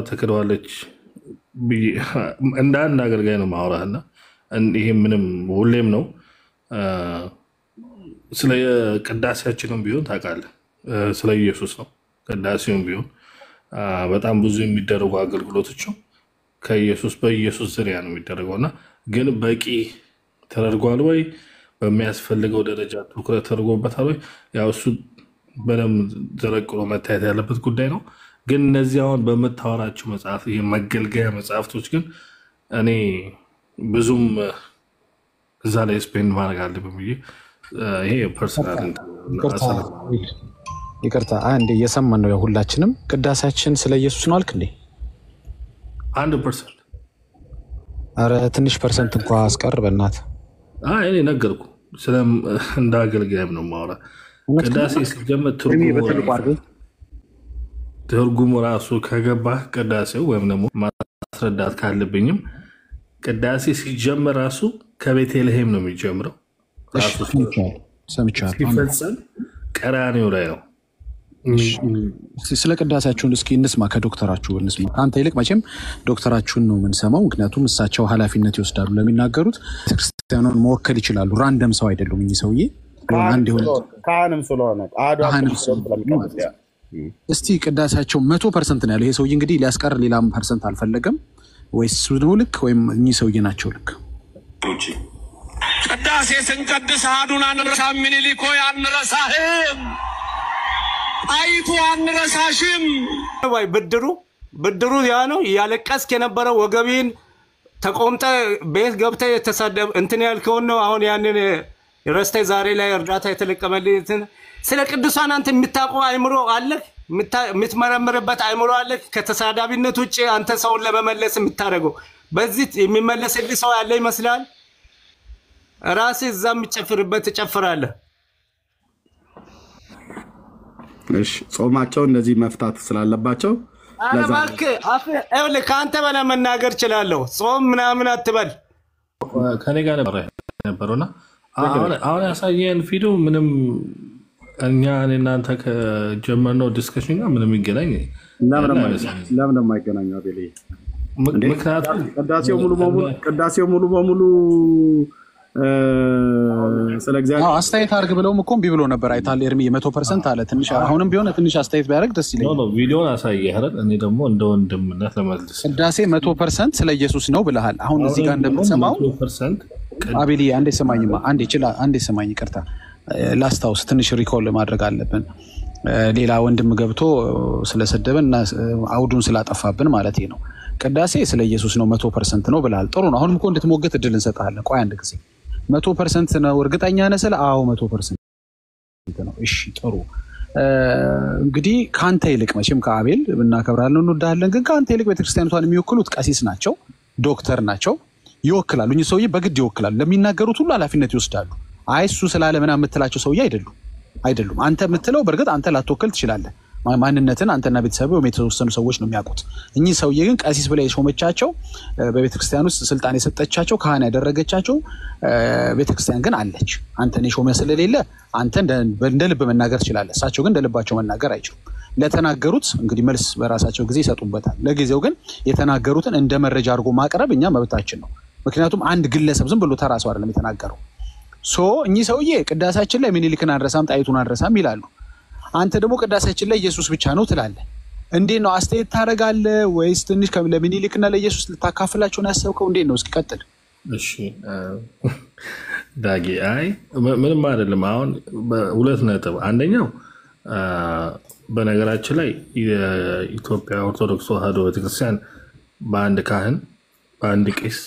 ተክደዋለች እንደ አንድ አገልጋይ ነው ማውራህና ይሄ ምንም ሁሌም ነው። ስለ ቅዳሴያችንም ቢሆን ታውቃለህ፣ ስለ ኢየሱስ ነው። ቅዳሴውም ቢሆን በጣም ብዙ የሚደረጉ አገልግሎቶችም ከኢየሱስ በኢየሱስ ዙሪያ ነው የሚደረገውና ግን በቂ ተደርጓል ወይ? በሚያስፈልገው ደረጃ ትኩረት ተደርጎበታል ወይ? ያው እሱ በደንብ ዘረቅሎ መታየት ያለበት ጉዳይ ነው። ግን እነዚህ አሁን በምታወራቸው መጽሐፍ ይሄ መገልገያ መጽሐፍቶች ግን እኔ ብዙም እዛ ላይ ስፔንድ ማድረግ አለብን ብዬ ይሄ ፐርሰናል ይቅርታ አንዴ እየሰማን ነው ሁላችንም። ቅዳሴያችን ስለ ኢየሱስ ነው አልክ እንዴ? 100%። አረ ትንሽ ፐርሰንት እንኳን አስቀር በእናትህ። እኔ ነገርኩ ስለ እንደ አገልጋይም ነው ማውራ። ቅዳሴ ሲጀመር ትርጉሙ ራሱ ከገባህ ቅዳሴው ወይም ደግሞ ማስረዳት ካለብኝም ቅዳሴ ሲጀመር ራሱ ከቤተልሔም ነው የሚጀምረው። ራሱ ሲፈጸም ቀራንዮ ላይ ነው። ስለ ቅዳሴያችሁን እስኪ እንስማ፣ ከዶክተራችሁ እንስማ። ከአንተ ይልቅ መቼም ዶክተራችሁን ነው የምንሰማው፣ ምክንያቱም እሳቸው ኃላፊነት ይወስዳሉ ለሚናገሩት። ክርስቲያኑን መወከል ይችላሉ። ራንደም ሰው አይደሉም እኚህ ሰውዬ። ካህንም ስለሆነ እስቲ ቅዳሴያቸው 100% ነው ያለው ይሄ ሰውዬ። እንግዲህ ሊያስቀር ሌላም ፐርሰንት አልፈለገም። ወይስ ነው ልክ ወይም እኚህ ሰውዬ ናቸው ልክ? ቅዳሴ ስንቀድስ አሐዱን አንረሳም፣ ምኒልክ ሆይ አንረሳህም፣ ጣይቱ አንረሳሽም። ወይ ብድሩ ያ ነው። እያለቀስክ የነበረው ወገቤን ተቆምጠ ቤት ገብተ የተሳደብ እንትን ያልከውን ነው። አሁን ያንን ረስተህ ዛሬ ላይ እርዳታ የተለቀመልህ ስለ ቅዱሳን አንተ የምታውቀው አይምሮ አለህ? የምትመረምርበት አይምሮ አለህ? ከተሳዳቢነት ውጭ አንተ ሰውን ለመመለስ የምታደርገው በዚህ የሚመለስልህ ሰው ያለ ይመስላል? ራስህ እዛ የምትጨፍርበት ትጨፍራለህ። እሺ ጾማቸው እንደዚህ መፍታት ስላለባቸው ከአንተ በላይ መናገር እችላለሁ። ጾም ምናምን አትበል። ከኔ ጋር ነበሩና አሁን ያሳየን ፊልም ምንም እኛ እናንተ ከጀመርነው ዲስከሽን ጋር ምንም ይገናኝ ለምን የማይገናኘው አቤል? ምክንያቱም ቅዳሴው ሙሉ በሙሉ ስለ እግዚአብሔር አስተያየት አድርግ ብለውም እኮ እምቢ ብሎ ነበር። አይታል ኤርሚ 100% አለ። ትንሽ አሁንም ቢሆን ትንሽ አስተያየት ቢያደርግ ደስ ይለኛል። ነው ቪዲዮን አሳየህ አይደል? እኔ ደግሞ እንደ ወንድምነት ለማድረስ ቅዳሴ 100% ስለ ኢየሱስ ነው ብለሃል። አሁን እዚህ ጋር እንደምትሰማው 100% አቤል አንዴ ሰማኝማ፣ አንዴ ሰማኝ። ይቅርታ ላስታውስ፣ ትንሽ ሪኮል ማድረግ አለብን። ሌላ ወንድም ገብቶ ስለሰደበን እና አውዱን ስላጠፋብን ማለት ነው። ቅዳሴ ስለ ኢየሱስ ነው 100% ነው ብለሃል። ጥሩ ነው። አሁንም እኮ እንድትሞግት እድል እንሰጣለን። ቆይ አንድ ጊዜ 100% ነው እርግጠኛ ነህ? ስለ አዎ 100% ነው። እሺ ጥሩ። እንግዲህ ካንተ ይልቅ መቼም ከአቤል እናከብራለን እንወዳለን፣ ግን ካንተ ይልቅ ቤተክርስቲያኒቷን የሚወክሉት ቀሲስ ናቸው፣ ዶክተር ናቸው፣ ይወክላሉ። እኚህ ሰውዬ በግድ ይወክላሉ። ለሚናገሩት ሁሉ ኃላፊነት ይወስዳሉ። አይ እሱ ስላለ ምናምን የምትላቸው ሰውዬ አይደሉም። አንተ የምትለው በእርግጥ አንተ ላትወክል ትችላለህ። ማንነትን አንተና ቤተሰብ ወይም የተወሰኑ ሰዎች ነው የሚያውቁት። እኚህ ሰውዬ ግን ቀሲስ ብላ የሾመቻቸው በቤተክርስቲያን ውስጥ ስልጣን የሰጠቻቸው ካህን ያደረገቻቸው ቤተክርስቲያን ግን አለች። አንተን የሾመ ስለሌለ አንተ እንደ ልብ መናገር ትችላለህ። እሳቸው ግን እንደ ልባቸው መናገር አይችሉም። ለተናገሩት እንግዲህ መልስ በራሳቸው ጊዜ ይሰጡበታል። ለጊዜው ግን የተናገሩትን እንደ መረጃ አድርጎ ማቅረብ እኛ መብታችን ነው። ምክንያቱም አንድ ግለሰብ ዝም ብሎ ተራ ሰው አይደለም የተናገረው። እኚህ ሰውዬ ቅዳሴያችን ላይ ምኒልክን አንረሳም ጣይቱን አንረሳም ይላሉ። አንተ ደግሞ ቅዳሴያችን ላይ ኢየሱስ ብቻ ነው ትላለህ። እንዴት ነው አስተያየት ታደርጋለህ? ወይስ ትንሽ ለምኒልክና ለኢየሱስ ልታካፍላቸው ነው ያሰብከው? እንዴት ነው? እስኪ ቀጥል። እሺ ዳጊ፣ አይ ምንም አይደለም። አሁን ሁለት ነጥብ። አንደኛው በነገራችን ላይ የኢትዮጵያ ኦርቶዶክስ ተዋሕዶ ቤተክርስቲያን በአንድ ካህን፣ በአንድ ቄስ፣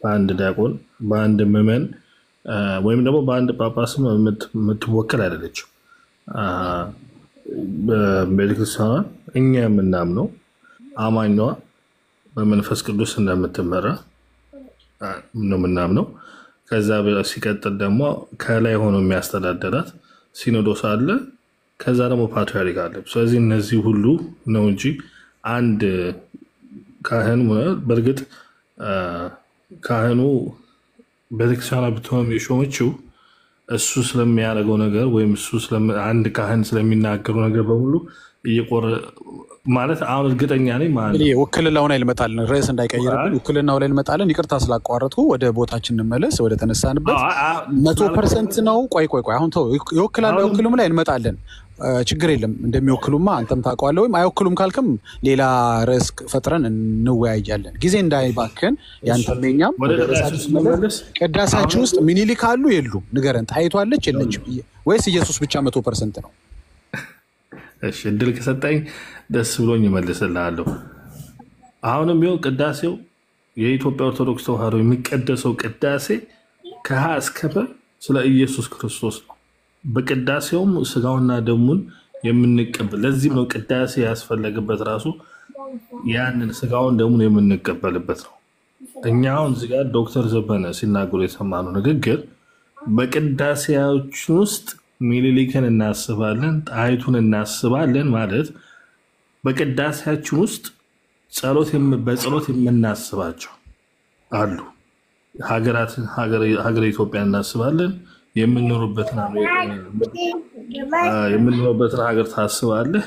በአንድ ዲያቆን፣ በአንድ ምዕመን ወይም ደግሞ በአንድ ጳጳስም የምትወከል አይደለችም። በቤተክርስቲያኗ እኛ የምናምነው አማኟ በመንፈስ ቅዱስ እንደምትመራ ነው የምናምነው። ከዛ ሲቀጥል ደግሞ ከላይ ሆኖ የሚያስተዳደራት ሲኖዶስ አለ። ከዛ ደግሞ ፓትርያርክ አለ። ስለዚህ እነዚህ ሁሉ ነው እንጂ አንድ ካህን በእርግጥ ካህኑ ቤተክርስቲያኗ ብትሆን የሾመችው እሱ ስለሚያደርገው ነገር ወይም እሱ አንድ ካህን ስለሚናገሩ ነገር በሙሉ እየቆረ ማለት አሁን እርግጠኛ ነኝ ማለት ነው። ውክልናው ላይ እንመጣለን፣ ርዕስ እንዳይቀይርብን ውክልናው ላይ እንመጣለን። ይቅርታ ስላቋረጥኩ ወደ ቦታችን እንመለስ፣ ወደ ተነሳንበት 100% ነው። ቆይ አሁን ተው፣ ይወክላል አይወክሉም ላይ እንመጣለን። ችግር የለም እንደሚወክሉማ አንተም ታውቀዋለህ። ወይም አይወክሉም ካልክም ሌላ ርዕስ ፈጥረን እንወያያለን፣ ጊዜ እንዳይባክን። ያንተም የኛም ቅዳሴያችሁ ውስጥ ምኒልክ አሉ የሉም? ንገረን። ጣይቱ አለች የለችም? ወይስ ኢየሱስ ብቻ 100% ነው? እሺ እድል ከሰጠኝ ደስ ብሎኝ እመልስልሃለሁ። አሁንም ቢሆን ቅዳሴው የኢትዮጵያ ኦርቶዶክስ ተዋሕዶ የሚቀደሰው ቅዳሴ ከሀ እስከ ፐ ስለ ኢየሱስ ክርስቶስ ነው። በቅዳሴውም ስጋውና ደሙን የምንቀበል፣ ለዚህም ነው ቅዳሴ ያስፈለገበት ራሱ ያንን ስጋውን ደሙን የምንቀበልበት ነው። እኛ አሁን እዚህ ጋር ዶክተር ዘበነ ሲናገሩ የሰማነው ንግግር በቅዳሴያችን ውስጥ ሚኒሊክን እናስባለን፣ ጣይቱን እናስባለን ማለት በቅዳሴያችን ውስጥ በጸሎት የምናስባቸው አሉ። ሀገረ ኢትዮጵያ እናስባለን። የምንኖርበትን ሀገር ታስባለህ።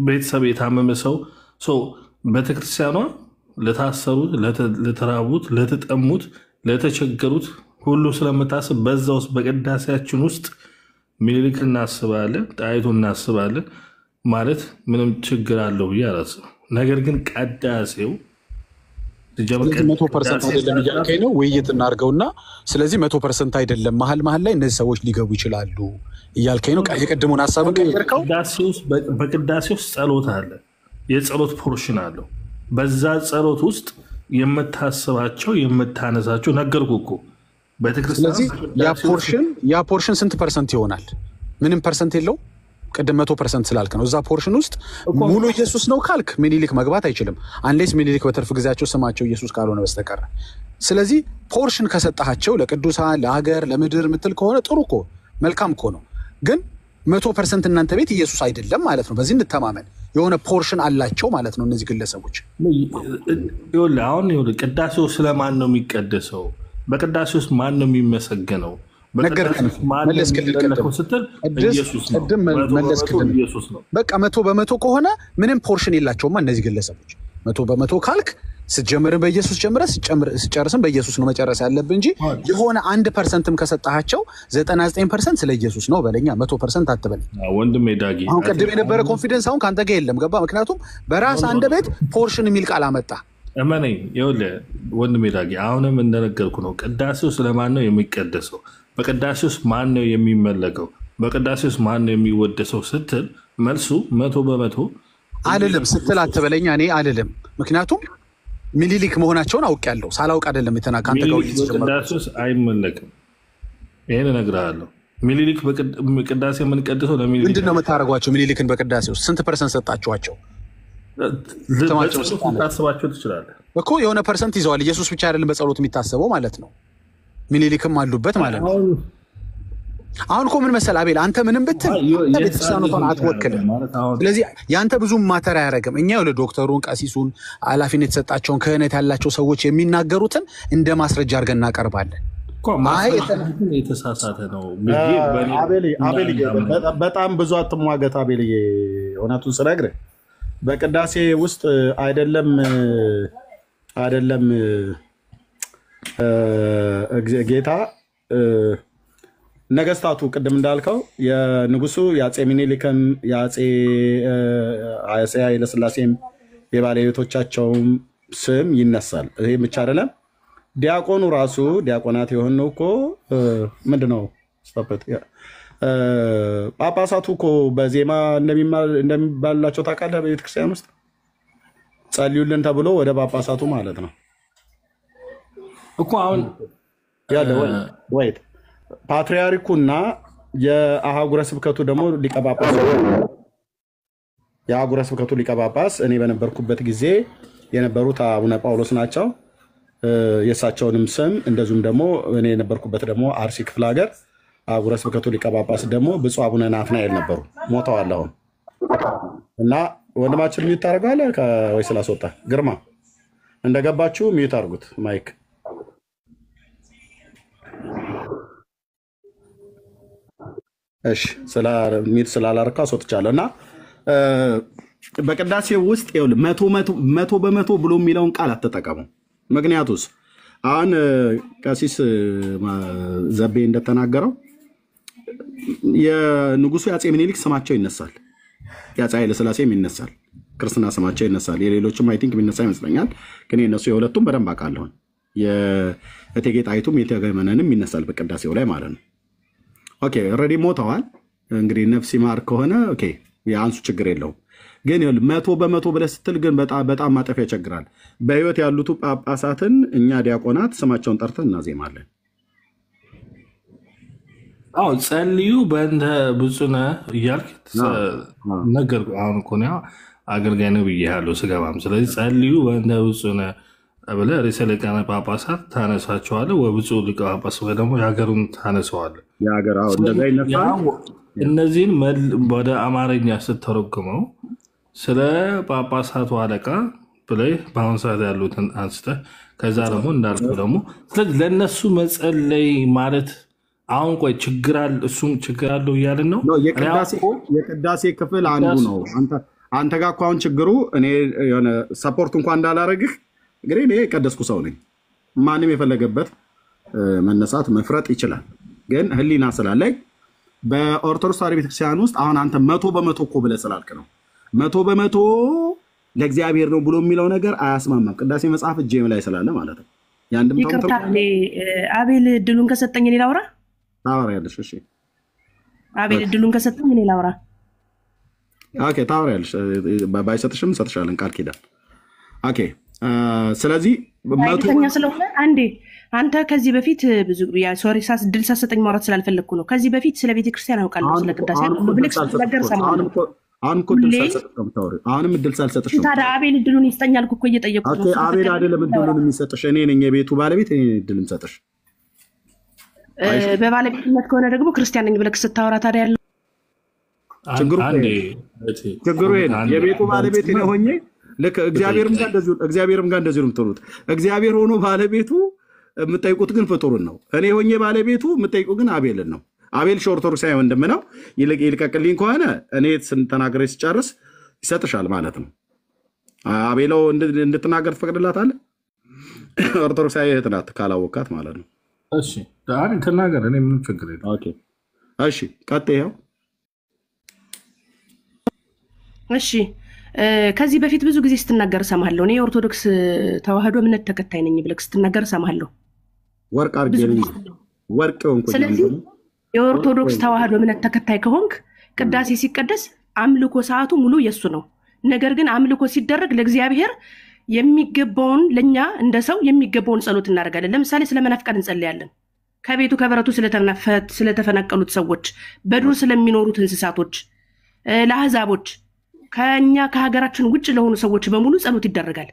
ቤተሰብ፣ የታመመ ሰው ቤተክርስቲያኗ ለታሰሩት፣ ለተራቡት፣ ለተጠሙት፣ ለተቸገሩት ሁሉ ስለምታስብ በዛ ውስጥ በቅዳሴያችን ውስጥ ሚኒሊክ እናስባለን፣ ጣይቱ እናስባለን ማለት ምንም ችግር አለው ብዬ አላስብም። ነገር ግን ቅዳሴው 100% አይደለም እያልከኝ ነው። ውይይት እናድርገውና ስለዚህ 100% አይደለም፣ መሀል ላይ እነዚህ ሰዎች ሊገቡ ይችላሉ እያልከኝ ነው። የቅድሙን ሀሳብን ቀየርከው። በቅዳሴ ውስጥ ጸሎት አለ፣ የጸሎት ፖርሽን አለው። በዛ ጸሎት ውስጥ የምታስባቸው የምታነሳቸው ነገርኩህ እኮ ስለዚህ ያ ፖርሽን ስንት ፐርሰንት ይሆናል? ምንም ፐርሰንት የለው። ቅድም 100% ስላልክ ነው። እዛ ፖርሽን ውስጥ ሙሉ ኢየሱስ ነው ካልክ ሚኒሊክ መግባት አይችልም፣ አንሌስ ሚኒሊክ በትርፍ ጊዜያቸው ስማቸው ኢየሱስ ካልሆነ በስተቀር። ስለዚህ ፖርሽን ከሰጣቸው ለቅዱሳን፣ ለሀገር፣ ለምድር ምትል ከሆነ ጥሩ እኮ መልካም እኮ ነው። ግን 100% እናንተ ቤት ኢየሱስ አይደለም ማለት ነው። በዚህ እንተማመን። የሆነ ፖርሽን አላቸው ማለት ነው እነዚህ ግለሰቦች። አሁን ቅዳሴው ስለማን ነው የሚቀደሰው? በቅዳሴ ውስጥ ማን ነው የሚመሰገነው? በቃ 100% ከሆነ ምንም ፖርሽን የላቸውማ እነዚህ ግለሰቦች። 100% ካልክ ስትጀምርን በኢየሱስ ጀምረህ ስትጨርስም በኢየሱስ ነው መጨረስ ያለብህ እንጂ የሆነ 1%ም ከሰጣቸው 99% ስለ ኢየሱስ ነው በለኛ። 100% አትበለኝ ወንድሜ ዳጊ። አሁን ቅድም የነበረ ኮንፊደንስ አሁን ከአንተ ጋር የለም። ገባ? ምክንያቱም በራስ አንደበት ፖርሽን የሚል ቃል አመጣ። እመነኝ ይኸውልህ ወንድሜ ዳጊ፣ አሁንም እንደነገርኩ ነው። ቅዳሴው ስለማን ነው የሚቀደሰው? በቅዳሴ ውስጥ ማን ነው የሚመለከው? በቅዳሴ ውስጥ ማን ነው የሚወደሰው ስትል መልሱ 100% አልልም ስትል አትበለኛ። እኔ አልልም፣ ምክንያቱም ሚኒሊክ መሆናቸውን አውቄያለሁ። ሳላውቅ አይደለም ከአንተ ጋር በቅዳሴ ውስጥ አይመለክም። ይህን እነግርሃለሁ። ሚኒሊክ በቅዳሴ የምንቀድሰው ለሚኒሊክ ምንድን ነው የምታደርጓቸው? ሚኒሊክን በቅዳሴ ውስጥ ስንት ፐርሰንት ሰጣችኋቸው? ታስባቸው ትችላለህ እኮ የሆነ ፐርሰንት ይዘዋል። ኢየሱስ ብቻ አይደለም በጸሎት የሚታሰበው ማለት ነው። ሚኒሊክም አሉበት ማለት ነው። አሁን እኮ ምን መሰል አቤል፣ አንተ ምንም ብትል ቤተክርስቲያኗን አትወክልም። ስለዚህ የአንተ ብዙም ማተር አያደርግም። እኛ ዶክተሩን፣ ቀሲሱን፣ ኃላፊነት የተሰጣቸውን ክህነት ያላቸው ሰዎች የሚናገሩትን እንደ ማስረጃ አድርገን እናቀርባለን። የተሳሳተ ነው። አቤልዬ በጣም ብዙ አትሟገት አቤልዬ። እውነቱን ስነግርህ በቅዳሴ ውስጥ አይደለም ጌታ ነገስታቱ ቅድም እንዳልከው የንጉሱ የአፄ ሚኒሊክም የአፄ ኃይለሥላሴም የባለቤቶቻቸውም ስም ይነሳል። ይህ ብቻ አይደለም። ዲያቆኑ ራሱ ዲያቆናት የሆነው እኮ ምንድነው ጳጳሳቱ እኮ በዜማ እንደሚባላቸው ታውቃለህ? በቤተክርስቲያን ውስጥ ጸልዩልን ተብሎ ወደ ጳጳሳቱ ማለት ነው እኮ አሁን ያለ ወይት ፓትሪያርኩና የአህጉረ ስብከቱ ደግሞ ሊቀጳጳስ የአህጉረ ስብከቱ ሊቀጳጳስ እኔ በነበርኩበት ጊዜ የነበሩት አቡነ ጳውሎስ ናቸው። የእሳቸውንም ስም እንደዚሁም ደግሞ እኔ የነበርኩበት ደግሞ አርሲ ክፍለ ሀገር አህጉረ ስብከቱ ሊቀጳጳስ ደግሞ ብፁዕ አቡነ ናትናኤል ነበሩ። ሞተዋል አሁን። እና ወንድማችን ሚዩት ታደርጋለህ ወይ? ስላስወጣ ግርማ እንደገባችሁ ሚዩት አድርጉት ማይክ። እሺ ሚት ስላላረካ አስወጥቻለሁ እና በቅዳሴ ውስጥ ይኸውልህ መቶ በመቶ ብሎ የሚለውን ቃል አትጠቀሙ። ምክንያቱስ አሁን ቀሲስ ዘቤ እንደተናገረው የንጉሱ የአፄ ምኒልክ ስማቸው ይነሳል፣ የአፄ ኃይለ ሥላሴም ይነሳል፣ ክርስትና ስማቸው ይነሳል። የሌሎችም አይ ቲንክ የሚነሳ ይመስለኛል፣ ግን የነሱ የሁለቱም በደንብ አውቃለሁ። የእቴጌ ጣይቱም የእቴጌ መነንም ይነሳል በቅዳሴው ላይ ማለት ነው። ኦኬ ኦልሬዲ ሞተዋል። እንግዲህ ነፍስ ይማር ከሆነ ኦኬ የአንሱ ችግር የለውም። ግን መቶ በመቶ ብለህ ስትል ግን በጣም ማጠፊያ ያቸግራል። በህይወት ያሉት ጳጳሳትን እኛ ዲያቆናት ስማቸውን ጠርተን እናዜማለን። አዎ ጸልዩ በእንተ ብፁነ እያልክ ነገር አሁን እኮ ነው አገልጋይ ነው ብያለሁ ስገባም። ስለዚህ ጸልዩ በእንተ ብፁነ ብለህ ርዕሰ ሊቃነ ጳጳሳት ታነሳቸዋለህ፣ ወብፁዕ ሊቀ ጳጳስ ወይ ደግሞ የሀገሩን ታነሰዋለህ። እነዚህን ወደ አማርኛ ስተረጉመው ስለ ጳጳሳቱ አለቃ ብለህ በአሁኑ ሰዓት ያሉትን አንስተህ ከዛ ደግሞ እንዳልከው ደግሞ ስለዚህ ለእነሱ መጸለይ ማለት አሁን ቆይ እሱም ችግር አለው እያልን ነው። የቅዳሴ ክፍል አንዱ ነው። አንተ ጋር እኮ አሁን ችግሩ እኔ የሆነ ሰፖርት እንኳን እንዳላረግህ እንግዲህ እኔ የቀደስኩ ሰው ነኝ። ማንም የፈለገበት መነሳት መፍረጥ ይችላል። ግን ህሊና ስላለኝ በኦርቶዶክስ ተዋሕዶ ቤተክርስቲያን ውስጥ አሁን አንተ መቶ በመቶ እኮ ብለህ ስላልክ ነው መቶ በመቶ ለእግዚአብሔር ነው ብሎ የሚለው ነገር አያስማማም። ቅዳሴ መጽሐፍ እጄም ላይ ስላለ ማለት ነው። ይቅርታ አቤል እድሉን ከሰጠኝ እኔ ላውራ። ታወሪያለሽ። እሺ አቤል እድሉን ከሰጠኝ እኔ ላውራ። ኦኬ ታወሪያለሽ። ባይሰጥሽም እንሰጥሻለን ቃል ኪዳን። ኦኬ ስለዚህ መቶኛ ስለሆነ አንዴ አንተ ከዚህ በፊት ብዙ ሶሪ ድል ሳሰጠኝ ማውራት ስላልፈለግኩ ነው። ከዚህ በፊት ስለ ቤተክርስቲያን አውቃለሁ፣ ስለ ቅዳሴ ብልክ ነገር ሰማሁ። አሁንም እድል ሳልሰጥሽ ነው። ታዲያ አቤል እድሉን ይስጠኝ አልኩ እኮ እየጠየኩት ነው። አቤል አይደለም እድሉን የሚሰጥሽ፣ እኔ ነኝ የቤቱ ባለቤት፣ እኔ እድል የምሰጥሽ። በባለቤትነት ከሆነ ደግሞ ክርስቲያን ነኝ ብለህ ስታወራ ታዲያ ያለው ችግሩ ይሄ ነው። የቤቱ ባለቤት እኔ ሆኜ ልክ እግዚአብሔርም ጋር እንደዚሁ ነው የምትሉት። እግዚአብሔር ሆኖ ባለቤቱ የምጠይቁት ግን ፍጡሩን ነው። እኔ ሆኜ ባለቤቱ የምጠይቁ ግን አቤልን ነው። አቤል ኦርቶዶክሳዊ ወንድም ነው። ይልቀቅልኝ ከሆነ እኔ ተናግሬ ሲጨርስ ይሰጥሻል ማለት ነው። አቤለው እንድትናገር ትፈቅድላታለህ? ኦርቶዶክሳዊ እህት ናት ካላወቃት ማለት ነው። እሺ ትናገር፣ እኔ ምንም ችግር የለም። ኦኬ እሺ ቀጥይ። ይኸው እሺ ከዚህ በፊት ብዙ ጊዜ ስትናገር እሰማለሁ። እኔ የኦርቶዶክስ ተዋህዶ እምነት ተከታይ ነኝ ብለህ ስትናገር እሰማለሁ። ወርቅ አድርጌልኝ ወርቅ ሆንኩ። ስለዚህ የኦርቶዶክስ ተዋህዶ እምነት ተከታይ ከሆንክ ቅዳሴ ሲቀደስ አምልኮ ሰዓቱ ሙሉ የሱ ነው። ነገር ግን አምልኮ ሲደረግ ለእግዚአብሔር የሚገባውን ለኛ እንደ ሰው የሚገባውን ጸሎት እናደርጋለን። ለምሳሌ ስለ መናፍቃን እንጸልያለን። ከቤቱ ከበረቱ ስለተፈናቀሉት ሰዎች፣ በዱር ስለሚኖሩት እንስሳቶች፣ ለአህዛቦች፣ ከኛ ከሀገራችን ውጭ ለሆኑ ሰዎች በሙሉ ጸሎት ይደረጋል።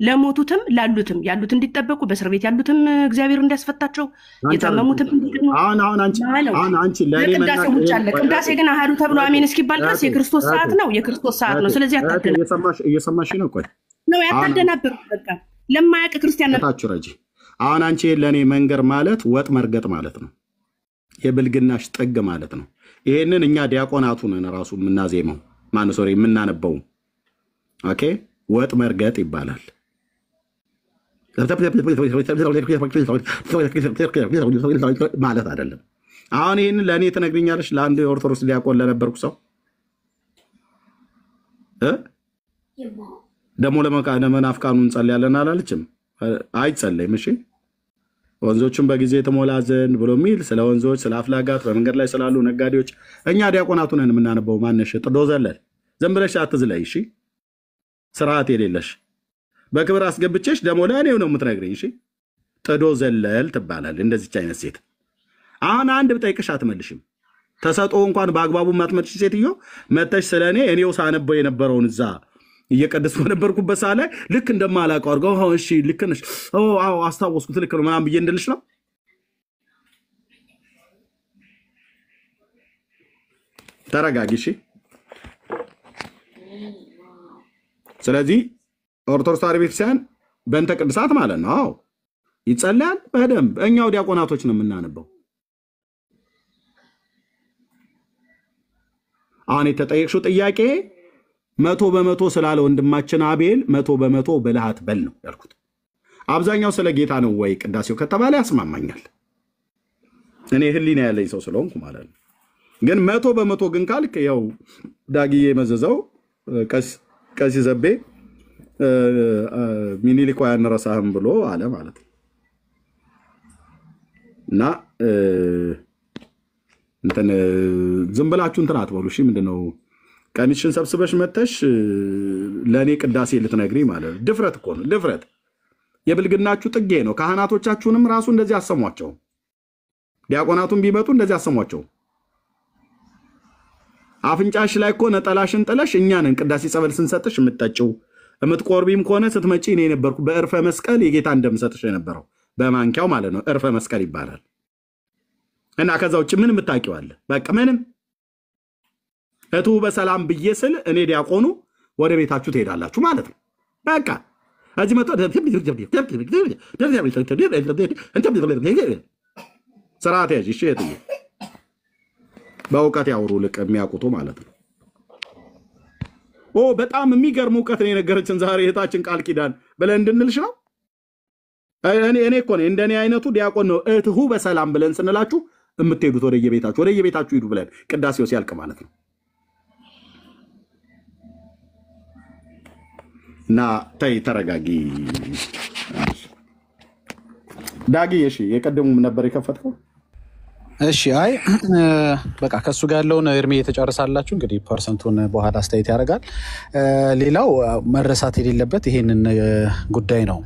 ለሞቱትም ላሉትም ያሉት እንዲጠበቁ በእስር ቤት ያሉትም እግዚአብሔር እንዲያስፈታቸው የታመሙትም ቅዳሴ ውጭ አለ። ቅዳሴ ግን አሃዱ ተብሎ አሜን እስኪባል ድረስ የክርስቶስ ሰዓት ነው፣ የክርስቶስ ሰዓት ነው። ስለዚህ እየሰማሽ ነው? ቆይ ነው ያታደናብር። በቃ ለማያውቅ ክርስቲያን ታችሁ ረጂ። አሁን አንቺ ለእኔ መንገር ማለት ወጥ መርገጥ ማለት ነው፣ የብልግናሽ ጥግ ማለት ነው። ይሄንን እኛ ዲያቆናቱ ነን ራሱ የምናዜመው ማነሶሪ የምናነበው። ኦኬ ወጥ መርገጥ ይባላል። ማለት አይደለም። አሁን ይህንን ለእኔ ትነግሪኛለሽ? ለአንድ ኦርቶዶክስ ዲያቆን ለነበርኩ ሰው ደግሞ ለመናፍቃኑ እንጸልያለን አላለችም? አይጸለይም። እሺ ወንዞቹን በጊዜ የተሞላ ዘንድ ብሎ የሚል ስለ ወንዞች፣ ስለ አፍላጋት፣ በመንገድ ላይ ስላሉ ነጋዴዎች እኛ ዲያቆናቱ ነን የምናነበው። ማነሽ ጥዶ ዘለል ዝም ብለሽ አትዝለይ። እሺ ስርዓት የሌለሽ በክብር አስገብቼሽ ደግሞ ለእኔው ነው የምትነግረኝ። እሺ ጥዶ ዘለል ትባላል እንደዚች አይነት ሴት። አሁን አንድ ብጠይቅሽ አትመልሽም። ተሰጥኦ እንኳን በአግባቡ ማትመልሽ ሴትዮ መተሽ ስለ እኔው ሳነበው የነበረውን እዛ እየቀደስኩ በነበርኩበት ሰዓት ላይ ልክ እንደማላውቀው አድርገው እሺ ልክ ነሽ፣ አዎ አስታወስኩት፣ ልክ ነው ምናምን ብዬ እንድልሽ ነው። ተረጋጊ። እሺ ስለዚህ ኦርቶዶክስ ተዋሕዶ ቤተክርስቲያን በእንተ ቅድሳት ማለት ነው። አዎ ይጸልያል በደንብ። እኛው ዲያቆናቶች ነው የምናነበው። አሁን የተጠየቅሽው ጥያቄ 100% ስላለ ወንድማችን አቤል 100% ብልሃት በል ነው ያልኩት። አብዛኛው ስለ ጌታ ነው ወይ ቅዳሴው ከተባለ ያስማማኛል። እኔ ህሊና ያለኝ ሰው ስለሆንኩ ማለት ነው። ግን 100% ግን ካልክ ያው ዳግዬ መዘዘው ቀሲ ዘቤ ሚኒሊክ ያንረሳህም ብሎ አለ ማለት ነው። እና እንትን ዝም ብላችሁ እንትን አትበሉ እሺ። ምንድነው ቀሚስሽን ሰብስበሽ መተሽ ለኔ ቅዳሴ ልትነግሪ ማለት ነው። ድፍረት እኮ ነው ድፍረት። የብልግናችሁ ጥጌ ነው። ካህናቶቻችሁንም ራሱ እንደዚህ አሰሟቸው። ዲያቆናቱን ቢመጡ እንደዚህ አሰሟቸው። አፍንጫሽ ላይ እኮ ነጠላሽን ጥለሽ እኛንን ቅዳሴ ጸበል ስንሰጥሽ የምትጠጪው የምትቆርቢም ከሆነ ስትመጪ እኔ ነበርኩ በእርፈ መስቀል የጌታ እንደምሰጥሽ የነበረው በማንኪያው ማለት ነው። እርፈ መስቀል ይባላል። እና ከዛ ውጭ ምን የምታውቂዋለ? በቃ ምንም እቱ በሰላም ብዬ ስል እኔ ዲያቆኑ ወደ ቤታችሁ ትሄዳላችሁ ማለት ነው። በቃ እዚህ መጥቶ ስርዓት ያዥ እሺ። በእውቀት ያወሩ ልቅ የሚያውቁቱ ማለት ነው። በጣም የሚገርም እውቀት ነው የነገረችን ዛሬ እህታችን ቃል ኪዳን ብለን እንድንልሽ ነው። እኔ እኮ ነኝ እንደኔ አይነቱ ዲያቆን ነው እትሁ በሰላም ብለን ስንላችሁ የምትሄዱት ወደ የቤታችሁ ሂዱ ብለን ቅዳሴው ሲያልቅ ማለት ነው። እና ተይ ተረጋጊ ዳጊ። እሺ የቀደሙም ነበር የከፈትከው። እሺ አይ በቃ ከሱ ጋር ያለውን እርሜ የተጨርሳላችሁ። እንግዲህ ፐርሰንቱን በኋላ አስተያየት ያደርጋል። ሌላው መረሳት የሌለበት ይሄንን ጉዳይ ነው።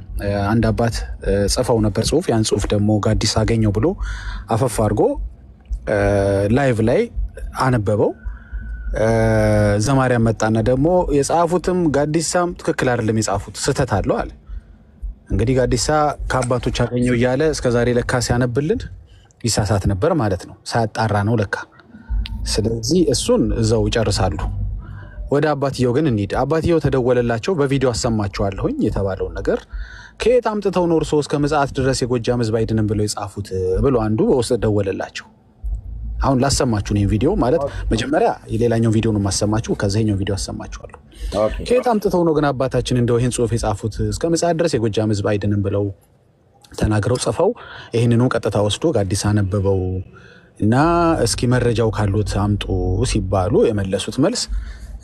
አንድ አባት ጽፈው ነበር ጽሁፍ። ያን ጽሁፍ ደግሞ ጋዲስ አገኘው ብሎ አፈፍ አድርጎ ላይቭ ላይ አነበበው። ዘማሪያም መጣና ደግሞ የጻፉትም ጋዲሳም ትክክል አይደለም የጻፉት ስህተት አለው አለ። እንግዲህ ጋዲሳ ከአባቶች አገኘው እያለ እስከዛሬ ለካ ሲያነብልን ይሳሳት ነበር ማለት ነው። ሳያጣራ ነው ለካ። ስለዚህ እሱን እዛው ይጨርሳሉ። ወደ አባትየው ግን እንሂድ። አባትየው ተደወለላቸው። በቪዲዮ አሰማቸዋለሁኝ የተባለውን ነገር ከየት አምጥተው ነው እርሶ እስከ ምጽአት ድረስ የጎጃም ሕዝብ አይድንም ብለው የጻፉት ብሎ አንዱ በውስጥ ደወለላቸው። አሁን ላሰማችሁ ነው ቪዲዮ ማለት መጀመሪያ የሌላኛው ቪዲዮ ነው ማሰማችሁ፣ ከዛኛው ቪዲዮ አሰማችኋለሁ። ከየት አምጥተው ነው ግን አባታችን እንደው ይሄን ጽሁፍ የጻፉት እስከ ምጽአት ድረስ የጎጃም ሕዝብ አይድንም ብለው ተናግረው ጽፈው ይህንኑ ቀጥታ ወስዶ ጋዲስ አነበበው እና እስኪ መረጃው ካሉት አምጡ ሲባሉ የመለሱት መልስ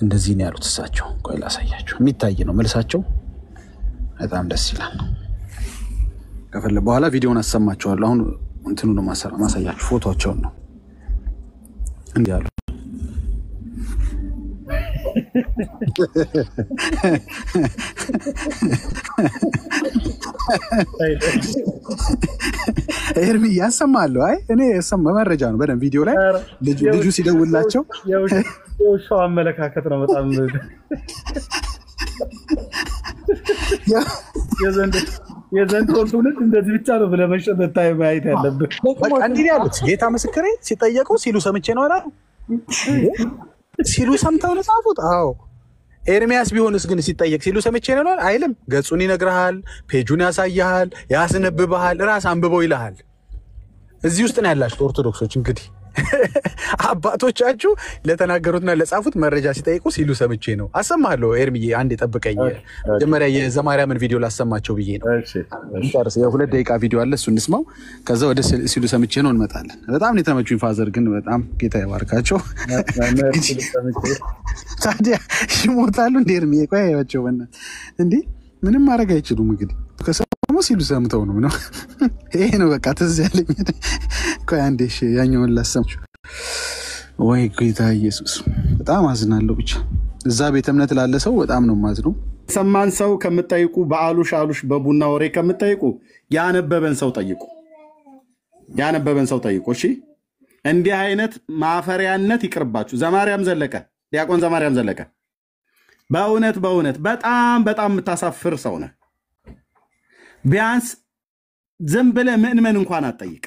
እንደዚህ ነው ያሉት እሳቸው። ቆይ ላሳያችሁ። የሚታይ ነው መልሳቸው። በጣም ደስ ይላል። ከፈለ በኋላ ቪዲዮውን አሰማችኋለሁ። አሁን እንትኑ ነው ማሳያችሁ፣ ፎቶአቸውን ነው እንዴ ያሉ ኤርሚ ያሰማሉ። አይ እኔ መረጃ ነው በደንብ ቪዲዮ ላይ ልጁ ሲደውላቸው የውሻው አመለካከት ነው በጣም የዘንድሮ ትውልድ እንደዚህ ብቻ ነው ብለህ መሸበታይ ማየት ያለብህ። በቃ እንዲህ ያሉት ጌታ ምስክሬ ሲጠየቁ ሲሉ ሰምቼ ነው አላሉ ሲሉ ሰምተው ነው ጻፉት። አዎ ኤርሚያስ ቢሆንስ ግን ሲጠየቅ ሲሉ ሰምቼ ነው አይልም። ገጹን ይነግርሃል፣ ፔጁን ያሳያል፣ ያስነብብሃል፣ ራስ አንብበው ይልሃል። እዚህ ውስጥ ነው ያላችሁት ኦርቶዶክሶች። እንግዲህ አባቶቻችሁ ለተናገሩትና ለጻፉት መረጃ ሲጠይቁ ሲሉ ሰምቼ ነው። አሰማለሁ ኤርሚዬ፣ አንዴ ጠብቀኝ። መጀመሪያ የዘማሪያምን ቪዲዮ ላሰማቸው ብዬ ነው። የ2 ደቂቃ ቪዲዮ አለ፣ እሱ እንስማው። ከዛ ወደ ሲሉ ሰምቼ ነው እንመጣለን። በጣም ነው የተመቹኝ ፋዘር፣ ግን በጣም ጌታ ይባርካቸው። ታዲያ ይሞታሉ እንደ ኤርሚዬ። ቆይ ያያቸው በእናትህ እንዴ ምንም ማድረግ አይችሉም። እንግዲህ ከሰሙ ሲሉ ሰምተው ነው። ይሄ ነው በቃ ትዝ ያለኝ። ቆይ አንዴ ያኛውን ላሰማችሁ። ወይ ጌታ ኢየሱስ፣ በጣም አዝናለሁ። ብቻ እዛ ቤተ እምነት ላለ ሰው በጣም ነው ማዝነው። ሰማን ሰው ከምትጠይቁ በአሉሽ በቡና ወሬ ከምትጠይቁ ያነበበን ሰው ጠይቁ። ያነበበን ሰው ጠይቁ። እሺ እንዲህ አይነት ማፈሪያነት ይቅርባችሁ። ዘማሪያም ዘለቀ፣ ዲያቆን ዘማሪያም ዘለቀ፣ በእውነት በጣም የምታሳፍር ሰው ነህ። ቢያንስ ዝም ብለህ ምእመን እንኳን አትጠይቅ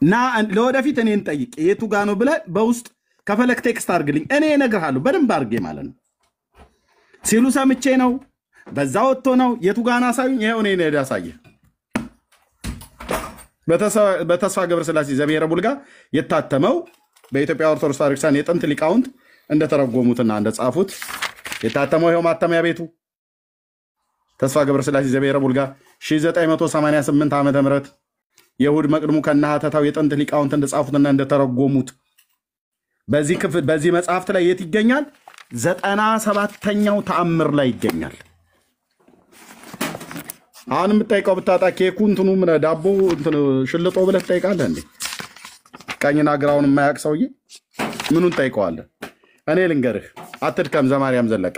እና ለወደፊት እኔን ጠይቅ የቱ ጋ ነው ብለህ በውስጥ ከፈለክ ቴክስት አድርግልኝ፣ እኔ እነግርሃለሁ በደንብ አድርጌ ማለት ነው። ሲሉ ሰምቼ ነው፣ በዛ ወጥቶ ነው፣ የቱ ጋን አሳዩኝ። ይኸው እኔ ነው ያሳየህ። በተስፋ ገብረስላሴ ዘብሔረ ቡልጋ የታተመው በኢትዮጵያ ኦርቶዶክስ ቤተክርስቲያን የጥንት ሊቃውንት እንደተረጎሙትና እንደጻፉት የታተመው ይኸው ማተሚያ ቤቱ ተስፋ ገብረስላሴ ዘብሔረ ቡልጋ 1988 ዓመተ ምህረት የእሑድ መቅድሙ ከነሐተታው የጥንት ሊቃውንት እንደጻፉትና እንደተረጎሙት በዚህ ክፍል በዚህ መጽሐፍት ላይ የት ይገኛል? 97ኛው ተአምር ላይ ይገኛል። አሁን የምትጠይቀው ብታጣ ኬኩ እንትኑ ምን ዳቦ እንትን ሽልጦ ብለህ ትጠይቃለህ እንዴ? ቀኝና ግራውን የማያውቅ ሰውዬ ምኑን ጠይቀዋለህ? እኔ ልንገርህ፣ አትድከም። ዘማርያም ዘለቀ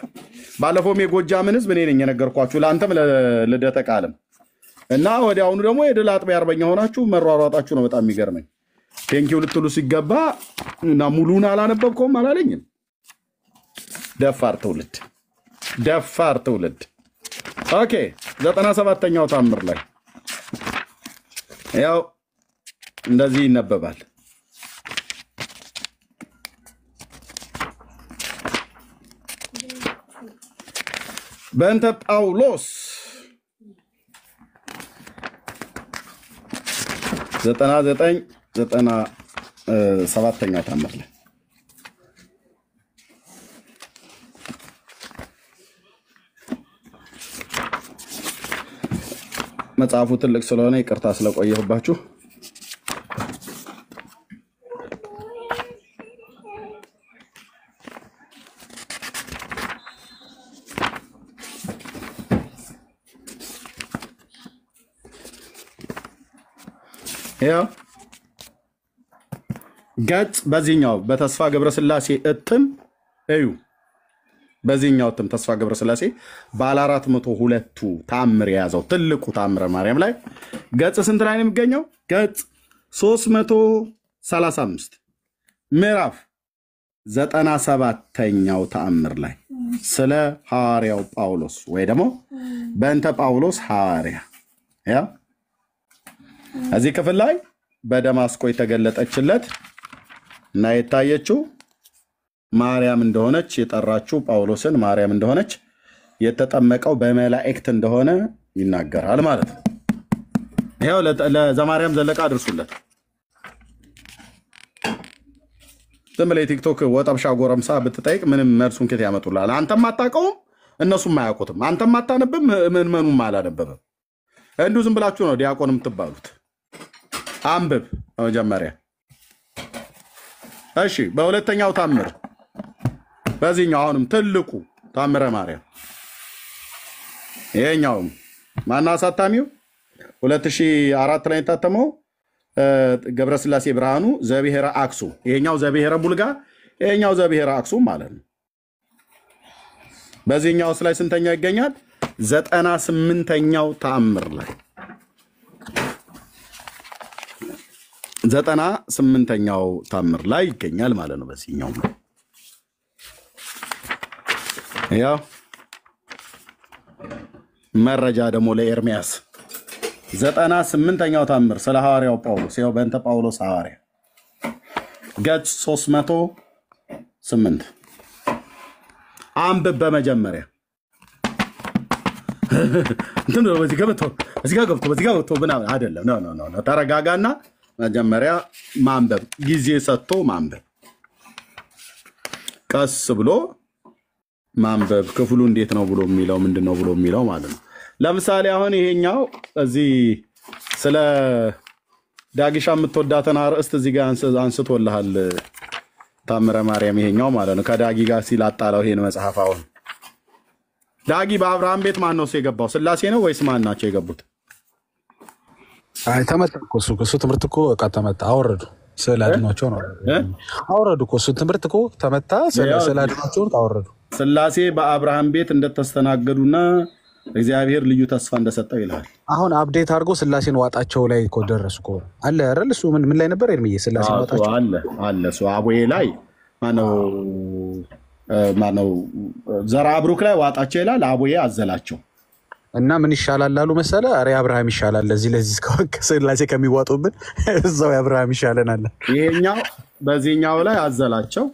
ባለፈውም የጎጃምን ህዝብ እኔ ነኝ የነገርኳችሁ ለአንተም ለልደተ ቃልም እና ወዲያውኑ ደግሞ የድል አጥቢያ አርበኛ ሆናችሁ መሯሯጣችሁ ነው በጣም የሚገርመኝ። ቴንኪው ልትሉ ሲገባ እና ሙሉን አላነበብከውም አላለኝም። ደፋር ትውልድ፣ ደፋር ትውልድ። ኦኬ 97ኛው ተአምር ላይ ያው እንደዚህ ይነበባል። በእንተ ጳውሎስ 97ኛው ተአምር ላይ መጽሐፉ ትልቅ ስለሆነ ይቅርታ ስለቆየሁባችሁ ያው ገጽ በዚህኛው በተስፋ ገብረስላሴ እትም እዩ። በዚህኛው እትም ተስፋ ገብረስላሴ ባለ 402ቱ ተአምር የያዘው ትልቁ ተአምረ ማርያም ላይ ገጽ ስንት ላይ ነው የሚገኘው? ገጽ 335 ምዕራፍ 97ኛው ተአምር ላይ ስለ ሐዋርያው ጳውሎስ ወይ ደግሞ በእንተ ጳውሎስ ሐዋርያ ያ እዚህ ክፍል ላይ በደማስቆ የተገለጠችለት እና የታየችው ማርያም እንደሆነች የጠራችው ጳውሎስን ማርያም እንደሆነች የተጠመቀው በመላእክት እንደሆነ ይናገራል ማለት ነው። ይሄው ለዘማርያም ዘለቃ አድርሱለት። ዝም ብለህ ቲክቶክ ወጣብሻ ጎረምሳ ብትጠይቅ ምንም መልሱን ከት ያመጡልሃል። አንተም አታውቀውም እነሱም አያውቁትም። አንተም አታነብም ምንም አላነበበም። እንዱ ዝም ብላችሁ ነው ዲያቆን የምትባሉት። አንብብ በመጀመሪያ እሺ። በሁለተኛው ተአምር በዚህኛው አሁንም ትልቁ ተአምረ ማርያም ይሄኛው ማን አሳታሚው 2004 ላይ የታተመው ገብረስላሴ ብርሃኑ ዘብሔረ አክሱም። ይሄኛው ዘብሔረ ቡልጋ፣ ይሄኛው ዘብሔረ አክሱም ማለት ነው። በዚህኛውስ ላይ ስንተኛው ይገኛል? 98ኛው ተአምር ላይ 98ኛው ተአምር ላይ ይገኛል ማለት ነው። በዚህኛው ያው መረጃ ደግሞ ለኤርሚያስ 98ኛው ተአምር ስለ ሐዋርያው ጳውሎስ ያው በእንተ ጳውሎስ ሐዋርያ ገጽ 308 አንብብ በመጀመሪያ እንትን ነው። በዚህ ገብቶ ምናምን አይደለም። ኖ ተረጋጋና መጀመሪያ ማንበብ ጊዜ ሰጥቶ ማንበብ ቀስ ብሎ ማንበብ ክፍሉ እንዴት ነው ብሎ የሚለው ምንድነው ብሎ የሚለው ማለት ነው። ለምሳሌ አሁን ይሄኛው እዚህ ስለ ዳጊሻ የምትወዳተና ርዕስት እዚህ ጋር አንስቶልሃል ተአምረ ማርያም ይሄኛው ማለት ነው። ከዳጊ ጋር ሲላጣለው ይሄን መጽሐፍ አሁን ዳጊ በአብርሃም ቤት ማን ነው የገባው? ስላሴ ነው ወይስ ማን ናቸው የገቡት? አይ ተመታ እኮ እሱ ትምህርት እኮ በቃ ተመታ። አወረዱ ስለ አድኗቸው ነው አወረዱ እኮ እሱ ትምህርት እኮ ተመታ። ስለ አድኗቸው አወረዱ። ስላሴ በአብርሃም ቤት እንደተስተናገዱና እግዚአብሔር ልዩ ተስፋ እንደሰጠው ይላል። አሁን አፕዴት አድርጎ ስላሴን ዋጣቸው ላይ እኮ ደረሱ እኮ አለ አይደል? እሱ ምን ላይ ነበር? ኤርሚዬ ስላሴ ዋጣቸው አለ እሱ አቦዬ ላይ ማነው ዘራ አብሩክ ላይ ዋጣቸው ይላል። አቦዬ አዘላቸው እና ምን ይሻላል አሉ መሰለ። አሬ አብርሃም ይሻላል ለዚህ ስላሴ ከሚዋጡብን እዛው አብርሃም ይሻለናል። ይሄኛው በዚህኛው ላይ አዘላቸው፣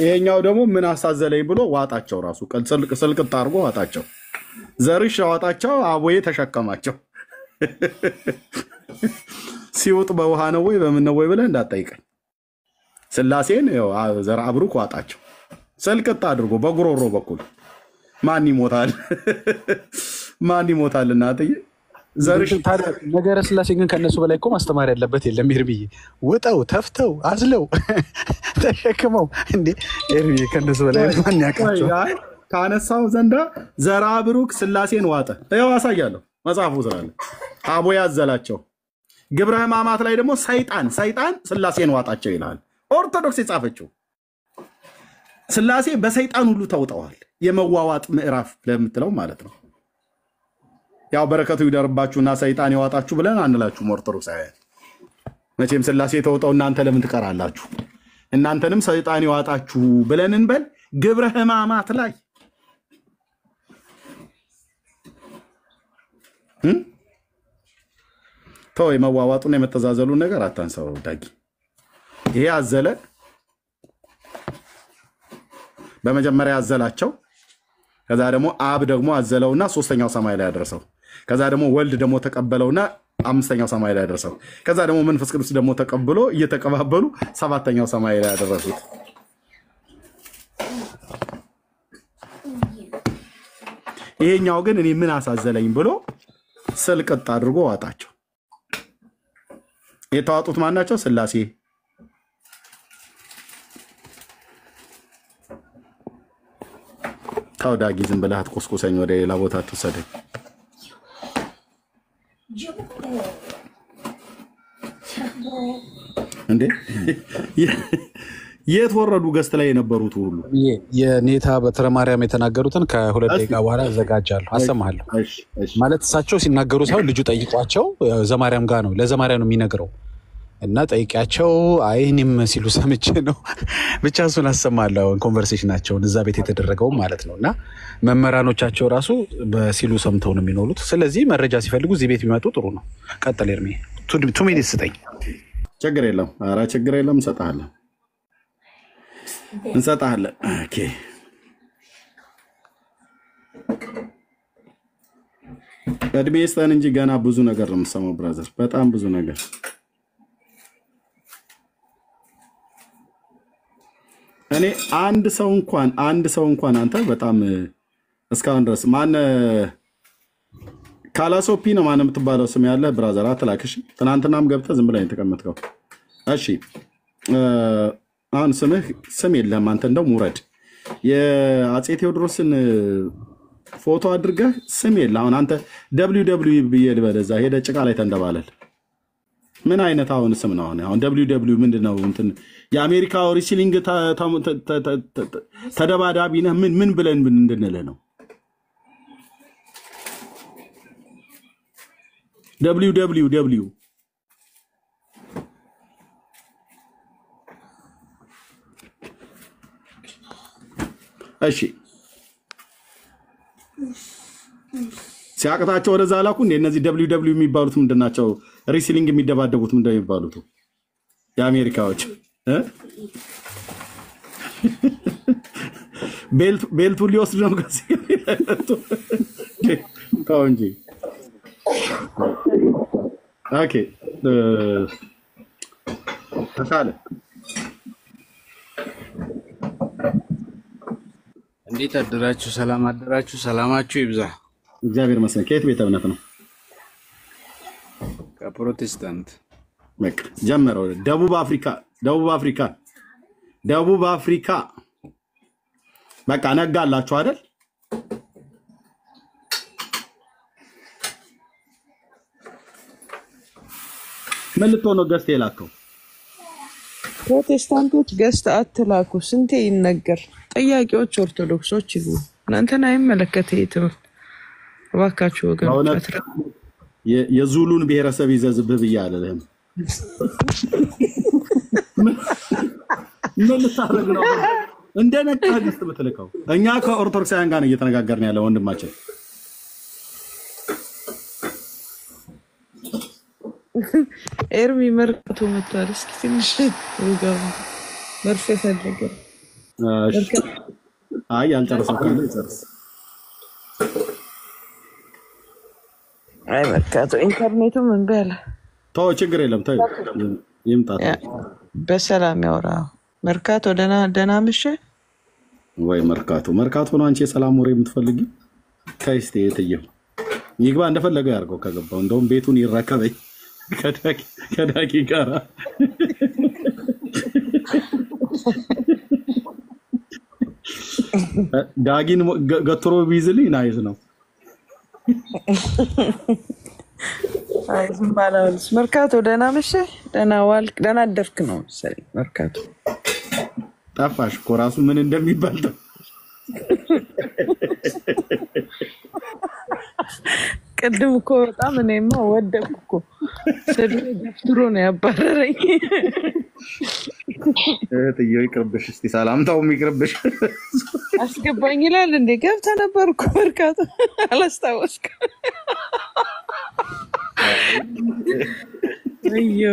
ይሄኛው ደግሞ ምን አሳዘለኝ ብሎ ዋጣቸው። ራሱ ስልቅጥ አድርጎ ዋጣቸው። ዘርሽ ዋጣቸው፣ አቦዬ ተሸከማቸው። ሲወጥ በውሃ ነው ወይ በምን ነው ወይ ብለህ እንዳትጠይቀኝ። ስላሴን ዘርአ ብሩክ ዋጣቸው ሰልቅጥ አድርጎ በጉሮሮ በኩል ማን ይሞታል? ማን ይሞታል? እናትዬ ዘርሽ ነገረ ስላሴ ግን ከነሱ በላይ እኮ ማስተማር ያለበት የለም። ኤርሚዬ ውጠው ተፍተው አዝለው ተሸክመው እንዴ ኤርሚዬ ከነሱ በላይ ማን ያውቃቸው? ካነሳው ዘንዳ ዘርአ ብሩክ ስላሴን ዋጠ። ይኸው አሳያለሁ፣ መጽሐፉ ስላለ አቦ ያዘላቸው። ግብረ ሕማማት ላይ ደግሞ ሰይጣን ስላሴን ዋጣቸው ይላል። ኦርቶዶክስ የጻፈችው ስላሴ በሰይጣን ሁሉ ተውጠዋል። የመዋዋጥ ምዕራፍ ለምትለው ማለት ነው። ያው በረከቱ ይደርባችሁና ሰይጣን ይዋጣችሁ ብለን አንላችሁም ኦርቶዶክሳውያን። መቼም ስላሴ ተውጠው እናንተ ለምን ትቀራላችሁ? እናንተንም ሰይጣን ይዋጣችሁ ብለን እንበል። ግብረ ሕማማት ላይ ተው፣ የመዋዋጡን የመተዛዘሉን ነገር አታንሳው ዳጊ። ይሄ አዘለ በመጀመሪያ አዘላቸው። ከዛ ደግሞ አብ ደግሞ አዘለውና ሶስተኛው ሰማይ ላይ ያደረሰው። ከዛ ደግሞ ወልድ ደግሞ ተቀበለውና አምስተኛው ሰማይ ላይ ያደረሰው። ከዛ ደግሞ መንፈስ ቅዱስ ደግሞ ተቀብሎ እየተቀባበሉ ሰባተኛው ሰማይ ላይ ያደረሱት። ይሄኛው ግን እኔ ምን አሳዘለኝ ብሎ ስልቅጥ አድርጎ ዋጣቸው። የተዋጡት ማናቸው? ስላሴ። ታው ዳጊ ዝም ብለህ አትቆስቁሰኝ፣ ወደ ሌላ ቦታ አትወሰደኝ እንዴ። የት ወረዱ? ገስት ላይ የነበሩት ሁሉ የኔታ በትረ ማርያም የተናገሩትን ከሁለት ደቂቃ በኋላ አዘጋጃለሁ፣ አሰማሃለሁ። ማለት እሳቸው ሲናገሩ ሳይሆን ልጁ ጠይቋቸው ዘማርያም ጋር ነው፣ ለዘማርያም ነው የሚነግረው እና ጠይቂያቸው አይ እኔም ሲሉ ሰምቼ ነው ብቻ እሱን አሰማለሁ። ኮንቨርሴሽናቸውን እዛ ቤት የተደረገው ማለት ነው። እና መምህራኖቻቸው ራሱ በሲሉ ሰምተው ነው የሚኖሩት። ስለዚህ መረጃ ሲፈልጉ እዚህ ቤት ቢመጡ ጥሩ ነው። ቀጥል ኤርሚ፣ 2 ሚኒት ስጠኝ። ችግር የለም፣ ኧረ ችግር የለም፣ እንሰጣለን። ኦኬ እድሜ ይስጠን እንጂ ገና ብዙ ነገር ነው የምሰማው ብራዘር፣ በጣም ብዙ ነገር። እኔ አንድ ሰው እንኳን አንተ በጣም እስካሁን ድረስ ማን ካላሶፒ ነው ማን የምትባለው ስም ያለ ብራዘር አትላክሽ። ትናንትናም ገብተህ ዝም ብለህ የተቀመጥከው። እሺ አሁን ስም የለህም አንተ፣ እንደው ሙረድ የአፄ ቴዎድሮስን ፎቶ አድርገህ ስም የለ። አሁን አንተ WW ብዬ ልበል፣ እዛ ሄደህ ጭቃ ላይ ተንደባለል። ምን አይነት አሁን ስም ነው? አሁን WW ምንድነው? እንትን የአሜሪካው ሪስሊንግ ተደባዳቢ ነህ ምን ብለን እንድንልህ ነው? WW እሺ ሲያቅታቸው ወደዛ ላኩ እንዴ? እነዚህ WW የሚባሉት ምንድናቸው? ሪስሊንግ የሚደባደቡት ምንድነው የሚባሉት? የአሜሪካዎች ቤልቱ ሊወስድ ነው ከዚህ ተው እንጂ። ኦኬ ተሻለ። እንዴት አደራችሁ? ሰላም አደራችሁ? ሰላማችሁ ይብዛ። እግዚአብሔር ይመስገን። ከየት ቤተ እምነት ነው? ከፕሮቴስታንት። በቃ ጀመረው። ደቡብ አፍሪካ በቃ ነጋላችሁ አይደል? ምን ልትሆን ነው ገዝተህ የላከው? ፕሮቴስታንቶች ገዝተ አትላኩ። ስንቴ ይነገር። ጠያቂዎች ኦርቶዶክሶች ይሉ እናንተን አይመለከት። ትምህርት እባካችሁ ወገኖች፣ የዙሉን ብሔረሰብ ይዘዝብህ ብያለህ። ምን ልታረግ ነው? እንደነቃህ ገዝተህ ብትልከው። እኛ ከኦርቶዶክሳውያን ጋር እየተነጋገርን ያለ ወንድማችን ኤርሚ መርቅቶ መጥቷል። እስኪ ትንሽ ሩጋው መርፌ ፈለገ። አይ ያልጨረሰው ካለ ይጨርስ። አይ መርካቶ ኢንተርኔቱ ምን በለ ተው ችግር የለም ተው ይምጣት በሰላም ያወራ መርካቶ ደህና ምሽ ወይ መርካቶ ነው አንቺ የሰላም ወሬ የምትፈልጊ ከይስቴ የትየው ይግባ እንደፈለገ ያርገው ከገባው እንደውም ቤቱን ይረከበኝ ከዳጊ ጋራ ዳጊን ገትሮ ቢይዝልኝ ናይስ ነው አይዝም ባላውልስ መርካቶ ደህና ምሽ ደህና ዋልክ ደህና አደርክ ነው መሰለኝ መርካቶ ጠፋሽ እኮ ራሱ ምን እንደሚባል ቅድም እኮ በጣም እኔማ ወደድኩ እኮ ስድብ ገፍትሮ ነው ያባረረኝ እህትዬው ይቅርብሽ እስቲ ሰላምታውም ይቅርብሽ አስገባኝ ይላል እንዴ ገብተህ ነበር እኮ መርካቶ አላስታወስኩም አዮ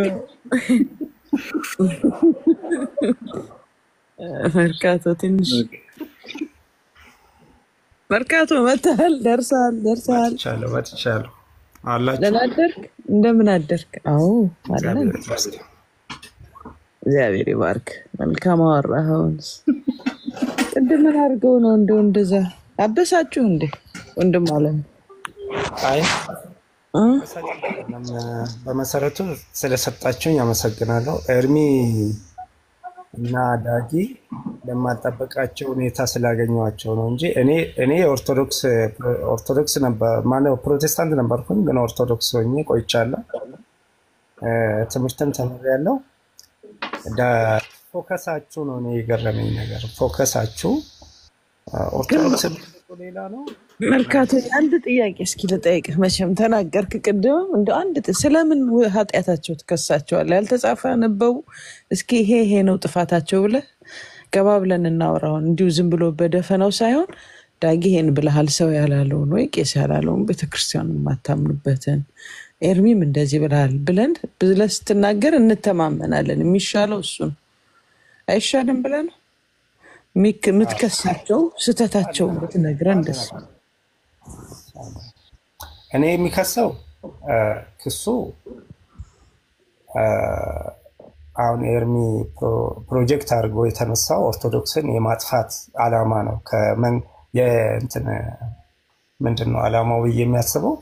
መርካቶ ትንሽ መርካቶ መተሃል ደርሳል ወጥቻለሁ አላችሁ ለናደርክ እንደምን አደርክ አዎ አለን እግዚአብሔር ይባርክ መልካም አወራኸውንስ እንደምን አድርገው ነው እንደዛ አበሳችሁ እንዴ ወንድም አለም አይ በመሰረቱ ስለሰጣችሁኝ አመሰግናለሁ ኤርሚ እና ዳጊ ለማጣበቃቸው ሁኔታ ስላገኘዋቸው ነው እንጂ እኔ ኦርቶዶክስ ነበር ማነው ፕሮቴስታንት ነበርኩኝ ግን ኦርቶዶክስ ሆኜ ቆይቻለሁ ትምህርትን ተምሬያለሁ ፎከሳችሁ ነው እኔ የገረመኝ ነገር ፎከሳችሁ ኦርቶዶክስ ሌላ ነው መርካቶ አንድ ጥያቄ እስኪ ልጠይቅህ መቼም ተናገርክ ቅድም እንደ አንድ ስለምን ኃጢያታቸው ተከሳቸዋል ያልተጻፈ ነበው እስኪ ይሄ ነው ጥፋታቸው ብለ ገባ ብለን እናወራውን እንዲሁ ዝም ብሎ በደፈናው ሳይሆን ዳጊ ይሄን ብለሃል ሰው ያላለው ነው ቄስ ያላለው ቤተክርስቲያኑ ማታምኑበትን ኤርሚም እንደዚህ ብለሃል ብለን ስትናገር እንተማመናለን የሚሻለው እሱ ነው አይሻልም ብለን ምትከሳቸው ስተታቸው ብትነግረን ደስ እኔ የሚከሰው ክሱ አሁን ኤርሚ ፕሮጀክት አድርጎ የተነሳው ኦርቶዶክስን የማጥፋት ዓላማ ነው የእንትን ምንድነው ዓላማው የሚያስበው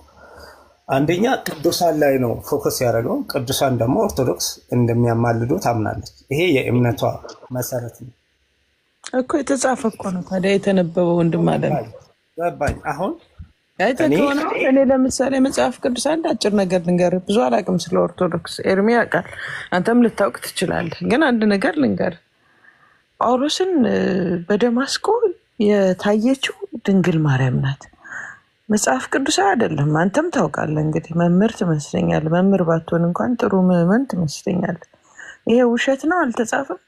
አንደኛ ቅዱሳን ላይ ነው ፎከስ ያደረገው ቅዱሳን ደግሞ ኦርቶዶክስ እንደሚያማልዱ ታምናለች ይሄ የእምነቷ መሰረት ነው እኮ የተጻፈ እኮ ነው ታዲያ የተነበበው ወንድም አለ ገባኝ አሁን አይተከውና እኔ ለምሳሌ መጽሐፍ ቅዱስ አንድ አጭር ነገር ልንገር ብዙ አላቅም ስለ ኦርቶዶክስ ኤርሚ ያውቃል አንተም ልታውቅ ትችላለህ ግን አንድ ነገር ልንገር ጳውሎስን በደማስቆ የታየችው ድንግል ማርያም ናት መጽሐፍ ቅዱስ አይደለም አንተም ታውቃለህ እንግዲህ መምህር ትመስለኛለህ መምህር ባትሆን እንኳን ጥሩ ምዕመን ትመስለኛለህ ይሄ ውሸት ነው አልተጻፈም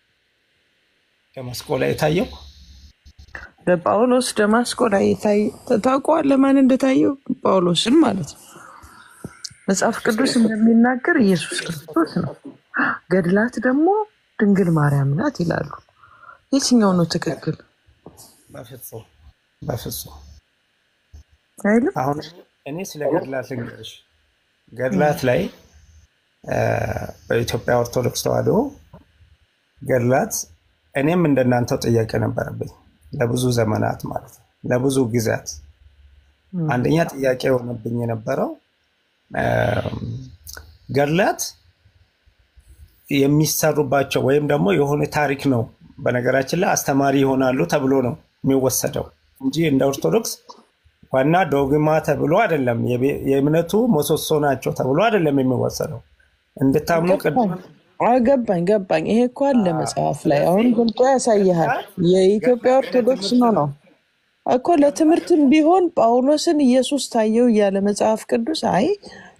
ደማስቆ ላይ ታየው በጳውሎስ ደማስቆ ላይ ታውቀዋል ለማን እንደታየው ጳውሎስን ማለት ነው መጽሐፍ ቅዱስ እንደሚናገር ኢየሱስ ክርስቶስ ነው ገድላት ደግሞ ድንግል ማርያም ናት ይላሉ የትኛው ነው ትክክል በፍጹም አይደል አሁን እኔ ስለ ገድላት ልንገርሽ ገድላት ላይ በኢትዮጵያ ኦርቶዶክስ ተዋሕዶ ገድላት እኔም እንደናንተው ጥያቄ ነበረብኝ ለብዙ ዘመናት ማለት ነው ለብዙ ጊዜያት አንደኛ ጥያቄ ሆነብኝ የነበረው ገድላት የሚሰሩባቸው ወይም ደግሞ የሆነ ታሪክ ነው በነገራችን ላይ አስተማሪ ይሆናሉ ተብሎ ነው የሚወሰደው እንጂ እንደ ኦርቶዶክስ ዋና ዶግማ ተብሎ አይደለም የእምነቱ ምሰሶ ናቸው ተብሎ አይደለም የሚወሰደው እንድታምኑ ቅድም ገባኝ ይሄ እኮ አለ መጽሐፍ ላይ አሁን ገልጦ ያሳያል የኢትዮጵያ ኦርቶዶክስ ነው እኮ ለትምህርትም ቢሆን ጳውሎስን ኢየሱስ ታየው ያለ መጽሐፍ ቅዱስ አይ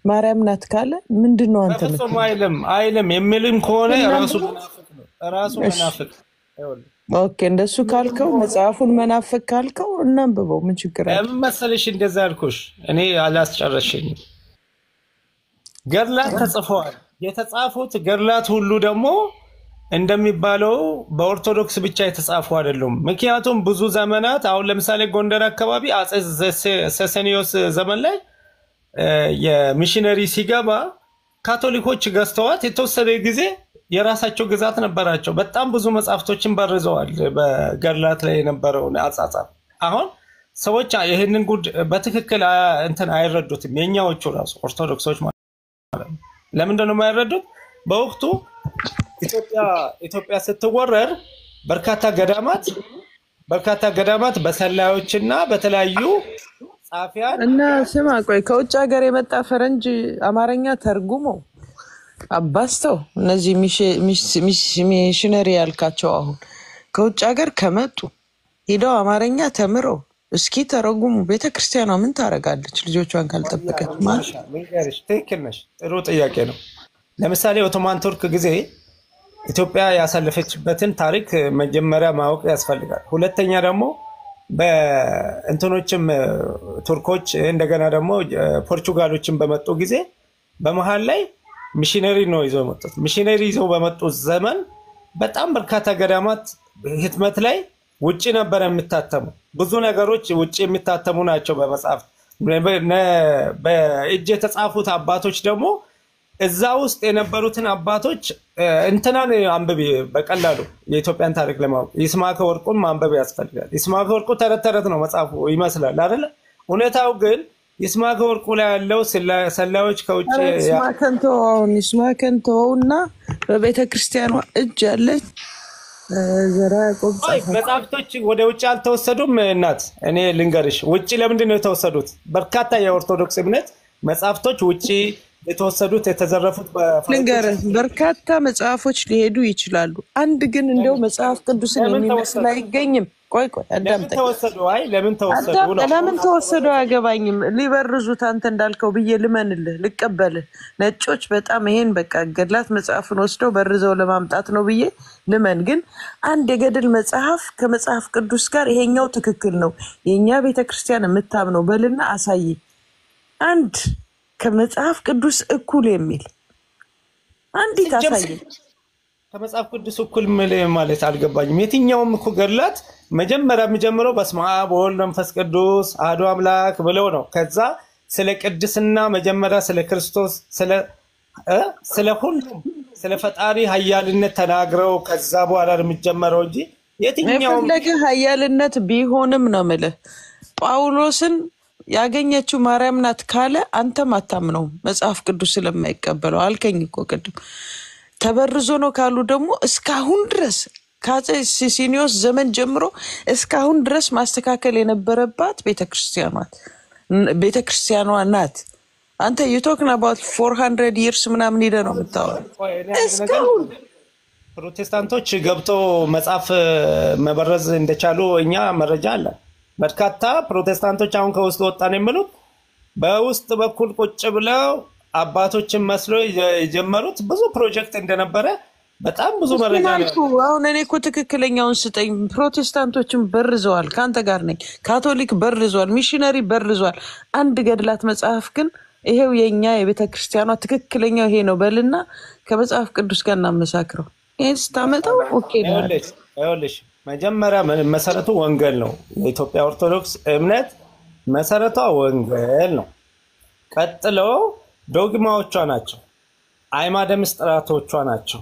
ማርያም ናት ካለ ምንድነው አንተ አይልም የሚልን ከሆነ ራሱ መናፍቅ ኦኬ እንደሱ ካልከው መጽሐፉን መናፍቅ ካልከው እናንብበው ምን ችግር አለ መሰለሽ እንደዛ አልኩሽ እኔ አላስጨረሽኝ ገድላት ተጽፈዋል የተጻፉት ገድላት ሁሉ ደግሞ እንደሚባለው በኦርቶዶክስ ብቻ የተጻፉ አይደሉም ምክንያቱም ብዙ ዘመናት አሁን ለምሳሌ ጎንደር አካባቢ አጼ ሰሰኒዮስ ዘመን ላይ የሚሽነሪ ሲገባ ካቶሊኮች ገዝተዋት የተወሰነ ጊዜ የራሳቸው ግዛት ነበራቸው። በጣም ብዙ መጽሐፍቶችን በርዘዋል በገድላት ላይ የነበረውን አጻጻፍ። አሁን ሰዎች ይሄንን ጉድ በትክክል እንትን አይረዱትም። የኛዎቹ ራሱ ኦርቶዶክሶች ማለት ነው። ለምንድን ነው የማይረዱት? በወቅቱ ኢትዮጵያ ስትወረር በርካታ ገዳማት በሰላዮችና በተለያዩ ጻፊያን እና ስማ ቆይ ከውጭ ሀገር የመጣ ፈረንጅ አማርኛ ተርጉሞ አባስተው እነዚህ ሚሽነሪ ያልካቸው አሁን ከውጭ ሀገር ከመጡ ሄደው አማርኛ ተምረው እስኪ ተረጉሙ። ቤተክርስቲያኗ ምን ታረጋለች ልጆቿን ካልጠበቀች? ማለት ትክክል ነሽ። ጥሩ ጥያቄ ነው። ለምሳሌ ኦቶማን ቱርክ ጊዜ ኢትዮጵያ ያሳለፈችበትን ታሪክ መጀመሪያ ማወቅ ያስፈልጋል። ሁለተኛ ደግሞ በእንትኖችም ቱርኮች እንደገና ደግሞ ፖርቹጋሎችን በመጡ ጊዜ በመሃል ላይ ሚሽነሪ ነው ይዘው መጡት። ሚሽነሪ ይዘው በመጡት ዘመን በጣም በርካታ ገዳማት ህትመት ላይ ውጪ ነበር የሚታተሙ። ብዙ ነገሮች ውጪ የሚታተሙ ናቸው በመጽሐፍ በእጅ የተጻፉት አባቶች ደግሞ እዛ ውስጥ የነበሩትን አባቶች እንትናን አንብብ በቀላሉ የኢትዮጵያን ታሪክ ለማወቅ ይስማከ ወርቁን ማንበብ ያስፈልጋል። ይስማከ ወርቁ ተረት ነው መጽሐፉ ይመስላል አይደል? እውነታው ግን ይስማከ ወርቁ ላይ ያለው ሰላዮች ከውጭ ይስማከንተውና በቤተክርስቲያኗ እጅ ያለች ዘራ ያዕቆብ መጽሐፍቶች ወደ ውጭ አልተወሰዱም። እናት እኔ ልንገርሽ ውጭ ለምንድን ነው የተወሰዱት? በርካታ የኦርቶዶክስ እምነት መጽሐፍቶች ውጭ የተወሰዱት የተዘረፉት ልንገርህ በርካታ መጽሐፎች ሊሄዱ ይችላሉ። አንድ ግን እንደው መጽሐፍ ቅዱስን የሚመስል አይገኝም። ቆይ አዳምጠኝ። ለምን ተወሰዱ አያገባኝም። ሊበርዙት አንተ እንዳልከው ብዬ ልመንልህ ልቀበልህ። ነጮች በጣም ይሄን በቃ ገድላት መጽሐፍን ወስደው በርዘው ለማምጣት ነው ብዬ ልመን። ግን አንድ የገድል መጽሐፍ ከመጽሐፍ ቅዱስ ጋር ይሄኛው ትክክል ነው የኛ ቤተክርስቲያን የምታምነው በልና አሳይ። አንድ ከመጽሐፍ ቅዱስ እኩል የሚል አንዲት አሳይ። ከመጽሐፍ ቅዱስ እኩል ማለት አልገባኝም። የትኛውም እኮ ገድላት መጀመሪያ የሚጀምረው በስመ አብ ወወልድ ወመንፈስ ቅዱስ አሐዱ አምላክ ብለው ነው። ከዛ ስለ ቅድስና መጀመሪያ ስለ ክርስቶስ ስለ ሁሉም ስለ ፈጣሪ ኃያልነት ተናግረው ከዛ በኋላ የሚጀመረው እንጂ የትኛውም የፈለገ ኃያልነት ቢሆንም ነው ማለት ጳውሎስን ያገኘችው ማርያም ናት ካለ አንተም አታምነው መጽሐፍ ቅዱስ ስለማይቀበለው አልከኝ እኮ ቅድም። ተበርዞ ነው ካሉ ደግሞ እስካሁን ድረስ ከአፄ ሲሲኒዮስ ዘመን ጀምሮ እስካሁን ድረስ ማስተካከል የነበረባት ቤተክርስቲያኗ ናት። አንተ you talking about 400 years ምናምን ሄደ ነው የምታወራው። እስካሁን ፕሮቴስታንቶች ገብቶ መጽሐፍ መበረዝ እንደቻሉ እኛ መረጃ አለ። በርካታ ፕሮቴስታንቶች አሁን ከውስጥ ወጣን የሚሉት በውስጥ በኩል ቁጭ ብለው አባቶችን መስሎ የጀመሩት ብዙ ፕሮጀክት እንደነበረ በጣም ብዙ መረጃ ነው። አሁን እኔ እኮ ትክክለኛውን ስጠኝ። ፕሮቴስታንቶችን በርዘዋል፣ ካንተ ጋር ነኝ። ካቶሊክ በርዘዋል፣ ሚሽነሪ በርዘዋል። አንድ ገድላት መጽሐፍ ግን ይሄው የኛ የቤተክርስቲያኗ ትክክለኛው ይሄ ነው በልና ከመጽሐፍ ቅዱስ ጋር እናመሳክረው። ይሄን ስታመጣው ኦኬ ነው። ይኸውልሽ መጀመሪያ መሰረቱ ወንጌል ነው። የኢትዮጵያ ኦርቶዶክስ እምነት መሰረቷ ወንጌል ነው። ቀጥሎ ዶግማዎቿ ናቸው፣ አዕማደ ምስጢራቶቿ ናቸው።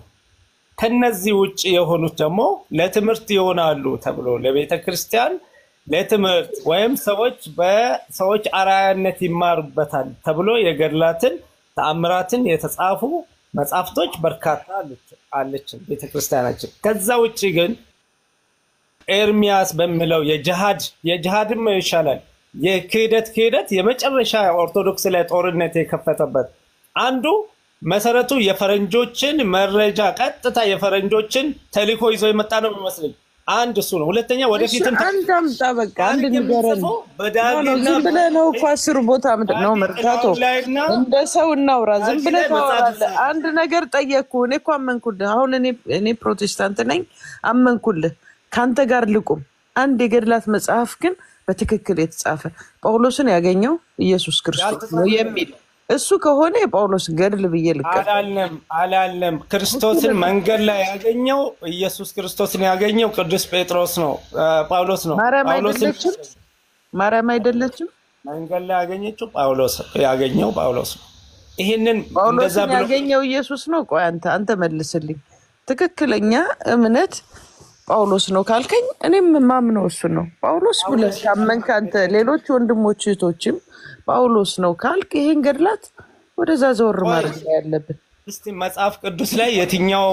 ከነዚህ ውጪ የሆኑት ደግሞ ለትምህርት ይሆናሉ ተብሎ ለቤተክርስቲያን ለትምህርት ወይም ሰዎች አርአያነት ይማሩበታል ተብሎ የገድላትን ተአምራትን የተጻፉ መጽሐፍቶች በርካታ አለች ቤተክርስቲያናችን። ከዛ ውጪ ግን ኤርሚያስ በሚለው የጂሃድም ይሻላል የክህደት የመጨረሻ ኦርቶዶክስ ላይ ጦርነት የከፈተበት አንዱ መሰረቱ የፈረንጆችን መረጃ ቀጥታ የፈረንጆችን ተልእኮ ይዞ የመጣ ነው የሚመስለኝ። አንድ እሱ ነው። ሁለተኛ ወደፊትም አንዳምጣ በቃ አንድ ንገረን ዝም ብለህ ነው ፋስሩ ቦታ ምንድነው መርካቶ እንደ ሰው እናውራ። ዝም ብለህ ታወራለህ። አንድ ነገር ጠየቅኩ። እኔ እኮ አመንኩልህ። አሁን እኔ ፕሮቴስታንት ነኝ አመንኩልህ። ካንተ ጋር ልቁም። አንድ የገድላት መጽሐፍ ግን በትክክል የተጻፈ ጳውሎስን ያገኘው ኢየሱስ ክርስቶስ ነው የሚል እሱ ከሆነ የጳውሎስ ገድል ብዬ ልቀር አላለም። ክርስቶስን መንገድ ላይ ያገኘው ኢየሱስ ክርስቶስን ያገኘው ቅዱስ ጴጥሮስ ነው፣ ጳውሎስ ነው። ማርያም አይደለችም። መንገድ ላይ ያገኘችው ጳውሎስ ነው። ይሄንን እንደዛ ጳውሎስን ብሎ ያገኘው ኢየሱስ ነው። ቆይ አንተ መልስልኝ። ትክክለኛ እምነት ጳውሎስ ነው ካልከኝ እኔም ማምነው እሱ ነው። ጳውሎስ ብለህ ካመንክ አንተ ሌሎች ወንድሞች እህቶችም ጳውሎስ ነው ካልክ ይሄን ገድላት ወደዛ ዘወር ማለት ያለብን። እስቲ መጽሐፍ ቅዱስ ላይ የትኛው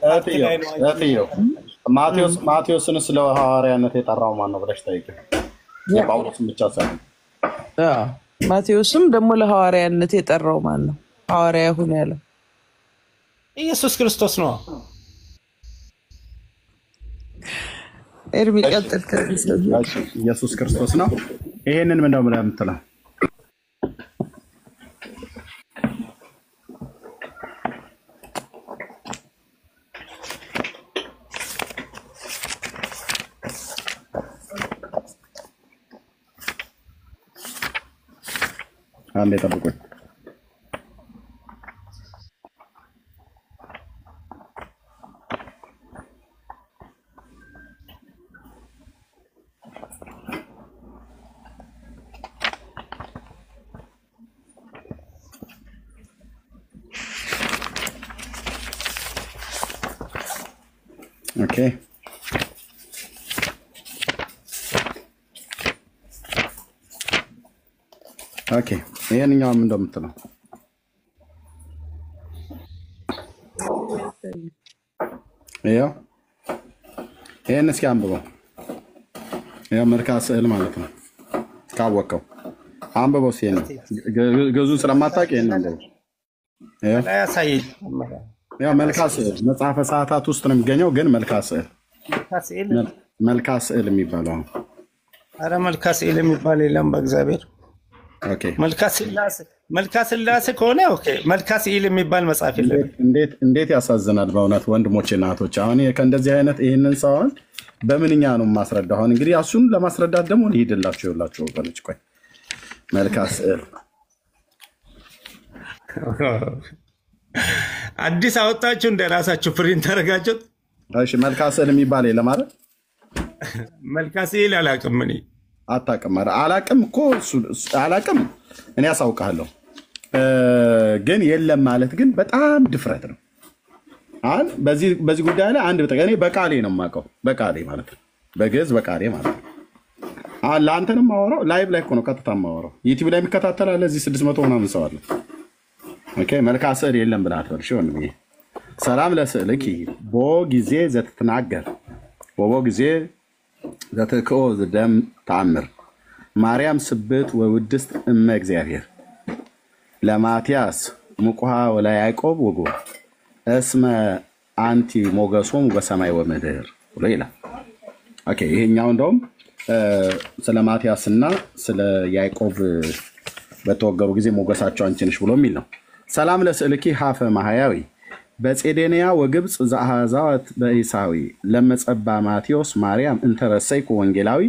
ፓርቲ ላይ ነው? ማቴዎስን ስለ ሐዋርያነት የጠራው ማን ነው ብለሽ ጠይቂ። የጳውሎስን ብቻ ሳይሆን ማቴዎስም ደግሞ ለሐዋርያነት የጠራው ማን ነው? ሐዋርያ ሁን ያለው ኢየሱስ ክርስቶስ ነው። ኤርሚ ቀጥል። ኢየሱስ ክርስቶስ ነው። ይሄንን ምን ነው የምትለው? አንዴ ጠብቁኝ። ኦኬ ኦኬ ይሄንኛው ምን እንደምትለው ይሄው ይሄን እስኪ አንብበው። ይሄ መልክዓ ስዕል ማለት ነው። ካወቀው አንብበው። ሲሄን ገዙን ስለማታውቅ ይሄን አንብበው። ላይ ያሳየኝ። ያው መልክዓ ስዕል መጽሐፈ ሰዓታት ውስጥ ነው የሚገኘው፣ ግን መልክዓ ስዕል የሚባለው አረ መልክዓ ስዕል የሚባል የለም በእግዚአብሔር። ኦኬ መልክዓ ስላሴ ከሆነ ኦኬ፣ መልክዓ ስዕል የሚባል መጽሐፍ የለም። እንዴት ያሳዝናል በእውነት ወንድሞቼ እና እህቶቼ። አሁን ከእንደዚህ አይነት ይህንን ሰውን በምንኛ ነው የማስረዳው? አሁን እንግዲህ እሱን ለማስረዳት ደግሞ ሊሄድላቸው ይላቸው ወገኖች። ቆይ መልክዓ ስዕል አዲስ አወጣችሁ እንደራሳችሁ ፕሪንት አደረጋችሁት? እሺ መልክዓ ስዕል የሚባል የለም አይደል? መልክዓ ስዕል አላውቅም እኔ። አታውቅም? ኧረ አላውቅም እኮ አላውቅም። እኔ አሳውቅሃለሁ፣ ግን የለም ማለት ግን በጣም ድፍረት ነው። አሁን በዚህ ጉዳይ ላይ አንድ እኔ በቃሌ ነው የማውቀው፣ በቃሌ ማለት ነው፣ በግዕዝ በቃሌ ማለት ነው። አሁን ለአንተንም የማወራው ላይቭ ላይ እኮ ነው፣ ቀጥታ የማወራው። ዩቲዩብ ላይ የሚከታተል አለ፣ እዚህ 600 ምናምን ሰው አለ። ኦኬ መልክዓ ስዕል የለም ብለህ አትበል። እሺ ወንድሜ፣ ሰላም ለስዕልኪ ቦ ጊዜ ዘትትናገር ወቦ ጊዜ ዘትክኦ ዘደም ተአምር ማርያም ስብት ወውድስት እመ እግዚአብሔር ለማትያስ ሙቁሃ ወላ ያዕቆብ ወጎ እስመ አንቲ ሞገሶም በሰማይ ወምድር ብሎ ይላል። ኦኬ ይሄኛው እንደውም ስለ ማትያስና ስለ ያዕቆብ በተወገሩ ጊዜ ሞገሳቸው አንቺ ነሽ ብሎ የሚል ነው። ሰላም ለስዕልኪ ሀፈ ማህያዊ በጼዴንያ ወግብፅ ዘአሃዛት በኢሳዊ ለመጸባ ማቴዎስ ማርያም እንተረሰይኩ ወንጌላዊ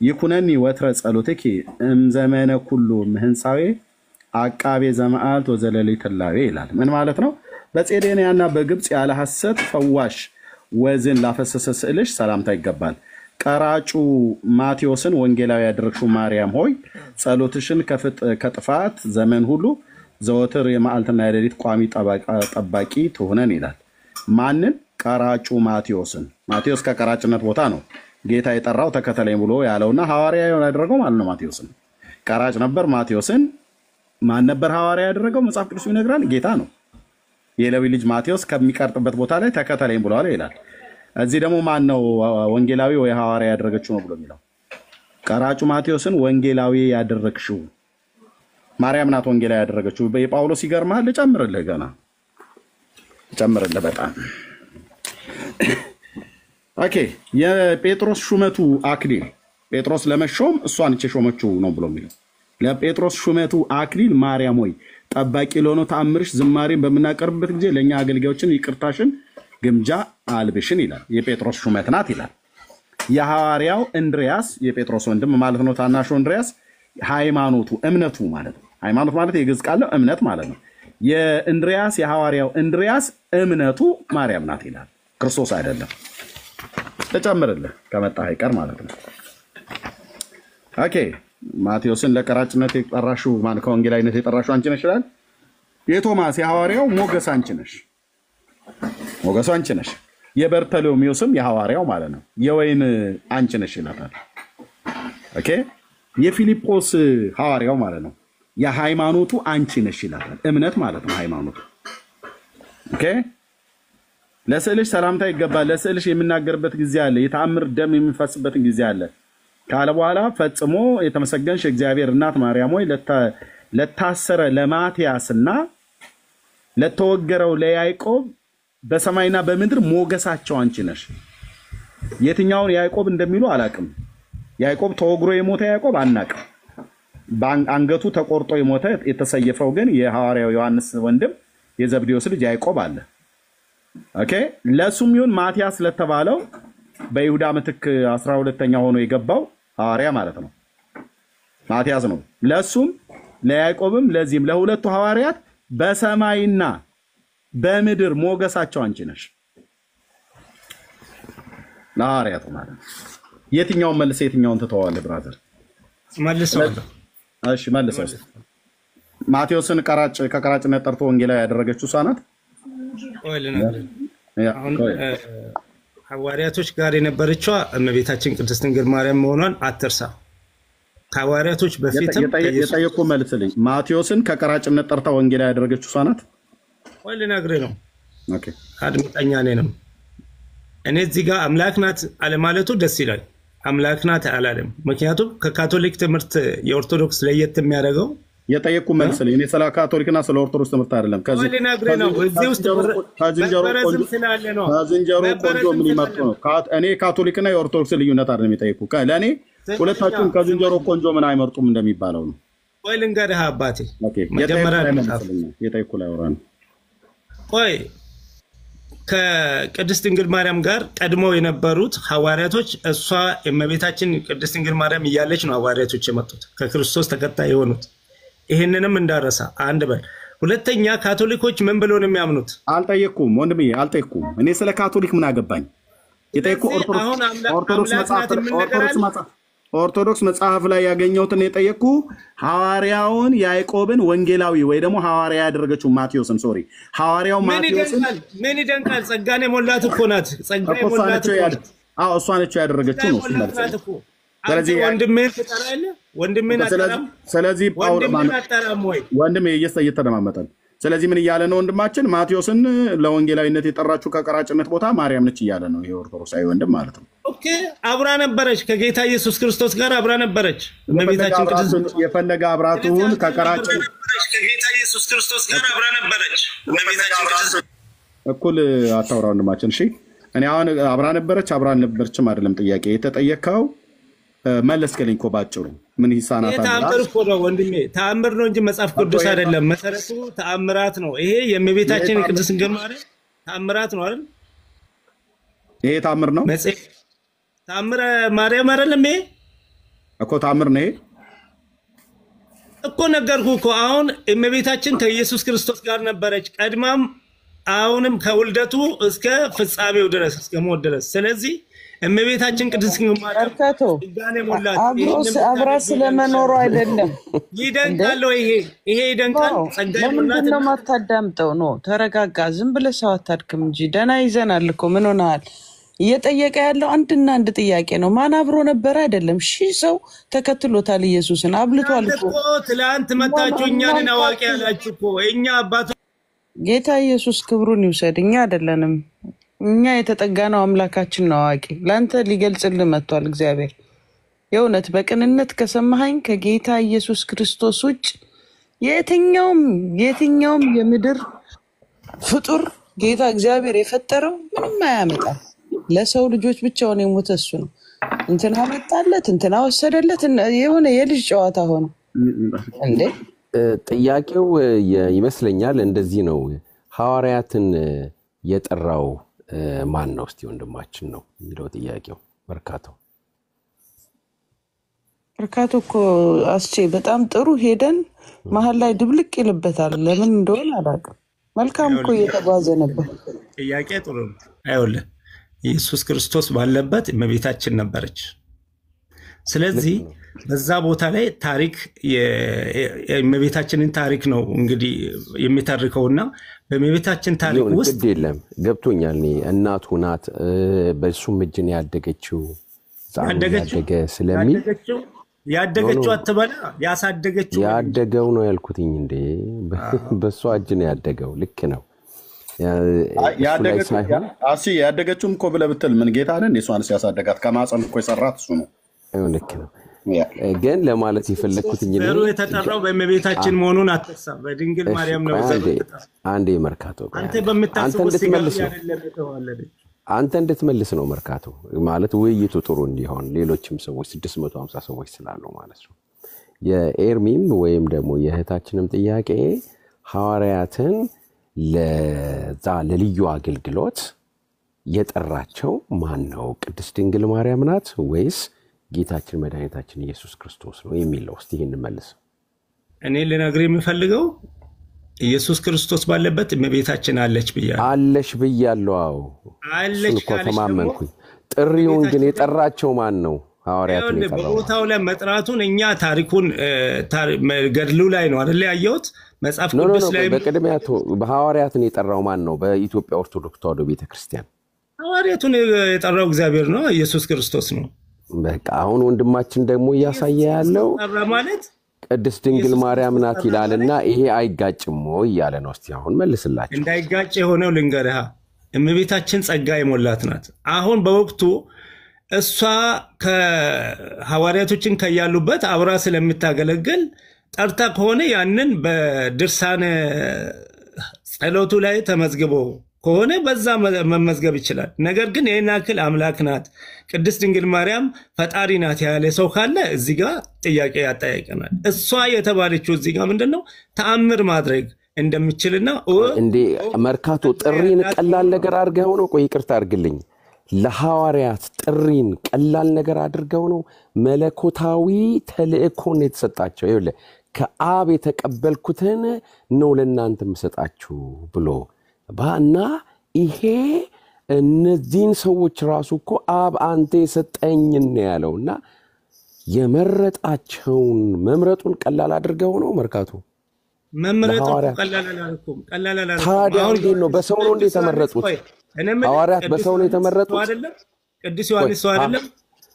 ይኩነኒ ወትረ ጸሎትኪ እምዘመነ ኩሉ ምህንፃዌ አቃቤ ዘመዓልት ወዘለሊት ላዌ ይላል። ምን ማለት ነው? በጼዴንያና በግብፅ ያለ ሐሰት ፈዋሽ ወዝን ላፈሰሰ ስዕልሽ ሰላምታ ይገባል። ቀራጩ ማቴዎስን ወንጌላዊ ያደረግሽው ማርያም ሆይ ጸሎትሽን ከጥፋት ዘመን ሁሉ ዘወትር የመዓልትና የሌሊት ቋሚ ጠባቂ ትሆነን ይላል። ማንን? ቀራጩ ማቴዎስን። ማቴዎስ ከቀራጭነት ቦታ ነው ጌታ የጠራው ተከተለኝ ብሎ ያለውና ሐዋርያ ያደረገው ማለት ነው። ማቴዎስን ቀራጭ ነበር። ማቴዎስን ማን ነበር ሐዋርያ ያደረገው? መጽሐፍ ቅዱስ ይነግራል፣ ጌታ ነው። የሌዊ ልጅ ማቴዎስ ከሚቀርጥበት ቦታ ላይ ተከተለኝ ብሏል ይላል። እዚህ ደግሞ ማን ነው ወንጌላዊ ወይ ሐዋርያ ያደረገችው ነው ብሎ የሚለው? ቀራጩ ማቴዎስን ወንጌላዊ ያደረግሽው ማርያም ናት ወንጌላዊ ያደረገችው። የጳውሎስ ይገርማል። ልጨምርልህ፣ ገና ልጨምርልህ በጣም ኦኬ። የጴጥሮስ ሹመቱ አክሊል ጴጥሮስ ለመሾም እሷን የሾመችው ነው ብሎ የሚለው ለጴጥሮስ ሹመቱ አክሊል ማርያም ሆይ ጠባቂ ለሆነው ተአምርሽ ዝማሬን በምናቀርብበት ጊዜ ለእኛ አገልጋዮችን ይቅርታሽን ግምጃ አልብሽን ይላል። የጴጥሮስ ሹመት ናት ይላል። የሐዋርያው እንድሪያስ የጴጥሮስ ወንድም ማለት ነው፣ ታናሹ እንድሪያስ ሃይማኖቱ እምነቱ ማለት ነው። ሃይማኖት ማለት የግዕዝ ቃል ነው፣ እምነት ማለት ነው። የእንድሪያስ የሐዋርያው እንድሪያስ እምነቱ ማርያም ናት ይላል፣ ክርስቶስ አይደለም። ተጨምርልህ ከመጣ አይቀር ማለት ነው። ኦኬ ማቴዎስን ለቀራጭነት የጠራሽው ማን ከወንጌላዊነት የጠራሽው አንቺ ነሽ ይላል። የቶማስ የሐዋርያው ሞገስ አንቺ ነሽ፣ ሞገሱ አንቺ ነሽ። የበርተሎሜዎስም የሐዋርያው ማለት ነው የወይን አንቺ ነሽ ይላታል። ኦኬ የፊልጶስ ሐዋርያው ማለት ነው የሃይማኖቱ አንቺ ነሽ ይላታል። እምነት ማለት ነው ሃይማኖቱ። ኦኬ ለስዕልሽ ሰላምታ ይገባል። ለስዕልሽ የምናገርበት ጊዜ አለ፣ የተአምር ደም የሚፈስበት ጊዜ አለ ካለ በኋላ ፈጽሞ የተመሰገንሽ እግዚአብሔር እናት ማርያም ሆይ ለታሰረ ለማትያስና ለተወገረው ለያዕቆብ በሰማይና በምድር ሞገሳቸው አንቺ ነሽ። የትኛውን ያዕቆብ እንደሚሉ አላቅም። ያዕቆብ ተወግሮ የሞተ ያዕቆብ አናቅም። አንገቱ ተቆርጦ የሞተ የተሰየፈው ግን የሐዋርያው ዮሐንስ ወንድም የዘብዴዎስ ልጅ ያዕቆብ አለ። ኦኬ ለሱም ይሁን ማቲያስ ለተባለው በይሁዳ ምትክ 12ኛ ሆኖ የገባው ሐዋርያ ማለት ነው ማቲያስ ነው። ለሱም ለያዕቆብም ለዚህም ለሁለቱ ሐዋርያት በሰማይና በምድር ሞገሳቸው አንቺ ነሽ። ለሐዋርያቱ ማለት የትኛውን መልስ የትኛውን ተተዋለ ብራዘር? መልሰው። እሺ መልሰው። ማቴዎስን ከቀራጭነት ጠርቶ ወንጌላዊ ያደረገችው እሷ ናት። ሐዋርያቶች ጋር የነበረችው እመቤታችን ቅድስት ድንግል ማርያም መሆኗን አትርሳ። ከሐዋርያቶች በፊትም የጠየቁ መልስልኝ። ማቴዎስን ከቀራጭነት ጠርታ ወንጌላዊ ያደረገችው እሷ ናት። ወይ ልነግርህ ነው። ኦኬ አድምጠኛ ነኝ። እኔ እዚህ ጋር አምላክ ናት አለማለቱ ደስ ይላል። አምላክ ናት አላለም። ምክንያቱም ከካቶሊክ ትምህርት የኦርቶዶክስ ለየት የሚያደርገው የጠየቁ መልስልኝ። እኔ ስለ ካቶሊክና ስለ ኦርቶዶክስ ትምህርት አይደለም። ከዚህ ልነግርህ ነው። እዚህ ውስጥ ከዝንጀሮ ቆንጆ ምን ይመርጡ ነው? እኔ ካቶሊክና የኦርቶዶክስ ልዩነት አይደለም የጠየቁ። ለእኔ ሁለታችሁም ከዝንጀሮ ቆንጆ ምን አይመርጡም እንደሚባለው ነው። ወይ ልንገርህ አባቴ መጀመሪያ የጠየቁ ላይ ወራ ነው። ወይ ከቅድስት ድንግል ማርያም ጋር ቀድሞ የነበሩት ሐዋርያቶች እሷ የእመቤታችን ቅድስት ድንግል ማርያም እያለች ነው ሐዋርያቶች የመጡት ከክርስቶስ ተከታይ የሆኑት። ይሄንንም እንዳረሳ አንድ በል። ሁለተኛ ካቶሊኮች ምን ብለው ነው የሚያምኑት? አልጠየኩም ወንድሜ አልጠየኩም። እኔ ስለ ካቶሊክ ምን አገባኝ? የጠየቁ ኦርቶዶክስ መጽሐፍ ላይ ያገኘሁትን የጠየቁ ሐዋርያውን ያዕቆብን ወንጌላዊ ወይ ደግሞ ሐዋርያ ያደረገችው ማቴዎስን ሶሪ ሐዋርያው ማቴዎስን ምን ይደንቃል? ጸጋን የሞላት እኮ ናት። ጸጋን የሞላት እሷ ነች ያደረገችው ነው። ስለዚህ ወንድሜን ተጠራለ ወንድሜን አጠራም። ስለዚህ ጳውሎስ ወንድሜ እየተደማመጠን ስለዚህ ምን እያለ ነው ወንድማችን? ማቴዎስን ለወንጌላዊነት የጠራችው ከቀራጭነት ቦታ ማርያም ነች እያለ ነው። ይሄ ኦርቶዶክሳዊ ወንድም ማለት ነው። ኦኬ አብራ ነበረች ከጌታ ኢየሱስ ክርስቶስ ጋር አብራ ነበረች። እመቤታችን ቅድስት የፈለገ አብራቱን ከቀራጭነት ከጌታ ኢየሱስ ክርስቶስ ጋር አብራ ነበረች። እመቤታችን ቅድስት እኩል አታውራ ወንድማችን። እሺ እኔ አሁን አብራ ነበረችም አይደለም ጥያቄ የተጠየቀው። መለስከልኝ እኮ ባጭሩ ምን ይሳናታል? ተአምር እኮ ነው ወንድሜ፣ ተአምር ነው እንጂ መጽሐፍ ቅዱስ አይደለም። መሰረቱ ተአምራት ነው። ይሄ የእመቤታችን ቅድስት ድንግል ማርያም ተአምራት ነው አይደል? ይሄ ተአምር ነው። ተአምረ ማርያም አይደለም ይሄ እኮ ተአምር ነው። ይሄ እኮ ነገርኩህ እኮ። አሁን እመቤታችን ከኢየሱስ ክርስቶስ ጋር ነበረች ቀድማም አሁንም ከውልደቱ እስከ ፍጻሜው ድረስ እስከ ሞት ድረስ። ስለዚህ እመቤታችን ቅድስት ድንግል ማርያም ጸጋን የሞላት አብራ ስለመኖሩ አይደለም። ይደንቃል ወይ? ይሄ ይደንቃል። ጸጋን የሞላት ለምንድን ነው የማታዳምጠው? ነው ተረጋጋ። ዝም ብለህ ሰው አታድክም እንጂ ደህና ይዘናል እኮ። ምን ሆነሃል? እየጠየቀ ያለው አንድና አንድ ጥያቄ ነው። ማን አብሮ ነበር? አይደለም ሺህ ሰው ተከትሎታል። ኢየሱስን አብልቷል እኮ። ትላንት መጣችሁ እኛን አዋቂ ያላችሁ እኮ እኛ አባቱ ጌታ ኢየሱስ ክብሩን ይውሰድ። እኛ አይደለንም። እኛ የተጠጋነው አምላካችን ነው አዋቂ። ለአንተ ሊገልጽልህ መጥቷል እግዚአብሔር። የእውነት በቅንነት ከሰማኸኝ ከጌታ ኢየሱስ ክርስቶስ ውጭ የትኛውም የምድር ፍጡር ጌታ እግዚአብሔር የፈጠረው ምንም አያመጣም። ለሰው ልጆች ብቻውን የሞተ እሱ ነው። እንትና መጣለት፣ እንትና ወሰደለት፣ የሆነ የልጅ ጨዋታ ሆነ እንዴ? ጥያቄው ይመስለኛል እንደዚህ ነው። ሐዋርያትን የጠራው ማን ነው? እስቲ ወንድማችን ነው የሚለው ጥያቄው። መርካቶ እኮ አስቼ በጣም ጥሩ ሄደን መሀል ላይ ድብልቅ ይልበታል። ለምን እንደሆነ አላውቅም። መልካም እኮ እየተጓዘ ነበር። ጥያቄ ጥሩ ነው። አይወለ ኢየሱስ ክርስቶስ ባለበት እመቤታችን ነበረች። ስለዚህ በዛ ቦታ ላይ ታሪክ የእመቤታችንን ታሪክ ነው እንግዲህ የሚተርከውና በእመቤታችን ታሪክ ውስጥ ግድ የለም ገብቶኛል። እናቱ ናት በሱም እጅ ነው ያደገችው ስለሚል ያደገችው አትበላ ያሳደገው ነው ያልኩትኝ እንዴ በሷ እጅ ነው ያደገው። ልክ ነው ያደገችውም እኮ ብለህ ብትል ምን ጌታ ነን እሷንስ ያሳደጋት ከማፀን እኮ የሰራት እሱ ነው። ልክ ነው ግን ለማለት የፈለኩትኝ ዘሩ የተጠራው በእመቤታችን መሆኑን አትሳብ በድንግል ማርያም ነው ዘሩ። አንዴ መርካቶ አንተ በመታሰብ አንተ እንድትመልስ ነው መርካቶ ማለት ውይይቱ ጥሩ እንዲሆን ሌሎችም ሰዎች 650 ሰዎች ስላሉ ማለት ነው። የኤርሚም ወይም ደግሞ የእህታችንም ጥያቄ ሐዋርያትን ለልዩ አገልግሎት የጠራቸው ማን ነው? ቅድስት ድንግል ማርያም ናት ወይስ ጌታችን መድኃኒታችን ኢየሱስ ክርስቶስ ነው የሚለው? እስቲ ይሄን መልስ። እኔ ልነግርህ የምፈልገው ኢየሱስ ክርስቶስ ባለበት እመቤታችን አለች ብያለሁ። አዎ አለች ከተማመንኩኝ። ጥሪውን ግን የጠራቸው ማን ነው? ሐዋርያትን የጠራው በቦታው ላይ መጥራቱን እኛ ታሪኩን ገድሉ ላይ ነው አይደል ያየሁት መጽሐፍ ቅዱስ ላይ በቅድሚያ በሐዋርያትን የጠራው ማን ነው? በኢትዮጵያ ኦርቶዶክስ ተዋሕዶ ቤተክርስቲያን ሐዋርያቱን የጠራው እግዚአብሔር ነው፣ ኢየሱስ ክርስቶስ ነው። በቃ አሁን ወንድማችን ደግሞ እያሳየ ያለው ማለት ቅድስት ድንግል ማርያም ናት ይላልና ይሄ አይጋጭም ወይ ያለ ነው። እስቲ አሁን መልስላችሁ። እንዳይጋጭ የሆነው ልንገርህ እመቤታችን ጸጋ የሞላት ናት። አሁን በወቅቱ እሷ ከሐዋርያቶችን ከያሉበት አብራ ስለምታገለግል ጠርታ ከሆነ ያንን በድርሳነ ጸሎቱ ላይ ተመዝግቦ ከሆነ በዛ መመዝገብ ይችላል። ነገር ግን ይሄን ያክል አምላክ ናት ቅድስት ድንግል ማርያም ፈጣሪ ናት ያለ ሰው ካለ እዚህ ጋር ጥያቄ ያጠያይቀናል። እሷ የተባለችው እዚህ ጋር ምንድነው ተአምር ማድረግ እንደምትችልና እንዴ መርካቶ ጥሪን ቀላል ነገር አድርገው ነው? ቆይ ይቅርታ አድርግልኝ። ለሐዋርያት ጥሪን ቀላል ነገር አድርገው ነው? መለኮታዊ ተልእኮን የተሰጣቸው ይኸውልህ ከአብ የተቀበልኩትን ነው ለእናንተ የምሰጣችሁ ብሎ ባና ይሄ እነዚህን ሰዎች ራሱ እኮ አብ አንተ የሰጠኝን ያለውና የመረጣቸውን መምረጡን ቀላል አድርገው ነው መርካቶ? መምረጡ ቀላል አላልኩም። ታዲያ እንዴት ነው በሰው ነው እንዴ የተመረጡት? ሐዋርያት በሰው ነው የተመረጡት አይደለም? ቅዱስ ዮሐንስ ሰው አይደለም?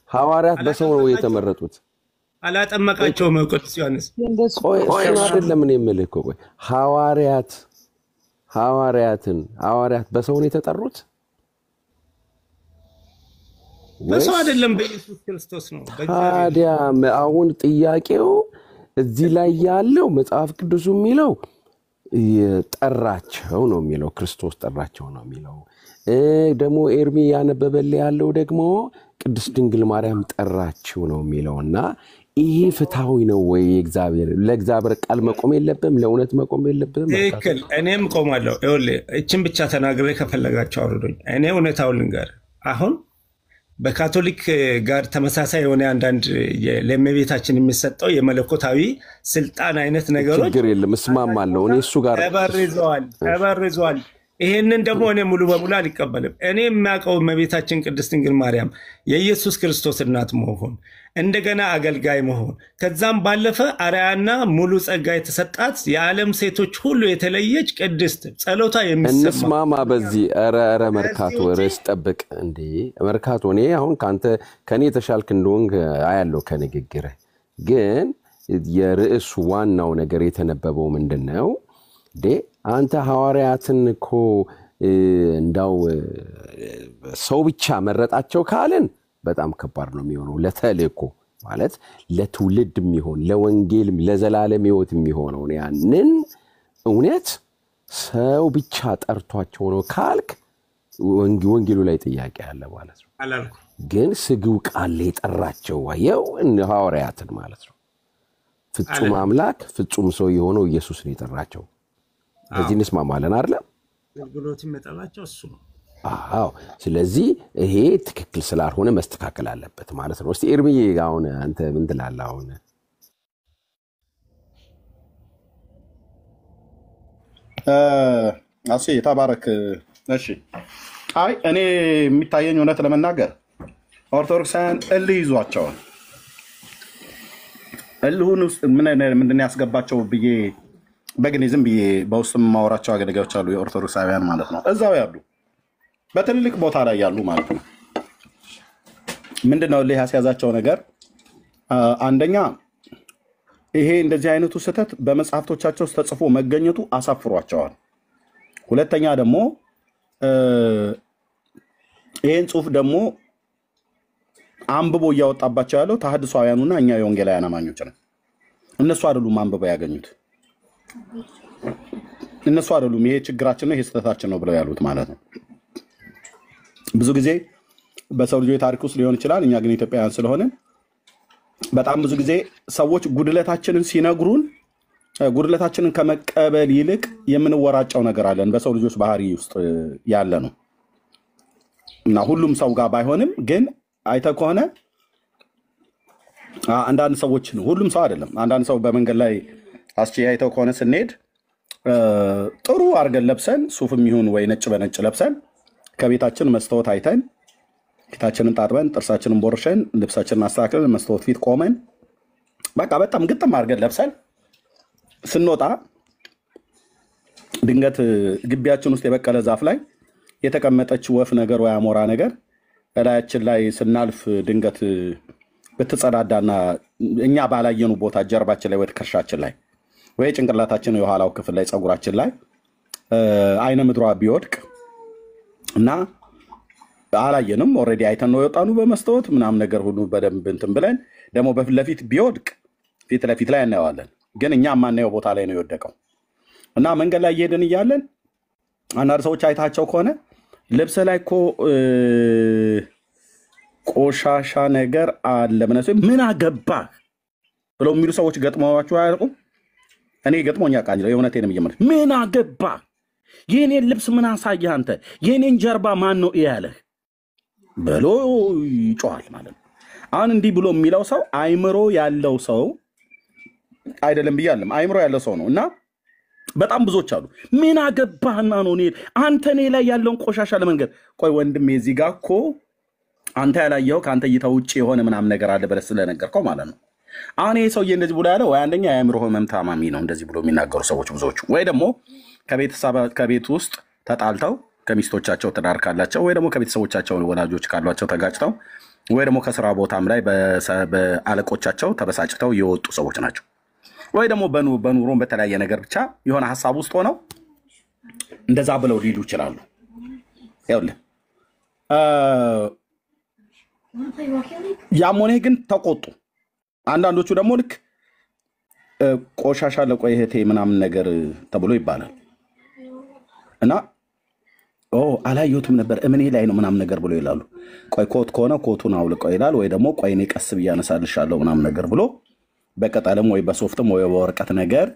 ሐዋርያት በሰው ነው የተመረጡት። አላጠመቃቸውም ቅዱስ ዮሐንስ። ቆይ አይደለም እኔ የምልህ እኮ ቆይ ሐዋርያት በሰው ነው የተጠሩት? በሰው አይደለም በኢየሱስ ክርስቶስ ነው። ታዲያ አሁን ጥያቄው እዚህ ላይ ያለው መጽሐፍ ቅዱስ የሚለው ጠራቸው ነው የሚለው፣ ክርስቶስ ጠራቸው ነው የሚለው። ደግሞ ኤርሚ ያነበበል ያለው ደግሞ ቅድስት ድንግል ማርያም ጠራቸው ነው የሚለውና ይሄ ፍትሃዊ ነው ወይ? ለእግዚአብሔር ቃል መቆም የለብም? ለእውነት መቆም የለብም? ትክክል። እኔም ቆማለሁ። ይኸውልህ እችን ብቻ ተናግሬ ከፈለጋቸው አውርዶኝ እኔ እውነታውን ልንገር። አሁን በካቶሊክ ጋር ተመሳሳይ የሆነ አንዳንድ ለእመቤታችን የሚሰጠው የመለኮታዊ ስልጣን አይነት ነገሮች ችግር የለም እስማማለሁ። እኔ እሱ ጋር ተበርዟል። ይሄንን ደግሞ እኔ ሙሉ በሙሉ አልቀበልም። እኔ የሚያውቀው እመቤታችን ቅድስት ድንግል ማርያም የኢየሱስ ክርስቶስ እናት መሆን እንደገና አገልጋይ መሆን ከዛም ባለፈ አርያና ሙሉ ጸጋ የተሰጣት የዓለም ሴቶች ሁሉ የተለየች ቅድስት ጸሎታ የሚሰማ እንስማማ በዚህ ኧረ መርካቶ ርዕስ ጠብቅ እንዴ መርካቶ። እኔ አሁን ካንተ ከኔ ተሻልክ እንደሆንክ አያለው ከንግግርህ። ግን የርዕሱ ዋናው ነገር የተነበበው ምንድነው? አንተ ሐዋርያትን እኮ እንዳው ሰው ብቻ መረጣቸው ካለን በጣም ከባድ ነው የሚሆነው። ለተልእኮ ማለት ለትውልድ የሚሆን ለወንጌል ለዘላለም ሕይወት የሚሆነው ያንን እውነት ሰው ብቻ ጠርቷቸው ነው ካልክ ወንጌሉ ላይ ጥያቄ አለ ማለት ነው። ግን ስግው ቃል የጠራቸው ያው ሐዋርያትን ማለት ነው። ፍጹም አምላክ ፍጹም ሰው የሆነው ኢየሱስ ነው የጠራቸው። በዚህ እንስማማለን አይደል? አገልግሎትም የጠራቸው እሱ ነው። አዎ ስለዚህ ይሄ ትክክል ስላልሆነ መስተካከል አለበት ማለት ነው። እስቲ ኤርሚዬ አሁን አንተ ምን ትላለህ? አሁን አሴ ተባረክ። እሺ እኔ የሚታየኝ እውነት ለመናገር ኦርቶዶክሳውያን እልህ ይዟቸዋል። እልሁን ውስጥ ምንድን ያስገባቸው ብዬ በግኔ ዝም ብዬ በውስጥ የማወራቸው አገልጋዮች አሉ፣ የኦርቶዶክሳውያን ማለት ነው። እዛው ያሉ በትልልቅ ቦታ ላይ ያሉ ማለት ነው። ምንድነው እልህ ያስያዛቸው ነገር? አንደኛ ይሄ እንደዚህ አይነቱ ስህተት በመጽሐፍቶቻቸው ውስጥ ተጽፎ መገኘቱ አሳፍሯቸዋል። ሁለተኛ ደግሞ ይህን ጽሁፍ ደግሞ አንብቦ እያወጣባቸው ያለው ተሐድሷውያኑና እኛ የወንጌላውያን አማኞች ነው። እነሱ አይደሉም አንብበው ያገኙት፣ እነሱ አይደሉም ይሄ ችግራችን ነው ይሄ ስህተታችን ነው ብለው ያሉት ማለት ነው። ብዙ ጊዜ በሰው ልጆች ታሪክ ውስጥ ሊሆን ይችላል። እኛ ግን ኢትዮጵያውያን ስለሆነ በጣም ብዙ ጊዜ ሰዎች ጉድለታችንን ሲነግሩን ጉድለታችንን ከመቀበል ይልቅ የምንወራጨው ነገር አለን። በሰው ልጆች ባህሪ ውስጥ ያለ ነው እና ሁሉም ሰው ጋር ባይሆንም ግን አይተህ ከሆነ አንዳንድ ሰዎች ነው፣ ሁሉም ሰው አይደለም። አንዳንድ ሰው በመንገድ ላይ አይተው ከሆነ ስንሄድ ጥሩ አድርገን ለብሰን ሱፍም ይሁን ወይ ነጭ በነጭ ለብሰን ከቤታችን መስታወት አይተን ፊታችንን ታጥበን ጥርሳችንን ቦርሸን ልብሳችንን አስተካክለን መስታወት ፊት ቆመን በቃ በጣም ግጥም አድርገን ለብሰን ስንወጣ ድንገት ግቢያችን ውስጥ የበቀለ ዛፍ ላይ የተቀመጠች ወፍ ነገር ወይ አሞራ ነገር እላያችን ላይ ስናልፍ ድንገት ብትጸዳዳና እኛ ባላየኑ ቦታ ጀርባችን ላይ ወይ ትከሻችን ላይ ወይ ጭንቅላታችን የኋላው ክፍል ላይ ፀጉራችን ላይ አይነ ምድሯ ቢወድቅ እና አላየንም ኦልሬዲ አይተን ነው የወጣኑ በመስታወት ምናምን ነገር ሁሉ በደንብ እንትን ብለን ደግሞ በፊት ለፊት ቢወድቅ ፊት ለፊት ላይ እናየዋለን። ግን እኛ ማናየው ቦታ ላይ ነው የወደቀው እና መንገድ ላይ እየሄድን እያለን አንዳንድ ሰዎች አይታቸው ከሆነ ልብስ ላይ እኮ ቆሻሻ ነገር አለ ምን አገባህ ብለው የሚሉ ሰዎች ገጥመዋችሁ አያውቁም? እኔ ገጥሞኛ ቃል ነው የእውነቴንም እየመለስ ምን አገባህ የኔን ልብስ ምን አሳየህ አንተ የኔን ጀርባ ማን ነው ያለህ ብሎ ይጮሃል ማለት ነው። አሁን እንዲህ ብሎ የሚለው ሰው አይምሮ ያለው ሰው አይደለም ብያለም፣ አይምሮ ያለው ሰው ነው እና በጣም ብዙዎች አሉ። ምን አገባህና ነው አንተ እኔ ላይ ያለውን ቆሻሻ ለመንገድ ቆይ ወንድሜ እዚህ ጋር እኮ አንተ ያላየው ከአንተ እይታ ውጭ የሆነ ምናምን ነገር አለ ብለህ ስለነገርከው ማለት ነው። አሁን ይሄ ሰውዬ እንደዚህ ብሎ ያለው ወይ አንደኛ የአእምሮ ህመም ታማሚ ነው እንደዚህ ብሎ የሚናገሩ ሰዎች ብዙዎቹ፣ ወይ ደግሞ ከቤት ውስጥ ተጣልተው ከሚስቶቻቸው ትዳር ካላቸው ወይ ደግሞ ከቤተሰቦቻቸው ወላጆች ካሏቸው ተጋጭተው ወይ ደግሞ ከስራ ቦታም ላይ በአለቆቻቸው ተበሳጭተው የወጡ ሰዎች ናቸው። ወይ ደግሞ በኑሮም በተለያየ ነገር ብቻ የሆነ ሐሳብ ውስጥ ሆነው እንደዛ ብለው ሊሉ ይችላሉ። ይኸውልህ ያሞኔ ግን ተቆጡ። አንዳንዶቹ ደግሞ ልክ ቆሻሻ ለቆይ እህቴ ምናምን ነገር ተብሎ ይባላል እና አላየሁትም ነበር እምኔ ላይ ነው ምናምን ነገር ብሎ ይላሉ። ቆይ ኮት ከሆነ ኮቱን አውልቀው ይላል። ወይ ደግሞ ቆይ እኔ ቀስ ብዬ አነሳልሻለሁ ምናምን ነገር ብሎ በቀጣለም ወይ በሶፍትም ወይ በወረቀት ነገር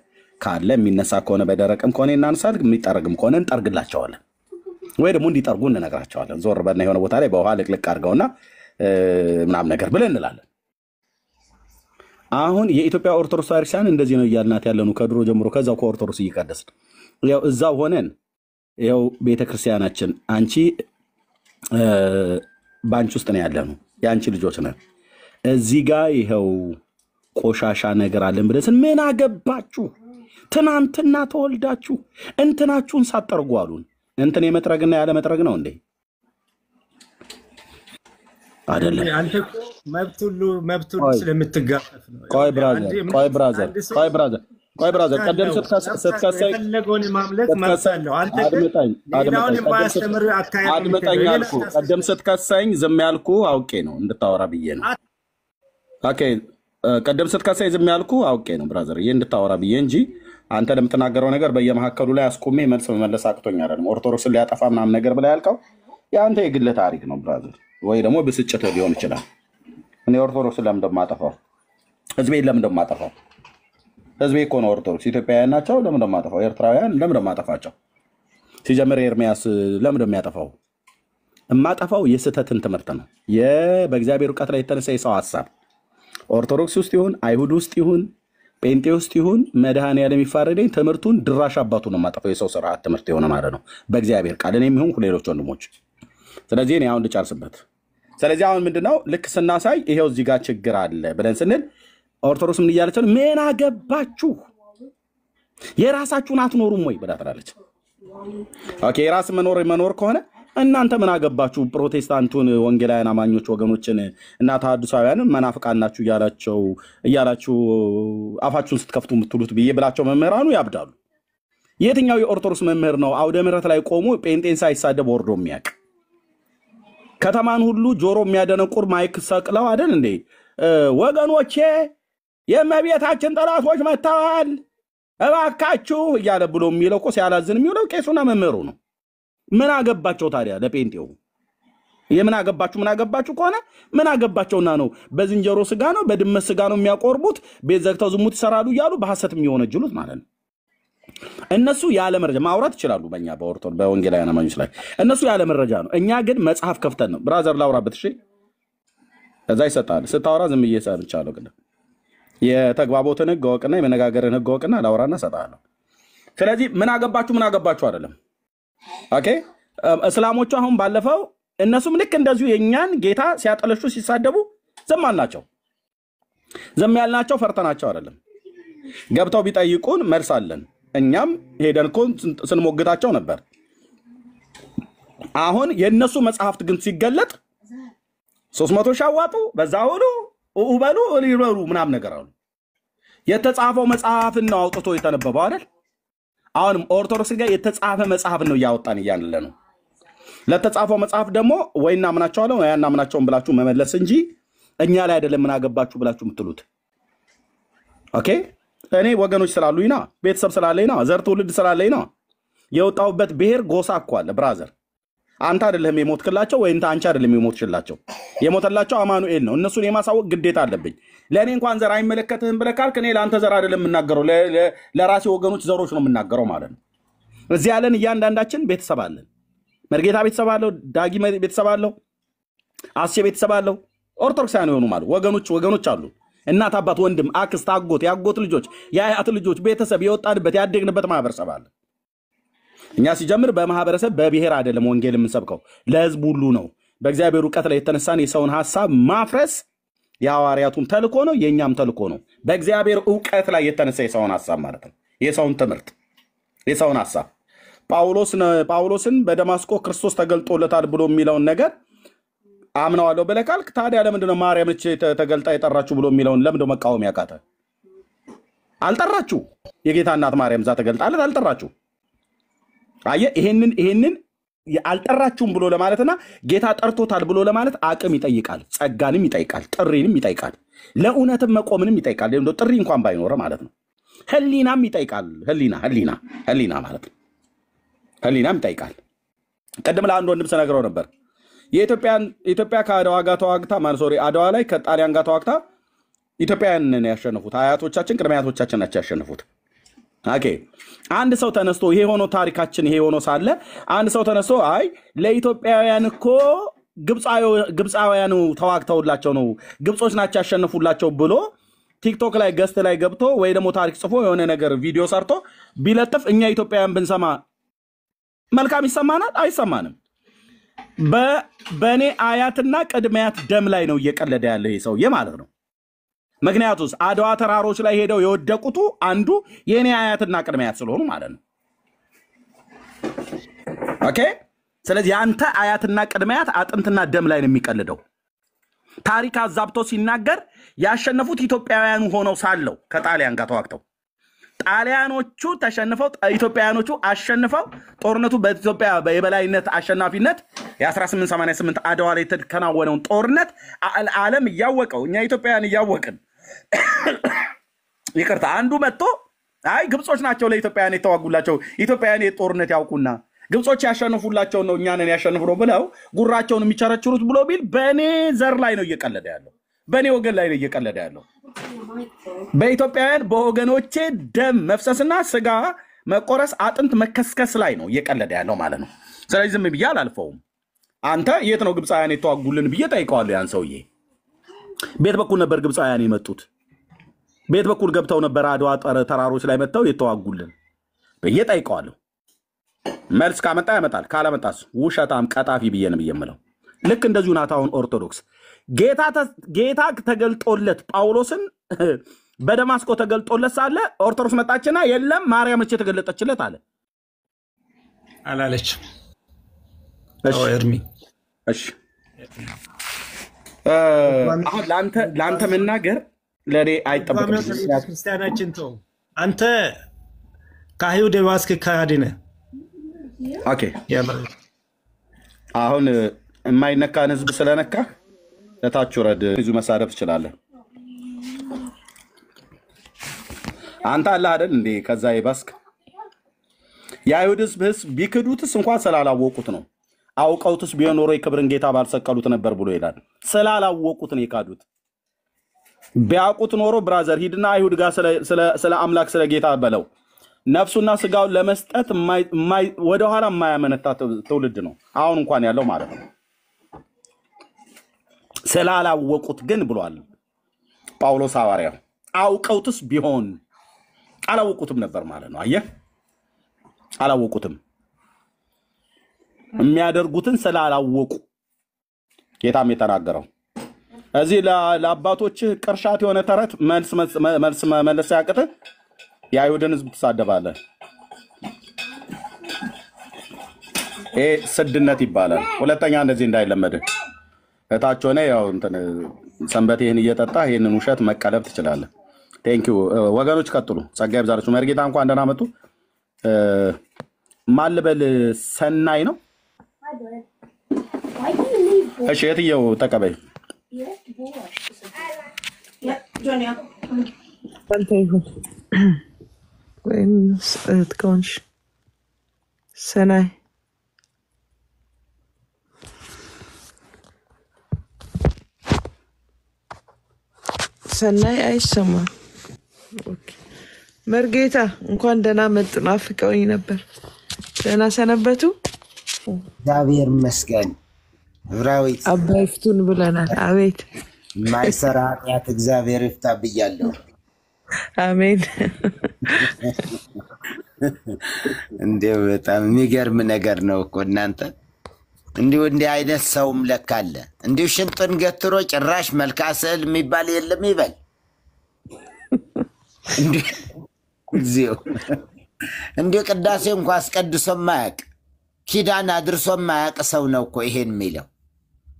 ካለ የሚነሳ ከሆነ በደረቅም ከሆነ እናንሳል፣ የሚጠረግም ከሆነ እንጠርግላቸዋለን። ወይ ደግሞ እንዲጠርጉ እንነግራቸዋለን። ዞር በና የሆነ ቦታ ላይ በውሃ ልቅልቅ አድርገውና ምናምን ነገር ብለን እንላለን። አሁን የኢትዮጵያ ኦርቶዶክስ ክርስቲያን እንደዚህ ነው እያልናት ያለኑ ከድሮ ጀምሮ ከዛው ከኦርቶዶክስ እየቀደስን ያው እዛው ሆነን ያው ቤተክርስቲያናችን አንቺ ባንቺ ውስጥ ነው ያለነው የአንቺ ልጆች ነን። እዚህ ጋር ይሄው ቆሻሻ ነገር አለን ብለን ምን አገባችሁ ትናንትና ተወልዳችሁ እንትናችሁን ሳጠርጉ አሉን። እንትን የመጥረግና ያለ መጥረግ ነው እንዴ? አይደለም። አንተ መብት ሁሉ ስለምትጋፈፍ ነው። ቆይ ብራዘር ቀደም ስትከሰይ ፈለገውን ማምለክ መብት አለው። አንተ አድምጠኝ አልኩ። ቀደም ስትከሰኝ ዝም ያልኩ አውቄ ነው እንድታወራ ብዬ ነው። ኦኬ ቀደም ስትከሰኝ ዝም ያልኩ አውቄ ነው ብራዘር እንድታወራ ብዬ እንጂ አንተ ለምትናገረው ነገር በየመሐከሉ ላይ አስቆሜ መልስ መመለስ አቅቶኝ አይደለም። ኦርቶዶክስን ሊያጠፋ ምናምን ነገር ብላ ያልከው የአንተ የግል ታሪክ ነው ብራዘር፣ ወይ ደግሞ ብስጭት ሊሆን ይችላል። እኔ ኦርቶዶክስን ለምን እንደማጠፋው ህዝቤን ለምን እንደማጠፋው ህዝቤ እኮ ነው ኦርቶዶክስ ኢትዮጵያውያን ናቸው። ለምን እንደማጠፋው ኤርትራውያን ለምን እንደማጠፋቸው ሲጀምር ኤርሚያስ ለምን እንደሚያጠፋው እማጠፋው የስህተትን ትምህርት ነው። በእግዚአብሔር ዕውቀት ላይ የተነሳ የሰው ሐሳብ ኦርቶዶክስ ውስጥ ይሁን አይሁድ ውስጥ ይሁን ጴንጤ ውስጥ ይሁን መድኃኔዓለም የሚፋረደኝ ትምህርቱን ድራሽ አባቱ ነው የማጠፋው። የሰው ስርዓት ትምህርት የሆነ ማለት ነው በእግዚአብሔር ቃል እኔም ይሁን ሌሎች ወንድሞች። ስለዚህ እኔ አሁን ልጨርስበት። ስለዚህ አሁን ምንድነው ልክ ስናሳይ ይሄው እዚህ ጋር ችግር አለ ብለን ስንል ኦርቶዶክስ ምን እያለች ነው? ምን አገባችሁ የራሳችሁን አትኖሩም ወይ ብላ ትላለች። ኦኬ የራስ መኖር ከሆነ እናንተ ምን አገባችሁ ፕሮቴስታንቱን ወንጌላውያን አማኞች ወገኖችን እና ተሐድሳውያንን መናፍቃን ናችሁ እያላችሁ አፋችሁን ስትከፍቱ የምትሉት ብዬ ብላቸው መምህራኑ ያብዳሉ። የትኛው የኦርቶዶክስ መምህር ነው አውደ ምሕረት ላይ ቆሞ ጴንጤን ሳይሳደብ ወርዶ የሚያውቅ? ከተማን ሁሉ ጆሮ የሚያደነቁር ማይክ ሰቅለው አይደል እንዴ ወገኖቼ የእመቤታችን ጠላቶች መጥተዋል እባካችሁ እያለ ብሎ የሚለው እኮ ሲያላዝን የሚውለው ቄሱና መምህሩ ነው። ምን አገባቸው ታዲያ ለጴንጤው? የምን አገባችሁ ከሆነ ምን አገባቸውና ነው በዝንጀሮ ስጋ ነው በድመት ስጋ ነው የሚያቆርቡት ቤት ዘግተው ዝሙት ይሰራሉ እያሉ በሐሰት የሚሆነጅሉት ማለት ነው። እነሱ ያለ መረጃ ማውራት ይችላሉ በእኛ በኦርቶዶክስ በወንጌላውያን አማኞች ላይ እነሱ ያለ መረጃ ነው። እኛ ግን መጽሐፍ ከፍተን ነው ብራዘር ላውራበት። እሺ ከዛ ይሰጣል ስታወራ ዝም እየሰምቻለሁ ግን የተግባቦትን ህግ ወቅና የመነጋገርን ህግ ወቅና ላውራና ሰጣለሁ። ስለዚህ ምን አገባችሁ አይደለም። ኦኬ እስላሞቹ አሁን ባለፈው እነሱም ልክ እንደዚሁ የኛን ጌታ ሲያጠለሹ ሲሳደቡ ዝም አልናቸው። ዝም ያልናቸው ፈርተናቸው አይደለም። ገብተው ቢጠይቁን መልስ አለን። እኛም ሄደን እኮ ስንሞግታቸው ነበር። አሁን የነሱ መጽሐፍት ግን ሲገለጥ 300 ሻዋጡ በዛ ሁሉ ኡበሉ ሊበሩ ምናምን ነገር አሉ። የተጻፈው መጽሐፍ ነው አውጥቶ የተነበበው አይደል? አሁንም ኦርቶዶክስ ጋር የተጻፈ መጽሐፍ ነው ያወጣን እያንለ ነው። ለተጻፈው መጽሐፍ ደግሞ ወይና ምናቸዋለሁ ያና ምናቸውን ብላችሁ መመለስ እንጂ እኛ ላይ አይደለም ምን አገባችሁ ብላችሁ የምትሉት። ኦኬ እኔ ወገኖች ስላሉኝ ነው፣ ቤተሰብ ስላለኝ ነው፣ ዘር ትውልድ ስላለኝ ነው። የወጣውበት ብሔር ጎሳ እኮ አለ ብራዘር። አንተ አይደለም የሞትክላቸው ወይ አንቺ አይደለም የሞትሽላቸው። የሞተላቸው አማኑኤል ነው። እነሱን የማሳወቅ ግዴታ አለብኝ። ለእኔ እንኳን ዘር አይመለከትህም ብለህ ካልክ እኔ ለአንተ ዘር አይደለም የምናገረው ለራሴ ወገኖች ዘሮች ነው የምናገረው ማለት ነው። እዚህ ያለን እያንዳንዳችን ቤተሰብ አለን። መርጌታ ቤተሰብ አለው፣ ዳጊ ቤተሰብ አለው፣ አስቼ ቤተሰብ አለው። ኦርቶዶክሳውያን የሆኑ ማለት ወገኖች አሉ። እናት አባት ወንድም አክስት አጎት ያጎት ልጆች የአያት ልጆች ቤተሰብ የወጣንበት ያደግንበት ማህበረሰብ አለ። እኛ ሲጀምር በማህበረሰብ በብሔር አይደለም ወንጌል የምንሰብከው ለህዝብ ሁሉ ነው። በእግዚአብሔር ዕውቀት ላይ የተነሳን የሰውን ሐሳብ ማፍረስ የሐዋርያቱም ተልኮ ነው የኛም ተልኮ ነው። በእግዚአብሔር ዕውቀት ላይ የተነሳ የሰውን ሐሳብ ማለት ነው። የሰውን ትምህርት የሰውን ሐሳብ ጳውሎስን በደማስቆ ክርስቶስ ተገልጦለታል ብሎ የሚለውን ነገር አምነዋለሁ ብለህ ካልክ ታዲያ ለምንድነው ማርያም እቺ ተገልጣ የጠራችሁ ብሎ የሚለውን ለምንድነው መቃወም ያቃተ? አልጠራችሁ። የጌታ እናት ማርያም ዛ ተገልጣለት አልጠራችሁ። አየ ይሄንን አልጠራችሁም ብሎ ለማለትና ጌታ ጠርቶታል ብሎ ለማለት አቅም ይጠይቃል፣ ጸጋንም ይጠይቃል፣ ጥሪንም ይጠይቃል፣ ለእውነትም መቆምንም ይጠይቃል። እንደው ጥሪ እንኳን ባይኖር ማለት ነው። ህሊናም ይጠይቃል። ህሊና ማለት ነው። ህሊናም ይጠይቃል። ቀደም ለአንድ ወንድም ስነግረው ነበር የኢትዮጵያ ከአድዋ ጋር ተዋግታ አድዋ ላይ ከጣሊያን ጋር ተዋግታ ኢትዮጵያውያንን ያሸነፉት አያቶቻችን ቅድመ አያቶቻችን ናቸው ያሸነፉት። ኦኬ አንድ ሰው ተነስቶ ይሄ ሆኖ ታሪካችን ይሄ ሆኖ ሳለ አንድ ሰው ተነስቶ አይ ለኢትዮጵያውያን እኮ ግብፃውያኑ ተዋግተውላቸው ነው ግብጾች ናቸው ያሸነፉላቸው ብሎ ቲክቶክ ላይ ገስት ላይ ገብቶ ወይ ደግሞ ታሪክ ጽፎ የሆነ ነገር ቪዲዮ ሰርቶ ቢለጥፍ እኛ ኢትዮጵያውያን ብንሰማ መልካም ይሰማናል? አይሰማንም። በኔ አያትና ቅድሚያት ደም ላይ ነው እየቀለደ ያለው ይሄ ሰውዬ ማለት ነው። ምክንያቱስ አድዋ ተራሮች ላይ ሄደው የወደቁቱ አንዱ የኔ አያትና ቅድሚያት ስለሆኑ ማለት ነው። ኦኬ ስለዚህ አንተ አያትና ቅድሚያት አጥንትና ደም ላይ ነው የሚቀልደው። ታሪክ አዛብቶ ሲናገር ያሸነፉት ኢትዮጵያውያኑ ሆነው ሳለው ከጣሊያን ጋር ተዋግተው ጣሊያኖቹ ተሸንፈው ኢትዮጵያውያኖቹ አሸንፈው ጦርነቱ በኢትዮጵያ በየበላይነት አሸናፊነት የ1888 አድዋ ላይ የተከናወነውን ጦርነት ዓለም እያወቀው እኛ ኢትዮጵያውያን እያወቅን ይቅርታ አንዱ መጥቶ አይ ግብጾች ናቸው ለኢትዮጵያውያን የተዋጉላቸው ኢትዮጵያውያን የጦርነት ያውቁና ግብጾች ያሸንፉላቸው ነው እኛንን ያሸንፉ ነው ብለው ጉራቸውን የሚቸረችሩት ብሎ ቢል በኔ ዘር ላይ ነው እየቀለደ ያለው። በኔ ወገን ላይ ነው እየቀለደ ያለው። በኢትዮጵያውያን በወገኖቼ ደም መፍሰስና ስጋ መቆረስ አጥንት መከስከስ ላይ ነው እየቀለደ ያለው ማለት ነው። ስለዚህ ዝም ብዬ አላልፈውም። አንተ የት ነው ግብፃውያን የተዋጉልን ብዬ ጠይቀዋለሁ። ያን ሰውዬ ቤት በኩል ነበር ግብፃውያን የመጡት፣ ቤት በኩል ገብተው ነበር አድዋ ተራሮች ላይ መጥተው የተዋጉልን ብዬ ጠይቀዋለሁ። መልስ ካመጣ ያመጣል፣ ካላመጣስ ውሸታም ቀጣፊ ብዬ ነው የምለው። ልክ እንደዚሁ ናት አሁን ኦርቶዶክስ ጌታ ተገልጦለት ጳውሎስን በደማስቆ ተገልጦለት ሳለ ኦርቶዶክስ መጣችና የለም ማርያም እቺ ተገለጠችለት አለ አላለች። እሺ ኤርሚ እሺ አሁን ላንተ መናገር ለኔ አይጠበቅም። ክርስቲያናችን ተው አንተ ከአይሁድ የባስክ ካዲነ ኦኬ አሁን የማይነካን ህዝብ ስለነካ ለታች ወረድ ብዙ መሳደብ ትችላለህ። አንተ አለ አይደል እንዴ ከዛ ይባስክ የአይሁድ ህዝብ ቢክዱትስ እንኳን ስላላወቁት ነው። አውቀውትስ ቢሆን ኖሮ የክብርን ጌታ ባልሰቀሉት ነበር ብሎ ይላል። ስላላወቁት ነው የካዱት። ቢያውቁት ኖሮ ብራዘር ሂድና አይሁድ ጋር ስለ አምላክ ስለ ጌታ በለው ነፍሱና ስጋውን ለመስጠት ወደ ኋላ የማያመነታ ትውልድ ነው አሁን እንኳን ያለው ማለት ነው። ስላላወቁት ግን ብሏል ጳውሎስ ሐዋርያው። አውቀውትስ ቢሆን አላወቁትም ነበር ማለት ነው። አየህ አላወቁትም። የሚያደርጉትን ስላላወቁ ጌታም የተናገረው እዚህ ለአባቶች ቅርሻት የሆነ ተረት መልስ መመለስ ያቅተ የአይሁድን ህዝብ ተሳደባለህ። ይሄ ስድነት ይባላል። ሁለተኛ እንደዚህ እንዳይለመድ እታች ሆነ ያው እንትን ሰንበቴን እየጠጣ ይሄንን ውሸት መቀለብ ትችላለህ። ቴንኪው ወገኖች ቀጥሉ። ጸጋ ይብዛላችሁ። መርጌታ እንኳን ደህና መጡ። ማልበል ሰናይ ነው። እሺ የትየው ተቀበይ አንተ ይሁን ወይም እህት ሰናይ ሰናይ አይሰማም። መርጌታ እንኳን ደህና መጡ። ናፍቀውኝ ነበር። ደህና ሰነበቱ? እግዚአብሔር ይመስገን። ዕብራዊት አባይ ፍቱን ብለናል። አቤት ማይሰራ ኃጢአት እግዚአብሔር ይፍታ ብያለሁ። አሜን። እንዲሁ በጣም የሚገርም ነገር ነው እኮ እናንተ። እንዲሁ እንዲህ አይነት ሰውም ለካ አለ። እንዲሁ ሽንጡን ገትሮ ጭራሽ መልካ ስዕል የሚባል የለም ይበል። እንዲሁ ቅዳሴ እንኳ አስቀድሶ ማያቅ ኪዳን አድርሶ ማያቅ ሰው ነው እኮ ይሄን የሚለው።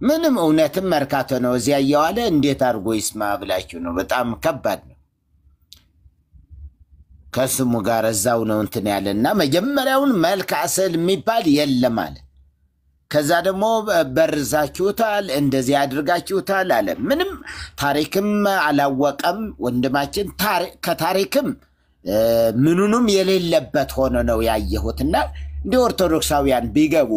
ምንም እውነትም መርካቶ ነው እዚያ እየዋለ እንዴት አድርጎ ይስማ ብላችሁ ነው። በጣም ከባድ ነው። ከስሙ ጋር እዛው ነው እንትን ያለና መጀመሪያውን መልካ ስዕል የሚባል የለም አለ። ከዛ ደግሞ በርዛችሁታል፣ እንደዚህ አድርጋችሁታል አለ። ምንም ታሪክም አላወቀም ወንድማችን። ከታሪክም ምኑንም የሌለበት ሆኖ ነው ያየሁትና እንደ ኦርቶዶክሳውያን ቢገቡ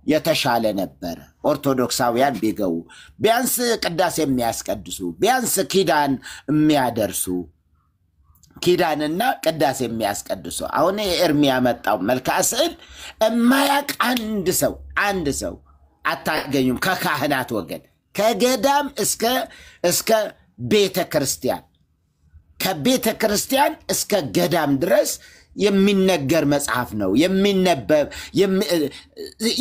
የተሻለ ነበር። ኦርቶዶክሳውያን ቢገቡ ቢያንስ ቅዳሴ የሚያስቀድሱ ቢያንስ ኪዳን የሚያደርሱ ኪዳንና ቅዳሴ የሚያስቀድሱ። አሁን ኤርሚ ያመጣው መልካ ስዕል የማያውቅ አንድ ሰው አታገኙም። ከካህናት ወገን ከገዳም እስከ ቤተ ክርስቲያን ከቤተ ክርስቲያን እስከ ገዳም ድረስ የሚነገር መጽሐፍ ነው። የሚነበብ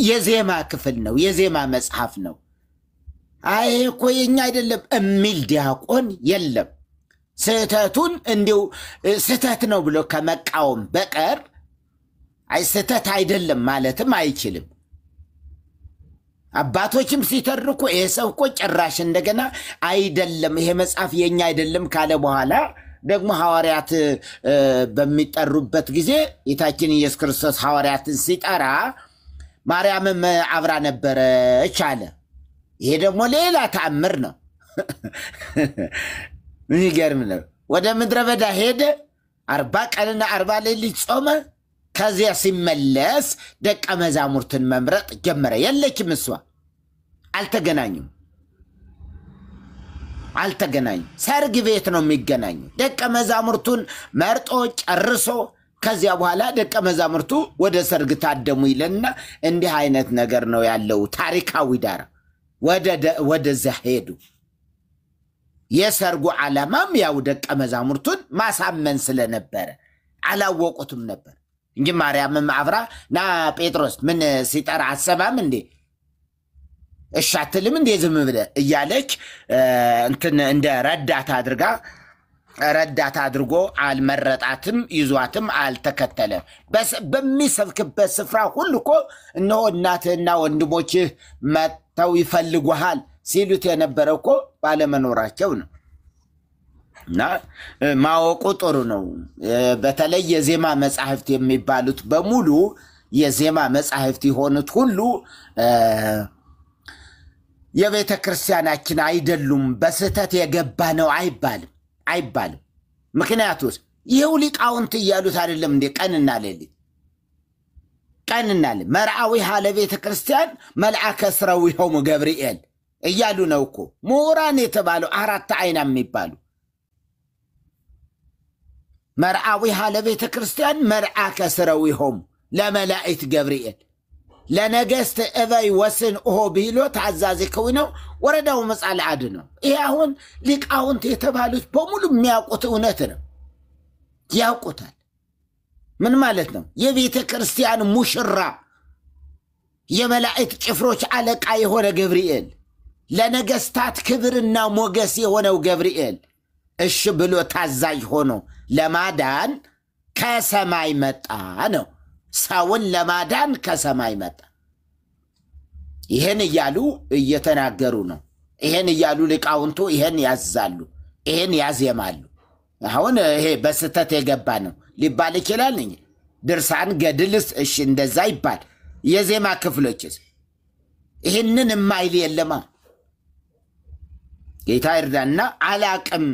የዜማ ክፍል ነው። የዜማ መጽሐፍ ነው። አይ እኮ የኛ አይደለም የሚል ዲያቆን የለም። ስህተቱን እንዲሁ ስህተት ነው ብሎ ከመቃወም በቀር አይ ስህተት አይደለም ማለትም አይችልም። አባቶችም ሲተርኩ ይሄ ሰው እኮ ጭራሽ እንደገና አይደለም ይሄ መጽሐፍ የኛ አይደለም ካለ በኋላ ደግሞ ሐዋርያት በሚጠሩበት ጊዜ ጌታችን ኢየሱስ ክርስቶስ ሐዋርያትን ሲጠራ ማርያምም አብራ ነበረች አለ። ይሄ ደግሞ ሌላ ተአምር ነው። የሚገርም ነው። ወደ ምድረ በዳ ሄደ፣ 40 ቀንና 40 ሌሊት ጾመ። ከዚያ ሲመለስ ደቀ መዛሙርትን መምረጥ ጀመረ። የለችም እሷ። አልተገናኙም። ሰርግ ቤት ነው የሚገናኙ። ደቀ መዛሙርቱን መርጦ ጨርሶ ከዚያ በኋላ ደቀ መዛሙርቱ ወደ ሰርግ ታደሙ ይለና እንዲህ አይነት ነገር ነው ያለው ታሪካዊ ዳራ። ወደዚያ ሄዱ። የሰርጉ ዓላማም ያው ደቀ መዛሙርቱን ማሳመን ስለነበረ አላወቁትም ነበር እንጂ ማርያምም አብራ ና ጴጥሮስ ምን ሲጠራ አሰማም እንዴ እሻትልም እንዴ ዝም ብለ እያለች እንትን እንደ ረዳት አድርጋ ረዳት አድርጎ አልመረጣትም፣ ይዟትም አልተከተለም። በሚሰብክበት ስፍራ ሁሉ እኮ እነሆ እናትህና ወንድሞችህ መጥተው ይፈልጉሃል ሲሉት የነበረው እኮ ባለመኖራቸው ነው። እና ማወቁ ጥሩ ነው። በተለይ የዜማ መጻሕፍት የሚባሉት በሙሉ የዜማ መጻሕፍት የሆኑት ሁሉ የቤተ ክርስቲያናችን አይደሉም፣ በስህተት የገባ ነው አይባልም። ምክንያቱስ ይኸው ሊቃውንት እያሉት አይደለም እንዴ? ቀንና ሌሊት መርአዊ ሀለ ቤተ ክርስቲያን መልአከ ስረዊሆሙ ገብርኤል እያሉ ነው እኮ ምሁራን የተባለው 4 አይና የሚባሉ መርአዊ ሀለ ቤተ ክርስቲያን መልአከ ስረዊሆሙ ለመላእክት ገብርኤል ለነገስት እበይ ወስን ኦሆ ቢሎ ታዛዚ ከሆነው ወረዳው መጻል አድ ነው። ይሄ አሁን ሊቃውንት የተባሉት በሙሉ የሚያውቁት እውነት ነው፣ ያውቁታል። ምን ማለት ነው? የቤተ ክርስቲያን ሙሽራ የመላእክት ጭፍሮች አለቃ የሆነ ገብርኤል ለነገስታት ክብርና ሞገስ የሆነው ገብርኤል እሺ ብሎ ታዛዥ ሆኖ ለማዳን ከሰማይ መጣ ነው። ሰውን ለማዳን ከሰማይ መጣ። ይሄን እያሉ እየተናገሩ ነው። ይሄን እያሉ ሊቃውንቱ ይሄን ያዛሉ፣ ይሄን ያዜማሉ። አሁን ይሄ በስተት የገባ ነው ሊባል ይችላል እንጂ ድርሳን ገድልስ እሺ እንደዛ ይባል። የዜማ ክፍሎችስ ይሄንን የማይል የለማ። ጌታ ይርዳና አላቅም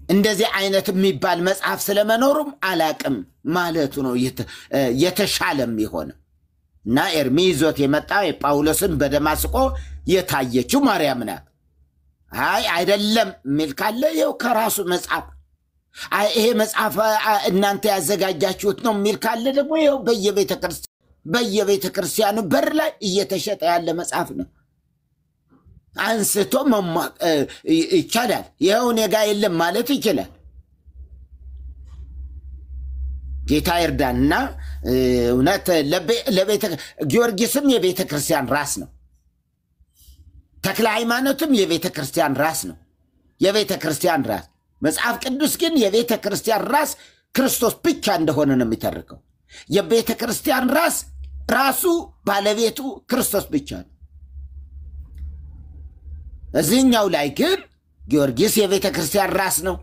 እንደዚህ አይነት የሚባል መጽሐፍ ስለመኖሩም አላቅም ማለቱ ነው የተሻለም ይሆነ እና ኤርሚ ይዞት የመጣ የጳውሎስን በደማስቆ የታየችው ማርያም ናት። አይ አይደለም ሚል ካለ ይኸው ከራሱ መጽሐፍ ይሄ መጽሐፍ እናንተ ያዘጋጃችሁት ነው ሚል ካለ ደግሞ ይኸው በየቤተ ክርስቲያኑ በር ላይ እየተሸጠ ያለ መጽሐፍ ነው። አንስቶ ይቻላል። ይኸው እኔ ጋ የለም ማለት ይችላል። ጌታ ይርዳንና እውነት ጊዮርጊስም የቤተ ክርስቲያን ራስ ነው። ተክለ ሃይማኖትም የቤተ ክርስቲያን ራስ ነው። የቤተ ክርስቲያን ራስ መጽሐፍ ቅዱስ ግን የቤተ ክርስቲያን ራስ ክርስቶስ ብቻ እንደሆነ ነው የሚተርከው። የቤተ ክርስቲያን ራሱ ባለቤቱ ክርስቶስ ብቻ ነው። እዚህኛው ላይ ግን ጊዮርጊስ የቤተ ክርስቲያን ራስ ነው።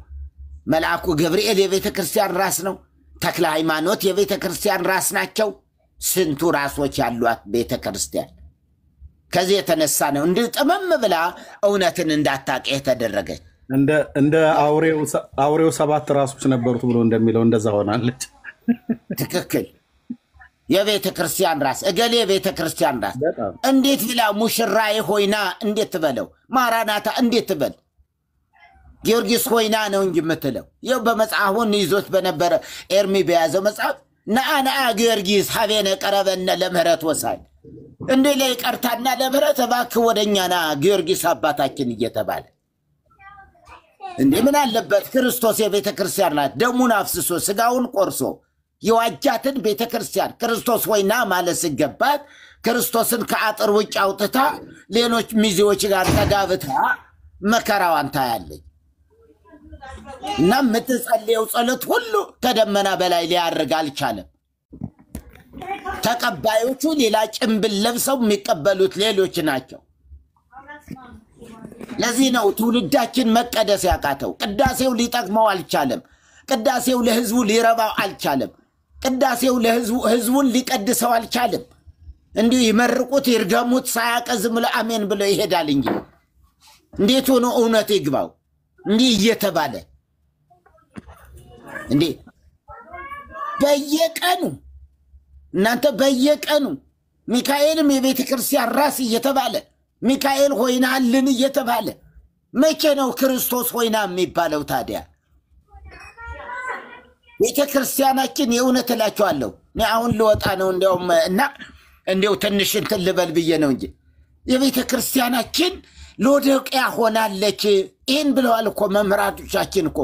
መልአኩ ገብርኤል የቤተ ክርስቲያን ራስ ነው። ተክለ ሃይማኖት የቤተ ክርስቲያን ራስ ናቸው። ስንቱ ራሶች ያሏት ቤተ ክርስቲያን። ከዚህ የተነሳ ነው እንዲህ ጥመም ብላ እውነትን እንዳታውቅ የተደረገች። እንደ አውሬው 7 ራሶች ነበሩት ብሎ እንደሚለው እንደዛ ሆናለች። ትክክል። የቤተ ክርስቲያን ራስ እገሌ የቤተ ክርስቲያን ራስ እንዴት ብላ ሙሽራዬ ሆይና እንዴት ትበለው? ማራናታ እንዴት ትበል? ጊዮርጊስ ሆይና ነው እንጂ የምትለው። ይኸው በመጽሐፉን ይዞት በነበረ ኤርሚ በያዘው መጽሐፍ ነአ ጊዮርጊስ ሀቤነ ቀረበነ ለምህረት ወሳይ እንዴ ላይ ቀርታና ለምህረት እባክህ ወደኛና ጊዮርጊስ አባታችን እየተባለ እንዴ ምን አለበት? ክርስቶስ የቤተ ክርስቲያን ናት። ደሙን አፍስሶ ስጋውን ቆርሶ የዋጃትን ቤተ ክርስቲያን ክርስቶስ ሆይና ማለት ሲገባት ክርስቶስን ከአጥር ውጭ አውጥታ ሌሎች ሚዜዎች ጋር ተጋብታ መከራዋን ታያለች። እና የምትጸልየው ጸሎት ሁሉ ከደመና በላይ ሊያርግ አልቻለም። ተቀባዮቹ ሌላ ጭንብል ለብሰው የሚቀበሉት ሌሎች ናቸው። ለዚህ ነው ትውልዳችን መቀደስ ያቃተው። ቅዳሴው ሊጠቅመው አልቻለም። ቅዳሴው ለህዝቡ ሊረባው አልቻለም። ቅዳሴው ህዝቡን ሊቀድሰው አልቻለም። እንዲሁ ይመርቁት ይርገሙት ሳያቀዝም ለአሜን ብሎ ይሄዳል እንጂ እንዴት ሆኖ እውነት ይግባው? እንዲህ እየተባለ እንዴ በየቀኑ እናንተ በየቀኑ ሚካኤልም የቤተ ክርስቲያን ራስ እየተባለ ሚካኤል ሆይናልን እየተባለ መቼ ነው ክርስቶስ ሆይና የሚባለው ታዲያ? ቤተ ክርስቲያናችን የእውነት እላችኋለሁ እኔ አሁን ልወጣ ነው እንደውም እና እንደው ትንሽ እንትን ልበል ብዬ ነው እንጂ የቤተ ክርስቲያናችን ሎዶቅያ ሆናለች። ይህን ብለዋል እኮ መምህራቶቻችን እኮ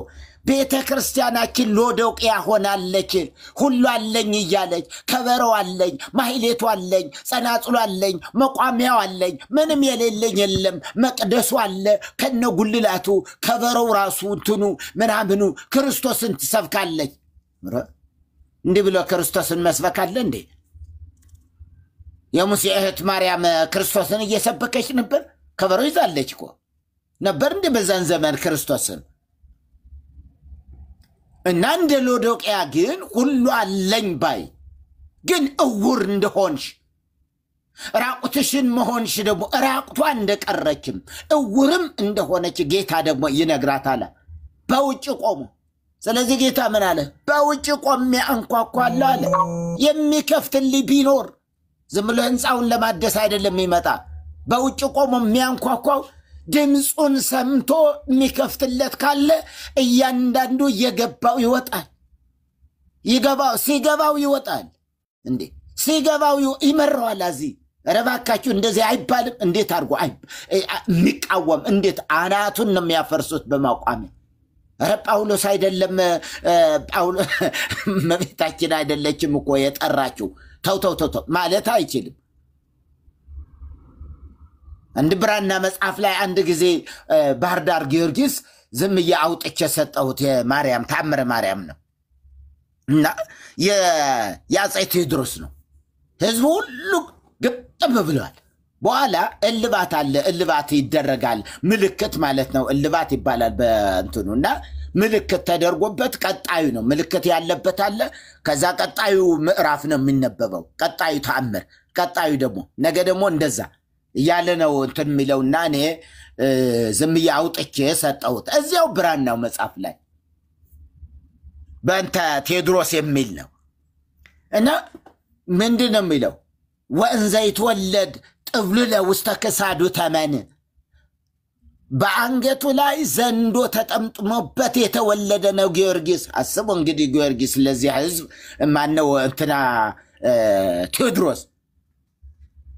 ቤተ ክርስቲያናችን ሎዶቅያ ሆናለች። ሁሉ አለኝ እያለች ከበሮ አለኝ፣ ማህሌቱ አለኝ፣ ጸናጽሉ አለኝ፣ መቋሚያው አለኝ፣ ምንም የሌለኝ የለም። መቅደሱ አለ ከነ ጉልላቱ፣ ከበሮው ራሱ እንትኑ ምናምኑ። ክርስቶስን ትሰብካለች። እንዲህ ብሎ ክርስቶስን መስበክ አለ እንዴ? የሙሴ እህት ማርያም ክርስቶስን እየሰበከች ነበር። ከበሮ ይዛለች እኮ ነበር እንደ በዛን ዘመን ክርስቶስን። እና እንደ ሎዶቅያ ግን ሁሉ አለኝ ባይ ግን እውር እንደሆንሽ ራቁትሽን መሆንሽ ደግሞ ራቁቷ እንደቀረችም እውርም እንደሆነች ጌታ ደግሞ ይነግራታል በውጭ ቆሞ። ስለዚህ ጌታ ምን አለ? በውጭ ቆሜ አንኳኳለሁ አለ። የሚከፍትልኝ ቢኖር ዝም ብሎ ህንፃውን ለማደስ አይደለም የሚመጣ። በውጭ ቆሞ የሚያንኳኳው ድምፁን ሰምቶ የሚከፍትለት ካለ እያንዳንዱ እየገባው ይወጣል። ሲገባው ይወጣል እንዴ ሲገባው ይመረዋል። እዚህ ረባካችሁ እንደዚህ አይባልም። እንዴት አድርጎ የሚቃወም እንዴት አናቱን ነው የሚያፈርሱት በማቋሚያ። ኧረ ጳውሎስ አይደለም መቤታችን አይደለችም እኮ የጠራችሁ። ተው ማለት አይችልም። አንድ ብራና መጽሐፍ ላይ አንድ ጊዜ ባህር ዳር ጊዮርጊስ ዝም አውጥቼ ሰጠሁት። የማርያም ታምረ ማርያም ነው እና የአፄ ቴዎድሮስ ነው። ህዝቡ ሁሉ ግጥም ብሏል። በኋላ እልባት አለ፣ እልባት ይደረጋል። ምልክት ማለት ነው፣ እልባት ይባላል በእንትኑ እና ምልክት ተደርጎበት ቀጣዩ ነው ምልክት ያለበት አለ። ከዛ ቀጣዩ ምዕራፍ ነው የሚነበበው፣ ቀጣዩ ተአምር፣ ቀጣዩ ደግሞ ነገ ደግሞ እንደዛ እያለ ነው እንትን የሚለውና እኔ ዝም አውጥቼ ሰጠሁት። እዚያው ብራናው መጽሐፍ ላይ በእንተ ቴዎድሮስ የሚል ነው እና ምንድን ነው የሚለው? ወእንዘ ይትወለድ ጥብሉለ ውስተ ክሳዱ ተመን፣ በአንገቱ ላይ ዘንዶ ተጠምጥሞበት የተወለደ ነው ጊዮርጊስ። አስቡ እንግዲህ ጊዮርጊስ ለዚህ ህዝብ ማነው? እንትና ቴዎድሮስ።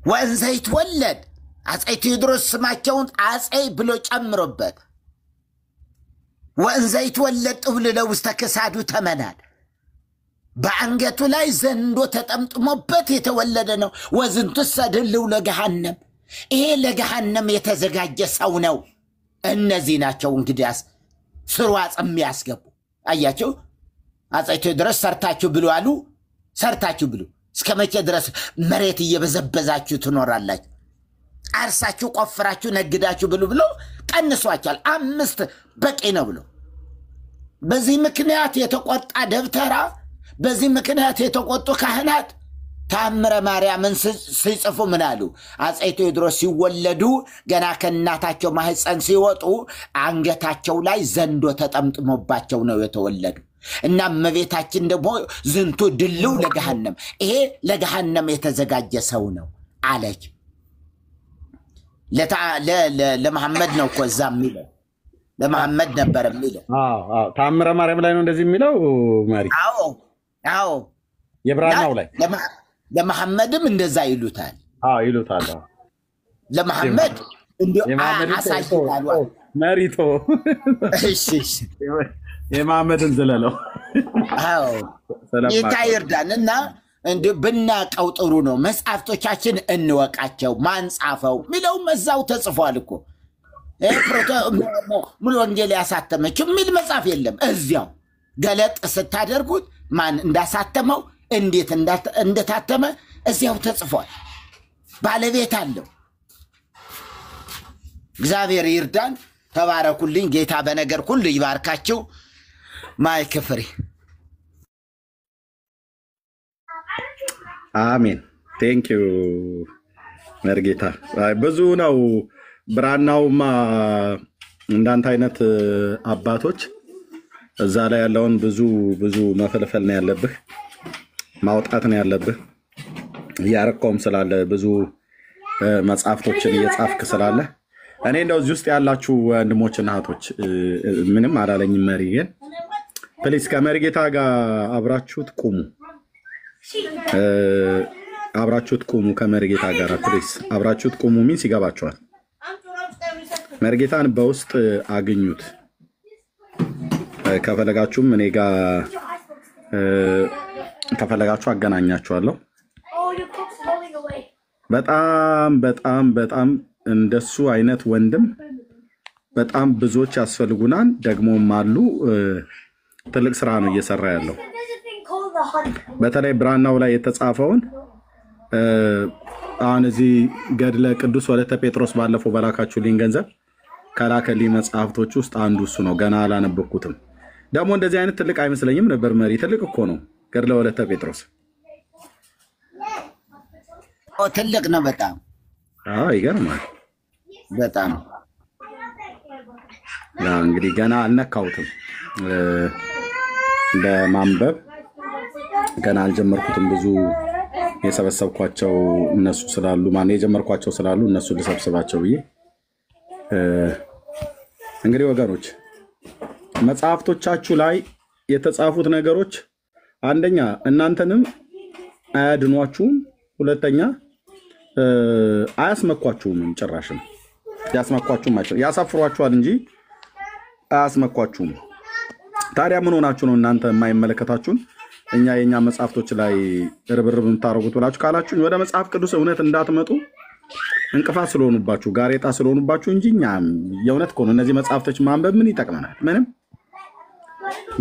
ወእንዘ ይትወለድ አፄ ቴዎድሮስ ስማቸውን አፄ ብሎ ጨምሮበት ወእንዘ ይትወለድ ጥብሉለ ውስተ ክሳዱ ተመናል፣ በአንገቱ ላይ ዘንዶ ተጠምጥሞበት የተወለደ ነው። ወዝንቱሰ ድልው ለገሃነም፣ ይሄ ለገሃነም የተዘጋጀ ሰው ነው። እነዚህ ናቸው እንግዲያስ ስርዋጽ የሚያስገቡ። አያችሁ አፄ ቴዎድሮስ ሰርታችሁ ብሉ አሉ። ሰርታችሁ ብሉ። እስከ መቼ ድረስ መሬት እየበዘበዛችሁ ትኖራላችሁ? አርሳችሁ ቆፍራችሁ ነግዳችሁ ብሉ ብሎ ቀንሷቸዋል። 5 በቂ ነው ብሎ በዚህ ምክንያት የተቆጣ ደብተራ፣ በዚህ ምክንያት የተቆጡ ካህናት ታምረ ማርያምን ሲጽፉ ምን አሉ? አፄ ቴዎድሮስ ሲወለዱ ገና ከእናታቸው ማህፀን ሲወጡ አንገታቸው ላይ ዘንዶ ተጠምጥሞባቸው ነው የተወለዱ። እና እመቤታችን ደግሞ ዝንቱ ድልው ለገሃነም፣ ይሄ ለገሃነም የተዘጋጀ ሰው ነው አለች። ለመሐመድ ነው እኮ እዛ የሚለው፣ ለመሐመድ ነበር የሚለው። ታምረ ማርያም ላይ ነው እንደዚህ የሚለው ማሪ። አዎ የብራናው ላይ ለመሐመድም እንደዛ ይሉታል። ይሉታል። ለመሐመድ አሳይታል መሪቶ። እሺ የመሐመድን ዝለለው። ይታይርዳን እና እንደ ብናቀው ጥሩ ነው። መጽሐፍቶቻችን እንወቃቸው። ማን ጻፈው ሚለው መዛው ተጽፏል እኮ። ሙሉ ወንጌል ያሳተመችው ሚል መጽሐፍ የለም። እዚያው ገለጥ ስታደርጉት ማን እንዳሳተመው እንዴት እንደታተመ እዚያው ተጽፏል። ባለቤት አለው። እግዚአብሔር ይርዳን። ተባረኩልኝ። ጌታ በነገር ሁሉ ይባርካችሁ። ማይክ ፍሪ። አሜን። ቴንክ ዩ መርጌታ። ብዙ ነው ብራናውማ። እንዳንተ አይነት አባቶች እዛ ላይ ያለውን ብዙ መፈልፈል ነው ያለብህ፣ ማውጣት ነው ያለብህ። እያረቀውም ስላለ ብዙ መጽሐፍቶችን እየጻፍክ ስላለ እኔ እንደው እዚህ ውስጥ ያላችሁ ወንድሞችና እህቶች ምንም አላለኝም። መሪ ግን ፕሊስ ከመርጌታ ጋር አብራችሁት ቁሙ፣ አብራችሁት ቁሙ። ከመርጌታ ጋር ፕሊስ አብራችሁት ቁሙ። ሚንስ ይገባችኋል። መርጌታን በውስጥ አግኙት። ከፈለጋችሁም እኔ ጋር ከፈለጋችሁ አገናኛችኋለሁ። በጣም በጣም በጣም እንደሱ አይነት ወንድም በጣም ብዙዎች ያስፈልጉናል፣ ደግሞም አሉ። ትልቅ ስራ ነው እየሰራ ያለው። በተለይ ብራናው ላይ የተጻፈውን አሁን እዚህ ገድለ ቅዱስ ወለተ ጴጥሮስ ባለፈው በላካችሁልኝ ገንዘብ ከላከልኝ መጽሐፍቶች ውስጥ አንዱ እሱ ነው። ገና አላነበብኩትም። ደግሞ እንደዚህ አይነት ትልቅ አይመስለኝም ነበር። መሪ ትልቅ እኮ ነው ገድለ ወለተ ጴጥሮስ። ትልቅ ነው በጣም። ይገርማል በጣም። እንግዲህ ገና አልነካሁትም ለማንበብ ገና አልጀመርኩትም። ብዙ የሰበሰብኳቸው እነሱ ስላሉ የጀመርኳቸው ስላሉ እነሱ ልሰብስባቸው ብዬ እንግዲህ ወገኖች መጽሐፍቶቻችሁ ላይ የተጻፉት ነገሮች አንደኛ እናንተንም አያድኗችሁም፣ ሁለተኛ አያስመኳችሁም። ጭራሽም ያስመኳችሁም ያሳፍሯችኋል እንጂ አያስመኳችሁም። ታዲያ ምን ሆናችሁ ነው እናንተ የማይመለከታችሁን እኛ የኛ መጽሐፍቶች ላይ ርብርብ የምታረጉት ብላችሁ ካላችሁ ወደ መጽሐፍ ቅዱስ እውነት እንዳትመጡ እንቅፋት ስለሆኑባችሁ ጋሬጣ ስለሆኑባችሁ እንጂ እኛ የእውነት ከሆነ እነዚህ መጽሐፍቶች ማንበብ ምን ይጠቅመናል? ምንም።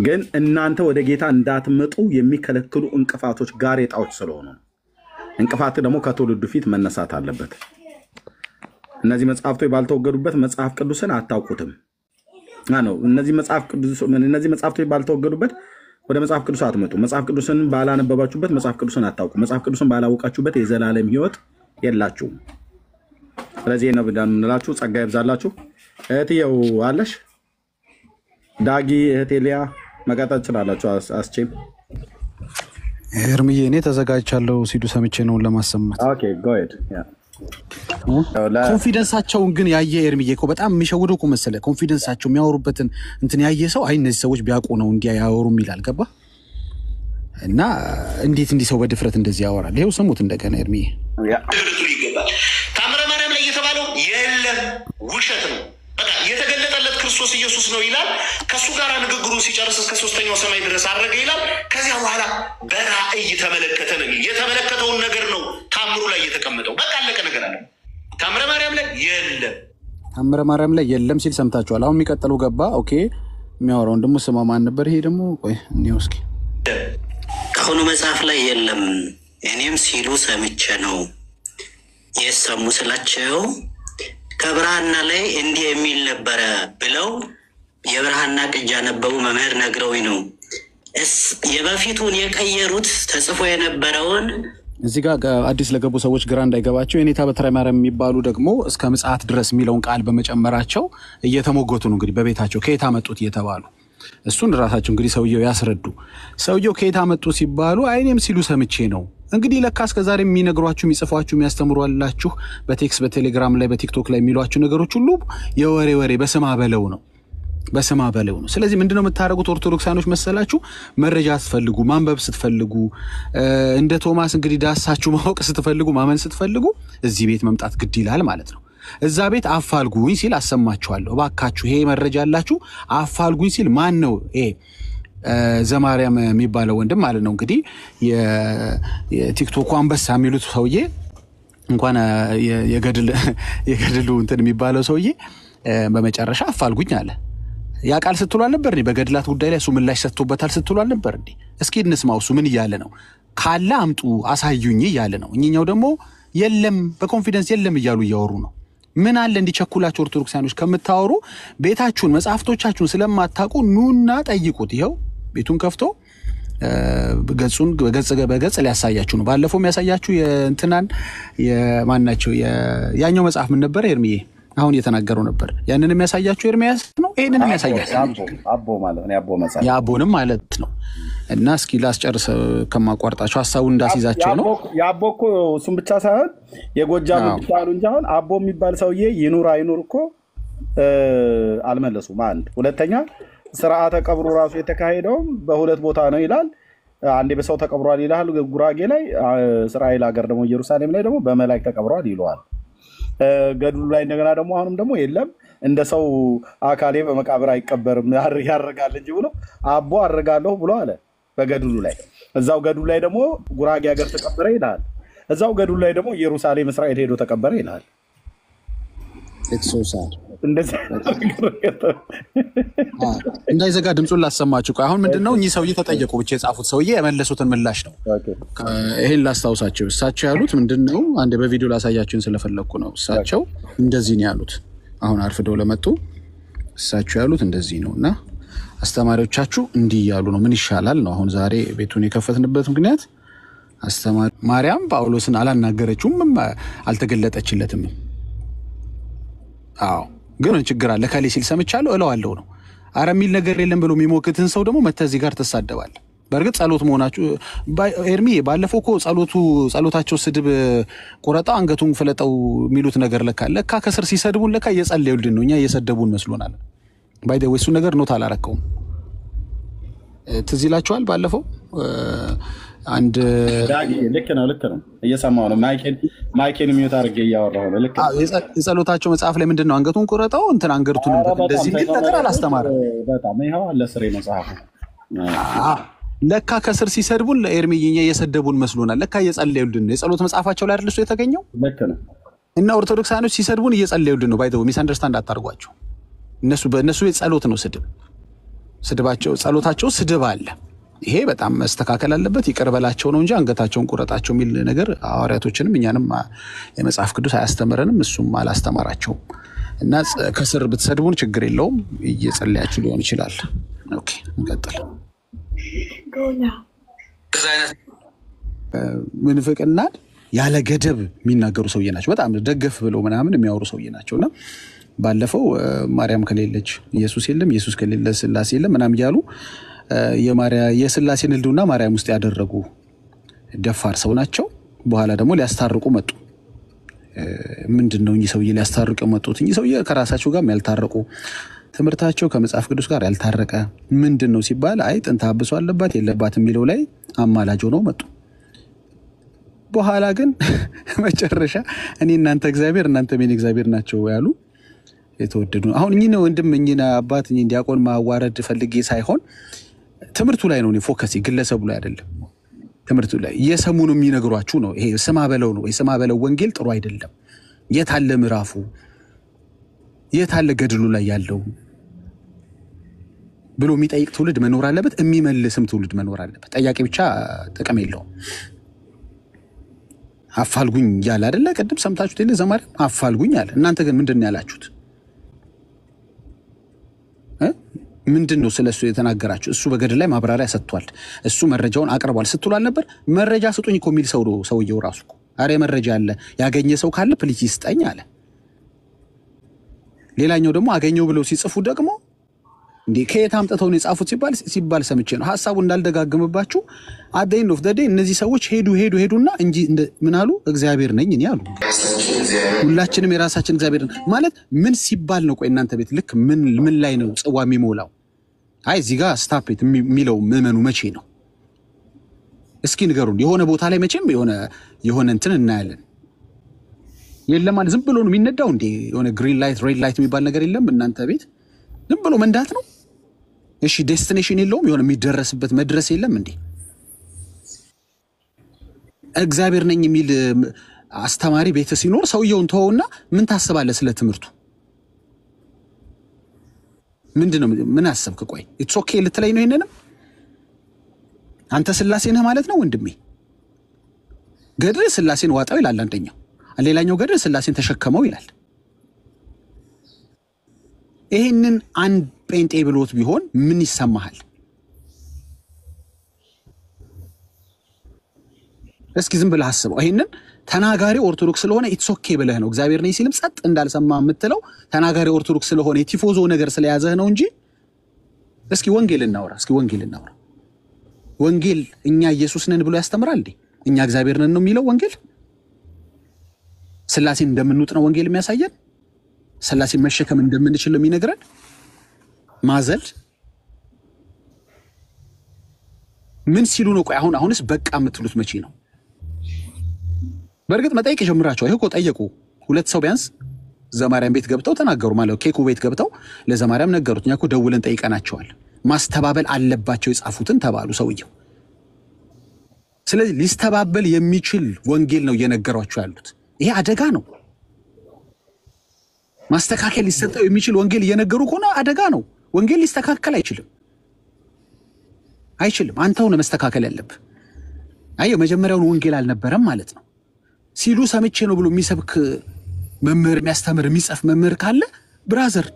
ግን እናንተ ወደ ጌታ እንዳትመጡ የሚከለክሉ እንቅፋቶች ጋሬጣዎች ስለሆኑ እንቅፋት ደግሞ ከትውልዱ ፊት መነሳት አለበት። እነዚህ መጽሐፍቶች ባልተወገዱበት መጽሐፍ ቅዱስን አታውቁትም ነው። እነዚህ መጽሐፍቶች ባልተወገዱበት ወደ መጽሐፍ ቅዱስ አትመጡ። መጽሐፍ ቅዱስን ባላነበባችሁበት መጽሐፍ ቅዱስን አታውቁ። መጽሐፍ ቅዱስን ባላወቃችሁበት የዘላለም ሕይወት የላችሁም። ስለዚህ ነው ብዳንላችሁ። ጸጋ ይብዛላችሁ። እህትየው አለሽ ዳጊ፣ እህቴ ሊያ መቀጠል ትችላላችሁ። አስቼም ኤርምዬ እኔ ተዘጋጅቻለሁ ሲሉ ሰምቼ ነው ለማሰማት። ኦኬ ጎ ሄድ። ኮንፊደንሳቸውን ግን ያየ ኤርምዬ እኮ በጣም የሚሸውደው እኮ መሰለ። ኮንፊደንሳቸው የሚያወሩበትን እንትን ያየ ሰው አይ እነዚህ ሰዎች ቢያውቁ ነው እንዲያ ያወሩም ይላል። ገባ እና እንዴት እንዲህ ሰው በድፍረት እንደዚህ ያወራል? ይሄው ስሙት እንደገና ኤርምዬ። ይገባል። ታምረ ማርያም ላይ የተባለው የለም ውሸት ነው። በቃ የተገለጠለት ክርስቶስ ኢየሱስ ነው ይላል። ከሱ ጋር ንግግሩን ሲጨርስ እስከ 3ኛው ሰማይ ድረስ አረገ ይላል። ከዚያ በኋላ በራእይ ተመለከተ ነው። የተመለከተውን ነገር ነው ታምሩ ላይ የተቀመጠው። በቃ አለቀ ነገር አለ። ታምረ ማርያም ላይ የለም፣ ታምረ ማርያም ላይ የለም ሲል ሰምታችኋል። አሁን የሚቀጥለው ገባ። ኦኬ የሚያወራውን ደግሞ ስማ። ማን ነበር ይሄ ደግሞ? ቆይ እኔው እስኪ ከሆኑ መጽሐፍ ላይ የለም እኔም ሲሉ ሰምቼ ነው የሰሙ ስላቸው ከብርሃና ላይ እንዲህ የሚል ነበረ ብለው የብርሃና ቅጅ ያነበቡ መምህር ነግረውኝ ነው የበፊቱን የቀየሩት ተጽፎ የነበረውን። እዚህ ጋር አዲስ ለገቡ ሰዎች ግራ እንዳይገባቸው የኔታ በትረ ማርያም የሚባሉ ደግሞ እስከ ምጽአት ድረስ የሚለውን ቃል በመጨመራቸው እየተሞገቱ ነው። እንግዲህ በቤታቸው ከየት አመጡት እየተባሉ እሱን ራሳቸው እንግዲህ ሰውየው ያስረዱ። ሰውየው ከየት አመጡት ሲባሉ አይኔም ሲሉ ሰምቼ ነው። እንግዲህ ለካ እስከዛሬ የሚነግሯችሁ የሚጽፏችሁ የሚያስተምሯላችሁ በቴክስት በቴሌግራም ላይ በቲክቶክ ላይ የሚሏችሁ ነገሮች ሁሉ የወሬ በስማ በለው ነው፣ በስማ በለው ነው። ስለዚህ ምንድነው የምታደርጉት ኦርቶዶክሳኖች መሰላችሁ? መረጃ ስትፈልጉ ማንበብ ስትፈልጉ እንደ ቶማስ እንግዲህ ዳሳችሁ ማወቅ ስትፈልጉ ማመን ስትፈልጉ እዚህ ቤት መምጣት ግድ ይላል ማለት ነው። እዛ ቤት አፋልጉኝ ሲል አሰማችኋለሁ። እባካችሁ ይሄ መረጃ አላችሁ አፋልጉኝ ሲል ማን ነው? ይሄ ዘማርያም የሚባለው ወንድም ማለት ነው። እንግዲህ የቲክቶክ አንበሳ የሚሉት ሰውዬ እንኳን የገድሉ እንትን የሚባለው ሰውዬ በመጨረሻ አፋልጉኝ አለ። ያ ቃል ስትሉ አልነበር እንዴ? በገድላት ጉዳይ ላይ እሱ ምላሽ ሰጥቶበታል ስትሉ አልነበር እንዴ? እስኪ እንስማው እሱ ምን እያለ ነው? ካለ አምጡ አሳዩኝ እያለ ነው። እኛኛው ደግሞ የለም በኮንፊደንስ የለም እያሉ እያወሩ ነው። ምን አለ እንዲቸኩላችሁ ኦርቶዶክሳኖች ከምታወሩ ቤታችሁን መጽሐፍቶቻችሁን ስለማታውቁ ኑና ጠይቁት። ይኸው ቤቱን ከፍቶ ገጹን በገጽ ሊያሳያችሁ ነው። ባለፈው የሚያሳያችሁ የእንትናን የማናቸው ያኛው መጽሐፍ ምን ነበር ኤርሚዬ? አሁን እየተናገረው ነበር። ያንን የሚያሳያችሁ ኤርሚያስ ነው። ይሄንን የሚያሳያችሁ አቦ ማለት ነው። አቦ መጽሐፍ ያቦንም ማለት ነው። እና እስኪ ላስጨርስ ከማቋርጣቸው ሀሳቡን እንዳስይዛቸው ነው። ያቦ እኮ እሱም ብቻ ሳይሆን የጎጃም ብቻ አሉ እንጂ አሁን አቦ የሚባል ሰውዬ ይኑር አይኑር እኮ አልመለሱም። አንድ ሁለተኛ ስርዓተ ቀብሩ ራሱ የተካሄደውም በሁለት ቦታ ነው ይላል። አንዴ በሰው ተቀብሯል ይላል ጉራጌ ላይ፣ እስራኤል ሀገር ደግሞ ኢየሩሳሌም ላይ ደግሞ በመላእክት ተቀብሯል ይለዋል። ገድሉ ላይ እንደገና ደግሞ አሁንም ደግሞ የለም እንደ ሰው አካሌ በመቃብር አይቀበርም ያረጋል እንጂ ብሎ አቦ አረጋለሁ ብሎ አለ በገድሉ ላይ። እዛው ገድሉ ላይ ደግሞ ጉራጌ ሀገር ተቀበረ ይላል። እዛው ገድሉ ላይ ደግሞ ኢየሩሳሌም እስራኤል ሄዶ ተቀበረ ይላል። እንዳይዘጋ ድምፁን ላሰማችሁ። አሁን ምንድነው እኚህ ሰውዬ ተጠየቁ፣ ብቻ የጻፉት ሰውዬ የመለሱትን ምላሽ ነው። ይሄን ላስታውሳቸው። እሳቸው ያሉት ምንድነው? አንዴ በቪዲዮ ላሳያችሁን ስለፈለኩ ነው። እሳቸው እንደዚህ ነው ያሉት። አሁን አርፍደው ለመጡ እሳቸው ያሉት እንደዚህ ነው እና አስተማሪዎቻችሁ እንዲህ እያሉ ነው፣ ምን ይሻላል ነው። አሁን ዛሬ ቤቱን የከፈትንበት ምክንያት አስተማሪ ማርያም ጳውሎስን አላናገረችውም፣ አልተገለጠችለትም። አዎ ግን ችግር አለ ከሌ ሲል ሰምቻለሁ እለዋለሁ ነው። አረ የሚል ነገር የለም ብሎ የሚሞክትን ሰው ደግሞ መተህ እዚህ ጋር ትሳደባለህ። በእርግጥ ጸሎት መሆናችሁ ኤርሚ ባለፈው እኮ ጸሎታቸው ስድብ ቆረጣው አንገቱን ፍለጠው የሚሉት ነገር ለካ ከስር ሲሰድቡን ለካ እየጸለዩልን ነው። እኛ እየሰደቡን መስሎናል። ባይ ዘ ወይ እሱ ነገር ኖት አላረከውም። ትዝ ይላችኋል ባለፈው አንድ ልክ ነው እየሰማሁ ነው። ማይኬን ሚዩት አድርጌ እያወራሁ ነው። ልክ የጸሎታቸው መጽሐፍ ላይ ምንድነው አንገቱን ቆረጠው እንትን አንገቱን እንደዚህ ቢል ነገር አላስተማረም። በጣም ይሄው አለ ስሬ መጽሐፉ ለካ ከስር ሲሰድቡን ለኤርሚዬ እየሰደቡን መስሎናል። ለካ እየጸለዩልን ነው። የጸሎት መጽሐፋቸው ላይ አይደል እሱ የተገኘው? ልክ ነው። እና ኦርቶዶክሳኖች ሲሰድቡን እየጸለዩልን ነው። ባይ ዘ ወይ ሚስ አንደርስታንድ አታርጓቸው። በእነሱ የጸሎት ነው ስድባቸው ጸሎታቸው ስድብ አለ። ይሄ በጣም መስተካከል አለበት። ይቅር በላቸው ነው እንጂ አንገታቸውን ቁረጣቸው የሚል ነገር ሐዋርያቶችንም እኛንም የመጽሐፍ ቅዱስ አያስተምረንም፣ እሱም አላስተማራቸውም። እና ከስር ብትሰድቡን ችግር የለውም፣ እየጸለያችሁ ሊሆን ይችላል። ኦኬ እንቀጥል። ምንፍቅና ያለ ገደብ የሚናገሩ ሰውዬ ናቸው። በጣም ደገፍ ብለው ምናምን የሚያወሩ ሰውዬ ናቸውና ባለፈው ማርያም ከሌለች ኢየሱስ የለም፣ ኢየሱስ ከሌለ ስላሴ የለም ምናምን እያሉ የስላሴን ህልውና ማርያም ውስጥ ያደረጉ ደፋር ሰው ናቸው። በኋላ ደግሞ ሊያስታርቁ መጡ። ምንድነው እኚህ ሰውዬ ሊያስታርቁ መጡት? እኚህ ሰውዬ ከራሳቸው ጋር ያልታረቁ፣ ትምህርታቸው ከመጽሐፍ ቅዱስ ጋር ያልታረቀ ምንድነው ሲባል አይ ጥንተ አብሶ አለባት የለባት የሚለው ላይ አማላጅ ሆነው መጡ። በኋላ ግን መጨረሻ እኔ እናንተ እግዚአብሔር እናንተ ምን እግዚአብሔር ናቸው ያሉ የተወደዱ። አሁን እኚህ ነው ወንድም እኚህ አባት እኚህ ዲያቆን ማዋረድ ፈልጌ ሳይሆን ትምህርቱ ላይ ነው ፎከስ፣ ግለሰቡ ላይ አይደለም። ትምህርቱ ላይ የሰሙ ነው የሚነግሯችሁ ነው። ይሄ ስማ በለው ነው። የስማ በለው ወንጌል ጥሩ አይደለም። የታለ ምዕራፉ? የታለ ገድሉ ላይ ያለው ብሎ የሚጠይቅ ትውልድ መኖር አለበት። የሚመልስም ትውልድ መኖር አለበት። ጠያቂ ብቻ ጥቅም የለውም። አፋልጉኝ ያለ አይደለ? ቅድም ሰምታችሁት የለ ዘማሪያም አፋልጉኝ አለ። እናንተ ግን ምንድነው ያላችሁት? ምንድነው ስለሱ የተናገራችሁ? እሱ በገድል ላይ ማብራሪያ ሰጥቷል፣ እሱ መረጃውን አቅርቧል ስትሉ አልነበር? መረጃ ስጡኝ እኮ የሚል ሰውየው ራሱ እኮ አሬ መረጃ አለ ያገኘ ሰው ካለ ፕሊዝ ይስጠኝ አለ። ሌላኛው ደግሞ አገኘው ብለው ሲጽፉ ደግሞ እንዴ ከየት አምጥተው ነው የጻፉት ሲባል ሰምቼ ነው። ሐሳቡ እንዳልደጋግምባችሁ አደይን ኦፍ ዘ ዴይ እነዚህ ሰዎች ሄዱና እንጂ ምን አሉ? እግዚአብሔር ነኝ እኔ አሉ። ሁላችንም የራሳችን እግዚአብሔር ማለት ምን ሲባል ነው? ቆይ እናንተ ቤት ልክ ምን ላይ ነው ጽዋ የሚሞላው? አይ እዚህ ጋር ስታፕ የሚለው ምዕመኑ መቼ ነው? እስኪ ንገሩን። የሆነ ቦታ ላይ መቼም የሆነ እንትን እናያለን። የለም ዝም ብሎ ነው የሚነዳው እንዴ? የሆነ ግሪን ላይት ሬድ ላይት የሚባል ነገር የለም እናንተ ቤት? ዝም ብሎ መንዳት ነው። እሺ ዴስቲኔሽን የለውም? የሆነ የሚደረስበት መድረስ የለም እንዴ? እግዚአብሔር ነኝ የሚል አስተማሪ ቤት ሲኖር ሰውየውን ተወውና ምን ታስባለህ ስለ ትምህርቱ? ምንድነው ምን አሰብክ? ቆይ ኢትስ ኦኬ ልትለኝ ነው? ይሄንንም አንተ ስላሴ ነህ ማለት ነው ወንድሜ። ገድል ስላሴን ዋጣው ይላል አንደኛው፣ ሌላኛው ገድል ስላሴን ተሸከመው ይላል። ይሄንን አንድ ጴንጤ ብሎት ቢሆን ምን ይሰማሃል? እስኪ ዝም ብለህ አስበው። ይሄንን ተናጋሪ ኦርቶዶክስ ስለሆነ ኢትስ ኦኬ ብለህ ነው እግዚአብሔር ነኝ ሲልም ጸጥ እንዳልሰማ የምትለው ተናጋሪ ኦርቶዶክስ ስለሆነ የቲፎዞ ነገር ስለያዘህ ነው እንጂ እስኪ ወንጌል እናውራ። ወንጌል እኛ ኢየሱስ ነን ብሎ ያስተምራል እንዴ? እኛ እግዚአብሔር ነን ነው የሚለው ወንጌል? ስላሴን እንደምንውጥ ነው ወንጌል የሚያሳየን? ስላሴን መሸከም እንደምንችል ነው የሚነግረን? ማዘል ምን ሲሉ ነው? ቆይ አሁንስ በቃ የምትሉት መቼ ነው? በእርግጥ መጠየቅ ጀምራችሁ ይሄ እኮ ጠየቁ። ሁለት ሰው ቢያንስ ዘማርያም ቤት ገብተው ተናገሩ ማለት ኬኩ ቤት ገብተው ለዘማርያም ነገሩት። እኛ እኮ ደውለን ጠይቀናቸዋል፣ ማስተባበል አለባቸው የጻፉትን ተባሉ ሰውየው። ስለዚህ ሊስተባበል የሚችል ወንጌል ነው እየነገሯቸው ያሉት። ይሄ አደጋ ነው። ማስተካከል ሊሰጠው የሚችል ወንጌል እየነገሩ ከሆነ አደጋ ነው። ወንጌል ሊስተካከል አይችልም። አንተው ነው መስተካከል ያለብህ። አየው መጀመሪያውን ወንጌል አልነበረም ማለት ነው ሲሉ ሰምቼ ነው ብሎ የሚሰብክ መምህር የሚያስተምር የሚጽፍ መምህር ካለ ብራዘር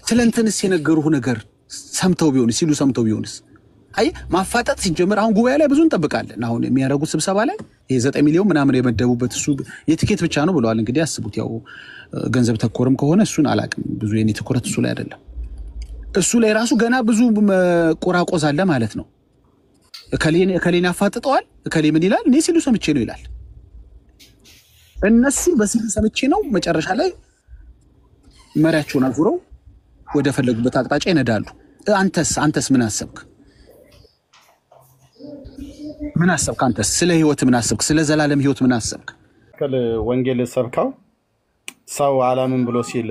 ስለንተንስ የነገሩህ ነገር ሰምተው ቢሆንስ ሲሉ ሰምተው ቢሆንስ? አይ ማፋጠጥ ሲጀምር አሁን ጉባኤ ላይ ብዙ እንጠብቃለን። አሁን የሚያደርጉት ስብሰባ ላይ ይሄ 9 ሚሊዮን ምናምን የመደቡበት እሱ የቲኬት ብቻ ነው ብለዋል። እንግዲህ አስቡት። ያው ገንዘብ ተኮርም ከሆነ እሱን አላቅም። ብዙ የኔ ትኩረት እሱ ላይ አይደለም። እሱ ላይ ራሱ ገና ብዙ ቆራቆዝ አለ ማለት ነው። እከሌን ያፋጥጠዋል፣ እከሌ ምን ይላል፣ እኔ ሲሉ ሰምቼ ነው ይላል። እነሱ በሲሉ ሰምቼ ነው መጨረሻ ላይ መሪያቸውን አዙረው ወደ ፈለጉበት አቅጣጫ ይነዳሉ። አንተስ ምን አሰብክ? ምን አሰብክ? አንተስ ስለ ህይወት ምን አሰብክ? ስለ ዘላለም ህይወት ምን አሰብክ? ወንጌል ሰብካው ሰው አላምን ብሎ ሲል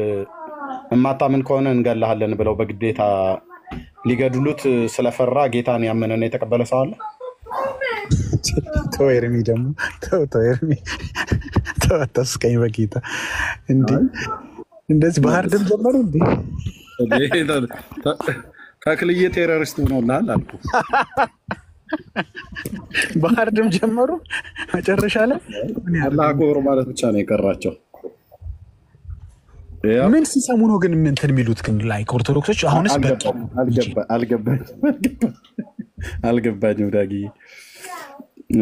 እማታምን ከሆነ እንገላሃለን ብለው በግዴታ ሊገድሉት ስለፈራ ጌታን ያመነና የተቀበለ ሰው አለ? ተው ኤርሚ ደግሞ ተው ኤርሚ ተው አታስቀኝ በጌታ እንዴ! እንደዚህ ባህር ደም ጀመሩ እንዴ? ተክልዬ ቴሮሪስት ሆኖልሃል አልኩ። ባህር ደም ጀመሩ መጨረሻ ላይ አላህ አክበር ማለት ብቻ ነው የቀራቸው። ምን ሲሰሙ ነው ግን እንትን የሚሉት ግን ላይ ኦርቶዶክሶች አሁንስ አልገባኝም ዳጊ።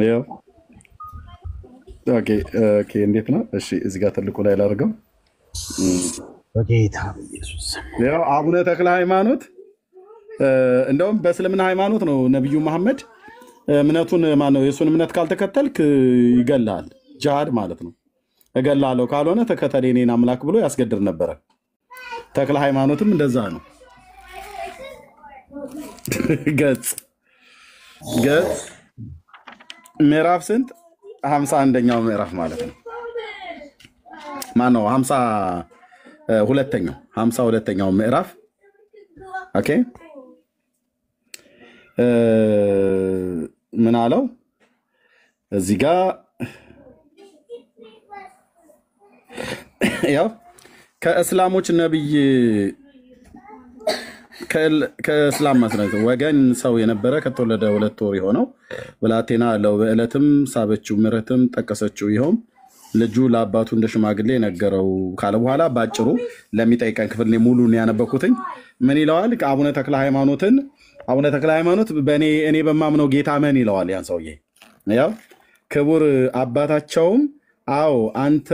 ያው ኦኬ እንዴት ነው? እሺ እዚህ ጋር ትልቁ ላይ ላድርገው። በጌታ ኢየሱስ ያው አቡነ ተክለ ሃይማኖት እንደውም በእስልምና ሃይማኖት ነው ነብዩ መሐመድ እምነቱን ማነው የሱን እምነት ካልተከተልክ ይገላል፣ ጂሃድ ማለት ነው። እገላለሁ ካልሆነ ተከተል የኔን አምላክ ብሎ ያስገድር ነበረ። ተክለ ሃይማኖትም እንደዛ ነው። ገጽ ምዕራፍ ስንት 51ኛው ምዕራፍ ማለት ነው። ማነው 52ኛው ምዕራፍ ኦኬ። ምን አለው እዚህ ጋር? ያው ከእስላሞች ነብይ ከእስላም መስረት ወገን ሰው የነበረ ከተወለደ 2 ወር የሆነው ብላቴና አለው። በዕለትም ሳበችው፣ ምሕረትም ጠቀሰችው። ይኸውም ልጁ ለአባቱ እንደ ሽማግሌ ነገረው ካለ በኋላ ባጭሩ ለሚጠይቀን ክፍል ሙሉን ያነበኩትኝ ምን ይለዋል? አቡነ ተክለ ሃይማኖት እኔ በማምነው ጌታ መን ይለዋል ያን ሰውዬ። ያው ክቡር አባታቸውም አዎ አንተ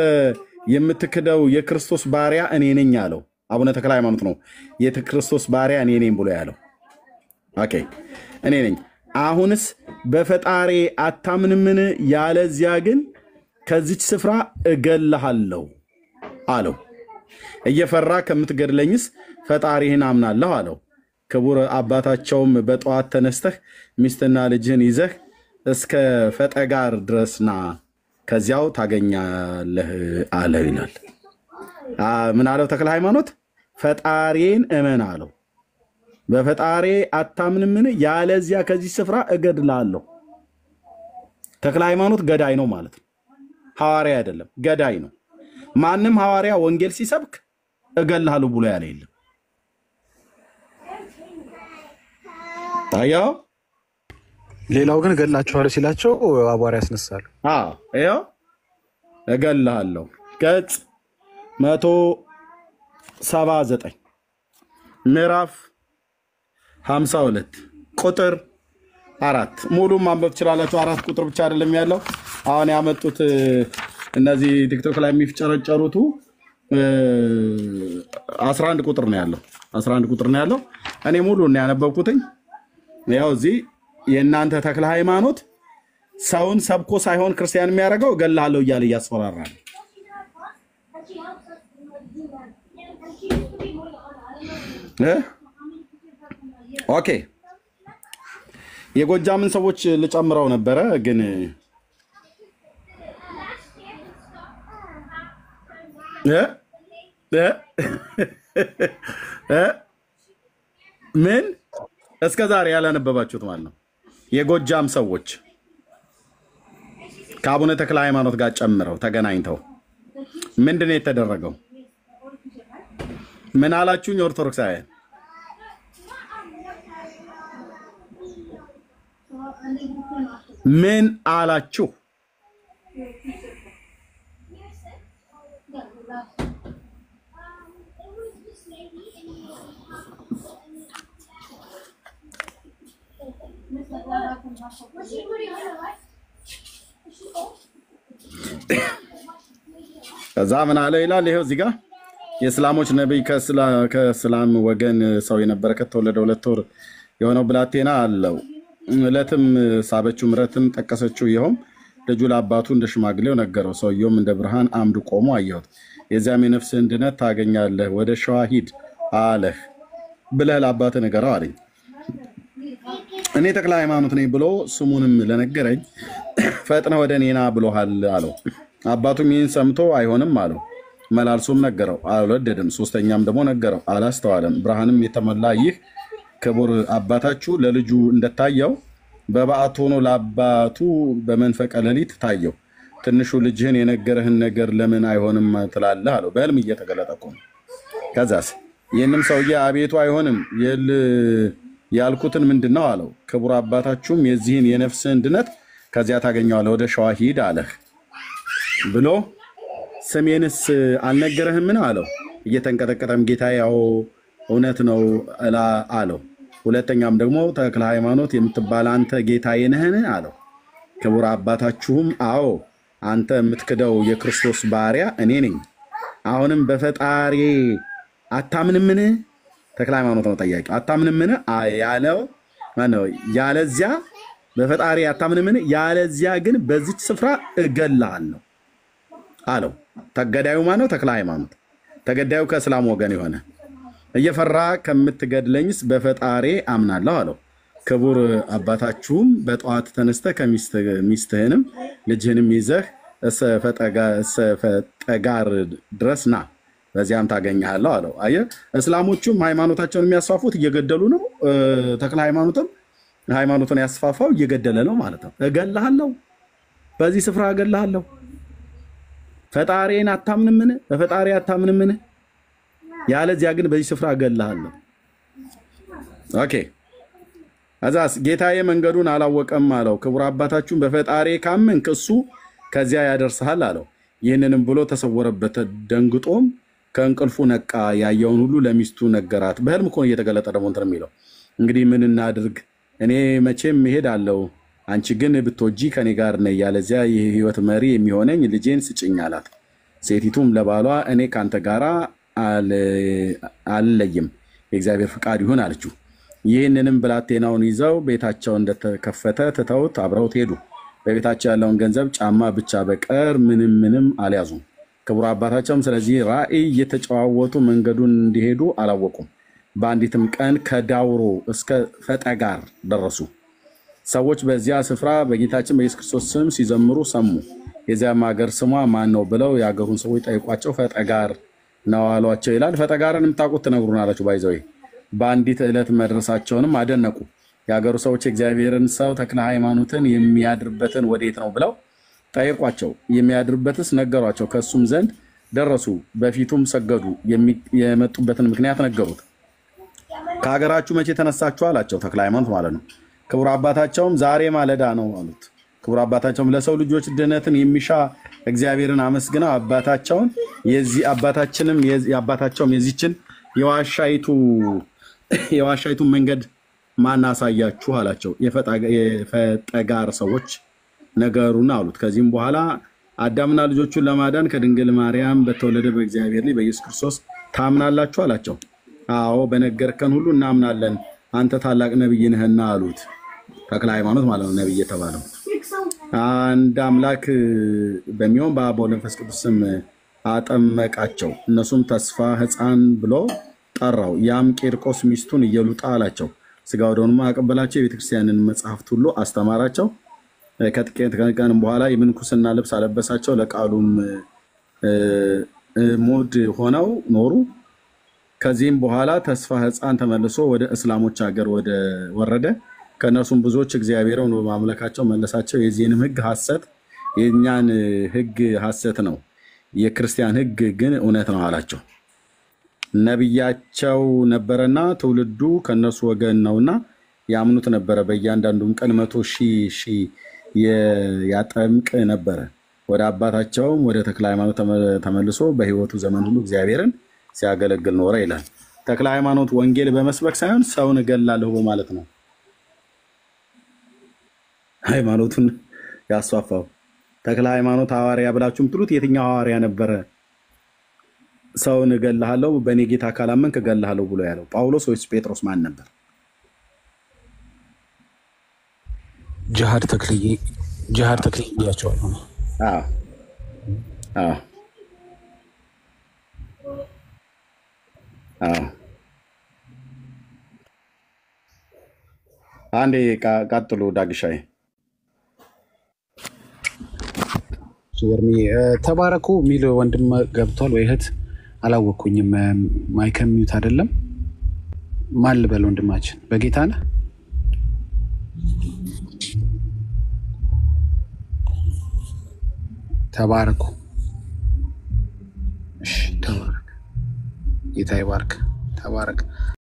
የምትክደው የክርስቶስ ባሪያ እኔ ነኝ አለው። አቡነ ተክለ ሃይማኖት ነው የክርስቶስ ባሪያ እኔ ነኝ ብሎ ያለው። ኦኬ እኔ ነኝ። አሁንስ በፈጣሪ አታምንምን? ያለዚያ ግን ከዚች ስፍራ እገልሃለሁ አለው። እየፈራ ከምትገድለኝስ ፈጣሪህን አምናለሁ አለው። ክቡር አባታቸውም በጠዋት ተነስተህ ሚስትና ልጅህን ይዘህ እስከ ፈጠጋር ድረስና ከዚያው ታገኛለህ አለ ይላል። ምን አለው ተክለ ሃይማኖት? ፈጣሪን እመን አለው። በፈጣሪ አታምንምን? ያለዚያ ከዚህ ስፍራ እገድላለሁ። ተክለ ሃይማኖት ገዳይ ነው ማለት ነው። ሐዋርያ አይደለም፣ ገዳይ ነው። ማንም ሐዋርያ ወንጌል ሲሰብክ እገልሃለሁ ብሎ ያለ የለም። ታያው ሌላው ግን እገላችኋለሁ ሲላቸው አቧራ ያስነሳሉ። ያው እገልሃለሁ። ገጽ 179 ምዕራፍ 52 ቁጥር 4 ሙሉ ማንበብ ትችላላችሁ። 4 ቁጥር ብቻ አይደለም ያለው። አሁን ያመጡት እነዚህ ቲክቶክ ላይ የሚፍጨረጨሩቱ 11 ቁጥር ነው ያለው። 11 ቁጥር ነው ያለው። እኔ ሙሉ ነው ያነበብኩትኝ። ያው እዚህ የእናንተ ተክለ ሃይማኖት ሰውን ሰብኮ ሳይሆን ክርስቲያን የሚያደርገው እገልሃለሁ እያለ እያስፈራራ ነው። ኦኬ የጎጃምን ሰዎች ልጨምረው ነበረ ግን ምን እስከ ዛሬ ያላነበባችሁት ማለት ነው? የጎጃም ሰዎች ከአቡነ ተክለ ሃይማኖት ጋር ጨምረው ተገናኝተው ምንድን ነው የተደረገው? ምን አላችሁኝ? ኦርቶዶክሳውያን ምን አላችሁ? ከዛ ምን አለ ይላል? ይሄው እዚህ ጋር የእስላሞች ነብይ ከእስላም ወገን ሰው የነበረ ከተወለደ 2 ወር የሆነው ብላቴና አለው። እለትም ሳበችው፣ ምረትም ጠቀሰችው። ይኸውም ልጁ ለአባቱ እንደ ሽማግሌው ነገረው። ሰውየውም እንደ ብርሃን አምድ ቆሞ አየሁት። የዚያም የነፍስህን ድነት ታገኛለህ፣ ወደ ሸዋ ሂድ አለህ ብለህ ለአባትህ ንገረው አለኝ። እኔ ተክለ ሃይማኖት ነኝ ብሎ ስሙንም ለነገረኝ ፈጥነህ ወደ እኔ ና ብሎሃል አለው። አባቱም ይህን ሰምቶ አይሆንም አለው። መላልሶም ነገረው፣ አልወደድም። ሶስተኛም ደግሞ ነገረው፣ አላስተዋለም። ብርሃንም የተሞላ ይህ ክቡር አባታችሁ ለልጁ እንደታየው በበዓት ሆኖ ለአባቱ በመንፈቀ ሌሊት ታየው። ትንሹ ልጅህን የነገረህን ነገር ለምን አይሆንም ትላለህ አለው። በህልም እየተገለጠ እኮ ነው። ከዛስ ይህንም ሰውዬ አቤቱ አይሆንም ያልኩትን ምንድን ነው አለው። ክቡር አባታችሁም የዚህን የነፍስህን ድነት ከዚያ ታገኘዋለህ፣ ወደ ሸዋ ሂድ አለህ ብሎ ስሜንስ አልነገረህምን አለው። እየተንቀጠቀጠም ጌታ ያው እውነት ነው አለው። ሁለተኛም ደግሞ ተክለ ሃይማኖት የምትባል አንተ ጌታዬ ነህን አለው። ክቡር አባታችሁም አዎ አንተ የምትክደው የክርስቶስ ባሪያ እኔ ነኝ። አሁንም በፈጣሪ አታምንምን? ተክለ ሃይማኖት ነው ጠያቂ። አታምንምን ያለው ማነው? ያለዚያ በፈጣሪ አታምንምን? ያለዚያ ግን በዚች ስፍራ እገልሃለሁ አለው። ተገዳዩ ማነው? ተክለ ሃይማኖት። ተገዳዩ ከእስላም ወገን የሆነ እየፈራ ከምትገድለኝስ በፈጣሪ አምናለሁ አለው። ክቡር አባታችሁም በጠዋት ተነስተ ከሚስትህንም ልጅህንም ይዘህ እስፈጠጋር ድረስ ና፣ በዚያም ታገኛለሁ አለው። አየህ፣ እስላሞቹም ሃይማኖታቸውን የሚያስፋፉት እየገደሉ ነው። ተክለ ሃይማኖትም ሃይማኖቱን ያስፋፋው እየገደለ ነው ማለት ነው። እገልሃለሁ፣ በዚህ ስፍራ እገልሃለሁ። ፈጣሪን አታምንምን? በፈጣሪ አታምንምን? ያለዚያ ግን በዚህ ስፍራ እገልሃለሁ። ኦኬ። አዛስ ጌታዬ መንገዱን አላወቀም አለው። ክቡር አባታችሁን በፈጣሪ ካመንክ እሱ ከዚያ ያደርስሃል አለው። ይህንንም ብሎ ተሰወረበት። ደንግጦም ከእንቅልፉ ነቃ። ያየውን ሁሉ ለሚስቱ ነገራት። በህልም እኮ እየተገለጠ ደግሞ እንትን የሚለው እንግዲህ ምን እናድርግ? እኔ መቼም እሄዳለሁ፣ አንቺ ግን ብትወጂ ከኔ ጋር ነይ፣ ያለዚያ የህይወት መሪ የሚሆነኝ ልጄን ስጭኝ አላት። ሴቲቱም ለባሏ እኔ ካንተ ጋር አልለይም፣ የእግዚአብሔር ፍቃድ ይሁን አለችው። ይህንንም ብላቴናውን ይዘው ቤታቸው እንደተከፈተ ትተውት አብረውት ሄዱ። በቤታቸው ያለውን ገንዘብ ጫማ ብቻ በቀር ምንም አልያዙም። ክቡር አባታቸውም ስለዚህ ራእይ እየተጨዋወቱ መንገዱን እንዲሄዱ አላወቁም። በአንዲትም ቀን ከዳውሮ እስከ ፈጠጋር ደረሱ። ሰዎች በዚያ ስፍራ በጌታችን በኢየሱስ ክርስቶስ ስም ሲዘምሩ ሰሙ። የዚያም ሀገር ስሟ ማን ነው ብለው የሀገሩን ሰዎች ጠይቋቸው ፈጠጋር ነው አሏቸው ይላል። ፈጠጋርን የምታውቁት ትነግሩናላችሁ። ባይዘዌ በአንዲት ዕለት መድረሳቸውንም አደነቁ። የሀገሩ ሰዎች የእግዚአብሔርን ሰው ተክለ ሃይማኖትን የሚያድርበትን ወዴት ነው ብለው ጠየቋቸው። የሚያድርበትስ ነገሯቸው። ከእሱም ዘንድ ደረሱ፣ በፊቱም ሰገዱ። የመጡበትን ምክንያት ነገሩት። ከሀገራችሁ መቼ ተነሳችሁ አላቸው። ተክለ ሃይማኖት ማለት ነው። ክቡር አባታቸውም ዛሬ ማለዳ ነው አሉት። ክቡር አባታቸውም ለሰው ልጆች ድህነትን የሚሻ እግዚአብሔርን አመስግነው አባታቸውን አባታቸውም የዚችን የዋሻይቱን መንገድ ማናሳያችሁ አላቸው። የፈጠጋር ሰዎች ነገሩን አሉት። ከዚህም በኋላ አዳምና ልጆቹን ለማዳን ከድንግል ማርያም በተወለደ በእግዚአብሔር ልጅ በኢየሱስ ክርስቶስ ታምናላችሁ አላቸው። አዎ በነገርከን ሁሉ እናምናለን፣ አንተ ታላቅ ነብይ ነህና አሉት። ተክለ ሃይማኖት ማለት ነው ነብይ የተባለው። አንድ አምላክ በሚሆን በአብ ወወልድ ወመንፈስ ቅዱስ ስም አጠመቃቸው። እነሱም ተስፋ ሕፃን ብሎ ጠራው። ያም ቂርቆስ ሚስቱን እየሉጣ አላቸው። ስጋ ወደሙን አቀበላቸው። የቤተክርስቲያንን መጽሐፍት ሁሉ አስተማራቸው። ከጥቂት ቀን በኋላ የምንኩስና ልብስ አለበሳቸው። ለቃሉም ሙድ ሆነው ኖሩ። ከዚህም በኋላ ተስፋ ሕፃን ተመልሶ ወደ እስላሞች ሀገር ወረደ። ከእነርሱም ብዙዎች እግዚአብሔርን በማምለካቸው መለሳቸው። የዚህንም ሕግ ሐሰት፣ የእኛን ሕግ ሐሰት ነው፣ የክርስቲያን ሕግ ግን እውነት ነው አላቸው። ነቢያቸው ነበረና ትውልዱ ከእነርሱ ወገን ነውና ያምኑት ነበረ። በእያንዳንዱም ቀን 100,000 ያጠምቅ ነበረ። ወደ አባታቸውም ወደ ተክለ ሃይማኖት ተመልሶ በሕይወቱ ዘመን ሁሉ እግዚአብሔርን ሲያገለግል ኖረ ይላል። ተክለ ሃይማኖት ወንጌል በመስበክ ሳይሆን ሰውን እገላለሁ በማለት ነው ሃይማኖቱን ያስፋፋው። ተክለ ሃይማኖት ሐዋርያ ብላችሁ የምትሉት የትኛው ሐዋርያ ነበረ? ሰውን እገልሃለሁ በእኔ ጌታ ካላመንክ እገልሃለሁ ብሎ ያለው ጳውሎስ ወይስ ጴጥሮስ? ማን ነበር? ጅሃድ ተክልዬ ብያቸዋለሁ። አንዴ ቀጥሉ ዳግሻዬ። ተባረኩ የሚል ወንድም ገብቷል ወይ እህት? አላወቅኩኝም። ማይከሚዩት አይደለም። ማን ልበል? ወንድማችን በጌታ ነህ? ተባረኩ። እሺ ተባረክ። ጌታ ይባርክ። ተባረክ።